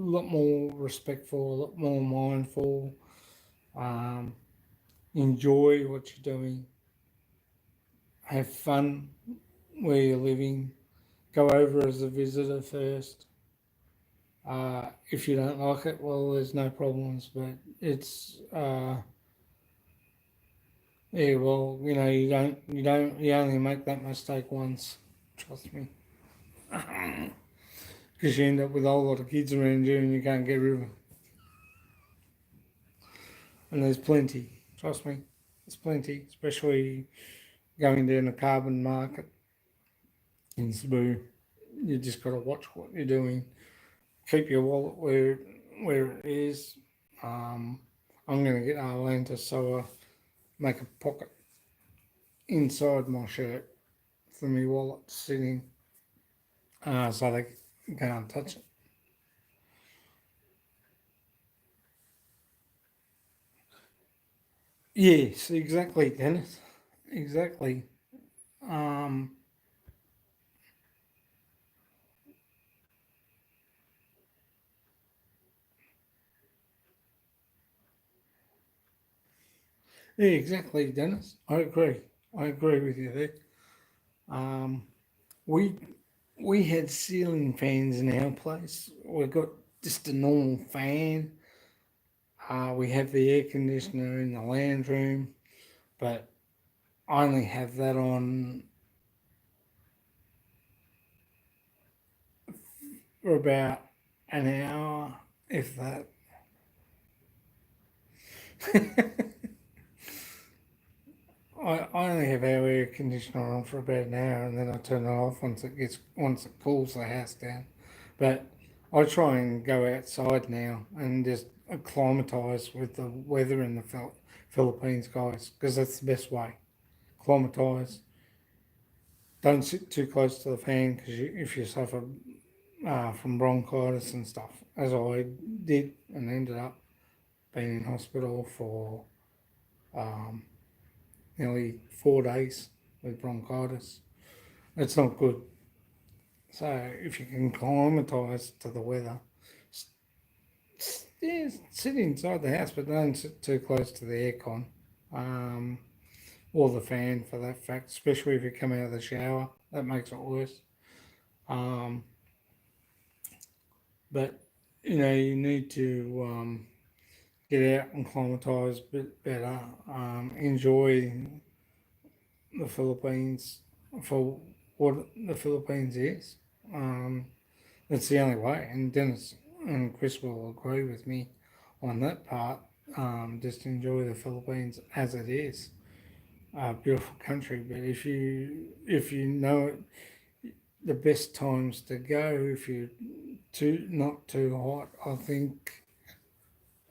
lot more respectful, a lot more mindful. Um, Enjoy what you're doing. Have fun where you're living. Go over as a visitor first. If you don't like it, well, there's no problems. But it's yeah. Well, you only make that mistake once. Trust me. Because you end up with a whole lot of kids around you and you can't get rid of them. And there's plenty. Trust me, there's plenty, especially going down the carbon market in Cebu. You just got to watch what you're doing. Keep your wallet where it is. Um, I'm going to get Arlene to make a pocket inside my shirt for my wallet to sit in, so they can't touch it. Yes, exactly, Dennis. Exactly. Um, yeah, exactly, Dennis. I agree. I agree with you there. Um, we we had ceiling fans in our place. We got just a normal fan. We have the air conditioner in the lounge room, but I only have that on for about an hour, if that. I only have our air conditioner on for about an hour, and then I turn it off once it cools the house down. But I try and go outside now and just acclimatise with the weather in the Philippines, guys, because that's the best way. Acclimatise. Don't sit too close to the fan because if you suffer from bronchitis and stuff, as I did and ended up being in hospital for um, nearly 4 days with bronchitis. It's not good. So if you can acclimatise to the weather, yeah, sit inside the house, but don't sit too close to the aircon um, or the fan for that fact, especially if you come out of the shower. That makes it worse. Um, but you need to get out and acclimatise a bit better. Enjoy the Philippines for what the Philippines is. Um, That's the only way. And Dennis and Chris will agree with me on that part. Just enjoy the Philippines as it is. A beautiful country, but if you know it, the best times to go if you too not too hot, I think.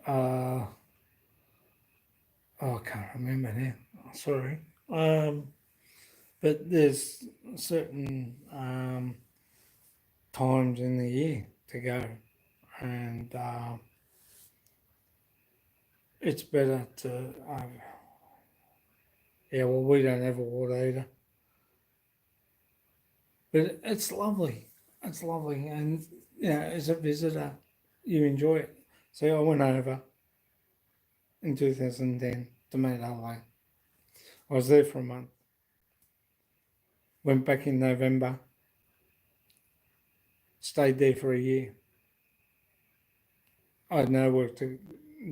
Uh, I can't remember now. Sorry. Um, but there's certain times in the year to go, and it's better to. Yeah, well, we don't have a water heater, but it's lovely. It's lovely, and as a visitor, you enjoy it. So I went over in 2010 to meet Adelaide. I was there for a month. Went back in November. Stayed there for a year. I had no work to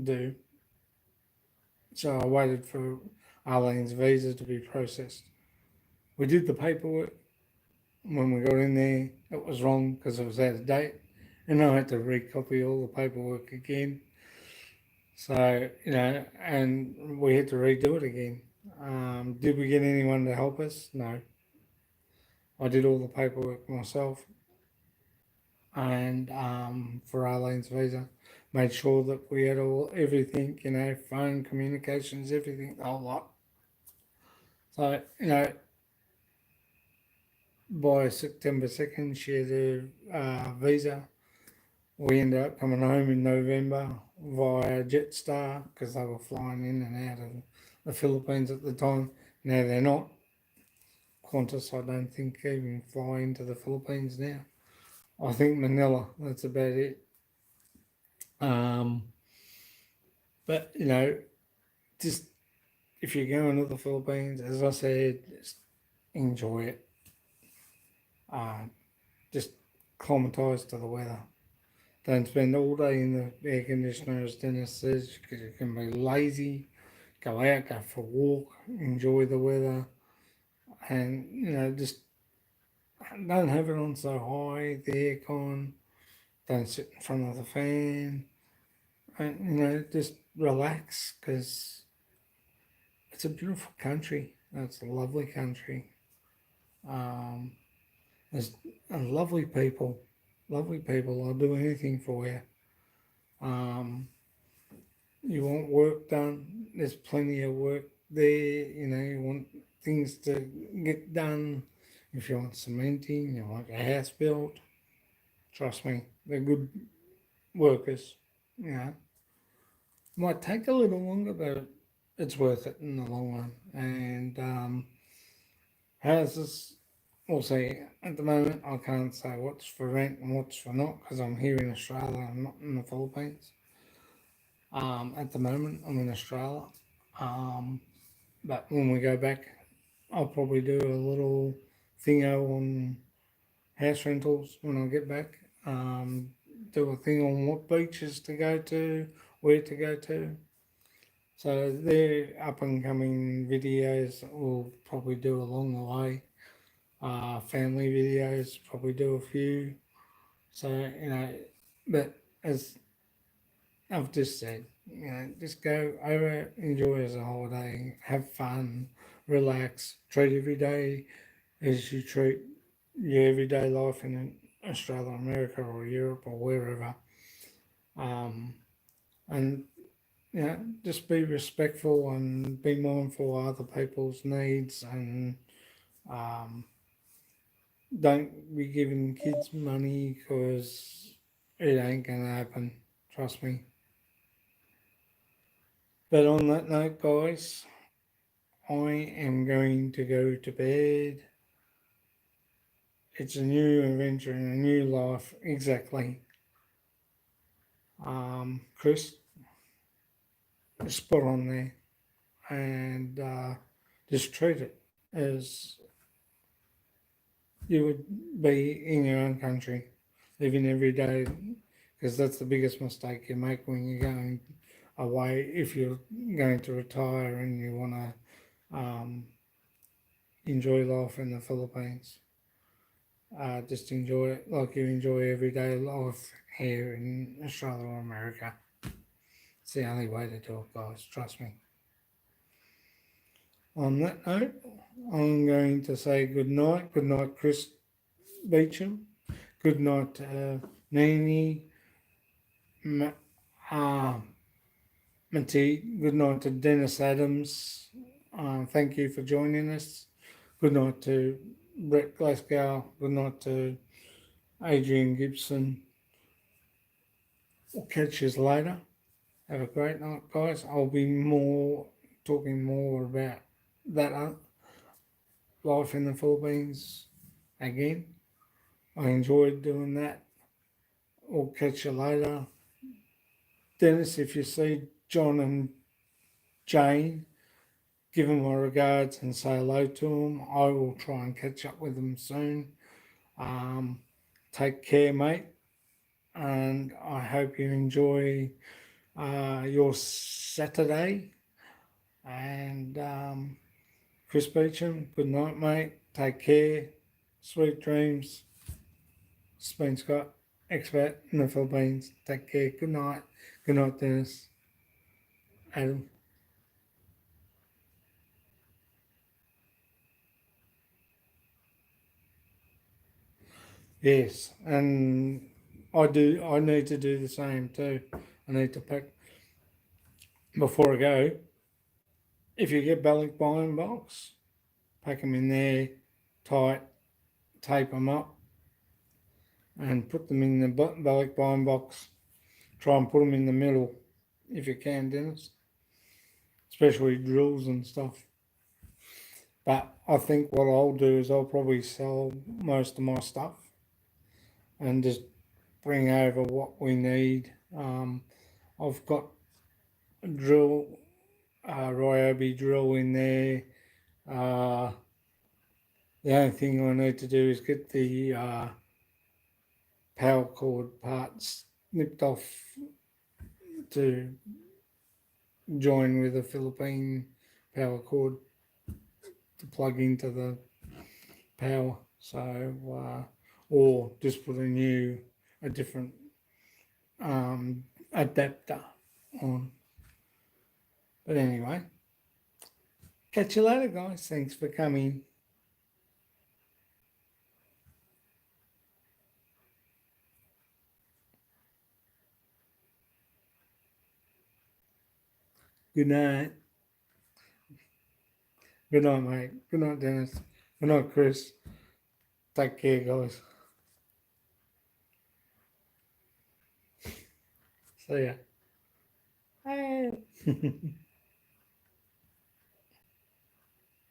do, so I waited for Arlene's visa to be processed. We did the paperwork. When we got in there, it was wrong because it was out of date, and I had to recopy all the paperwork again. So, and we had to redo it again. Did we get anyone to help us? No. I did all the paperwork myself, and for Arlene's visa, made sure that we had everything, phone communications, everything, the whole lot. So, by September 2nd, she had a visa. We ended up coming home in November via Jetstar because they were flying in and out of the Philippines at the time. Now they're not. Qantas, I don't think, even fly into the Philippines now. I think Manila. That's about it. But just if you're going to the Philippines, as I said, just enjoy it. Just acclimatise to the weather. Don't spend all day in the air conditioner, as Dennis says, because you can be lazy. Go out, go for a walk, enjoy the weather, and just don't have it on so high, the aircon. Don't sit in front of the fan, and just relax because it's a beautiful country. It's a lovely country. Um, there's lovely people. Lovely people. I'll do anything for you. Um, you want work done? There's plenty of work there. You want things to get done. If you want cementing, you want a house built. Trust me, they're good workers. Might take a little longer, but it's worth it in the long run. And houses, we'll see. At the moment, I can't say what's for rent and what's for not because I'm here in Australia. I'm not in the Philippines. At the moment, I'm in Australia. But when we go back, I'll probably do a little thingo on house rentals when I get back. Do a thing on what beaches to go to, where to go to. So they're up and coming videos that we'll probably do along the way. Family videos, probably do a few. So, but as I've just said, just go over, enjoy as a holiday, have fun, relax, treat every day as you treat your everyday life in Australia, America, or Europe, or wherever. And just be respectful and be mindful of other people's needs, and don't be giving kids money because it ain't gonna happen. Trust me. But on that note, guys, I am going to go to bed. It's a new adventure and a new life. Exactly. Chris, spot on there. And just treat it as you would be in your own country, living every day, because that's the biggest mistake you make when you're going away. If you're going to retire and you want to enjoy life in the Philippines, just enjoy it like you enjoy everyday life here in Australia or America. It's the only way to do it, guys. Trust me. On that note, I'm going to say good night. Good night, Chris Beecham. Good night, Nini, Matty. Good night to Dennis Adams. Thank you for joining us. Good night to Brett Glasgow. Good night to Adrian Gibson. We'll catch you later. Have a great night, guys. I'll be talking more about that life in the Philippines again. I enjoyed doing that. We'll catch you later. Dennis, if you see John and Jane, give them my regards and say hello to them. I will try and catch up with them soon. Take care, mate. And I hope you enjoy your Saturday. And Chris Beecham, good night, mate. Take care. Sweet dreams. It's been Scott, expat in the Philippines. Take care. Good night. Good night, Dennis. Adam. Yes, and I need to do the same too. I need to pack before I go. If you get belly buying box, pack them in there tight, tape them up, and put them in the belly buying box. Try and put them in the middle if you can, Dennis, especially drills and stuff. But I think what I'll do is I'll probably sell most of my stuff and just bring over what we need. I've got a drill, Ryobi drill in there. The only thing I need to do is get the power cord parts nipped off to join with a Philippine power cord to plug into the power. So, or just put a different adapter on. But anyway, catch you later, guys. Thanks for coming. Good night. Good night, mate. Good night, Dennis. Good night, Chris. Take care, guys. See ya. Hey.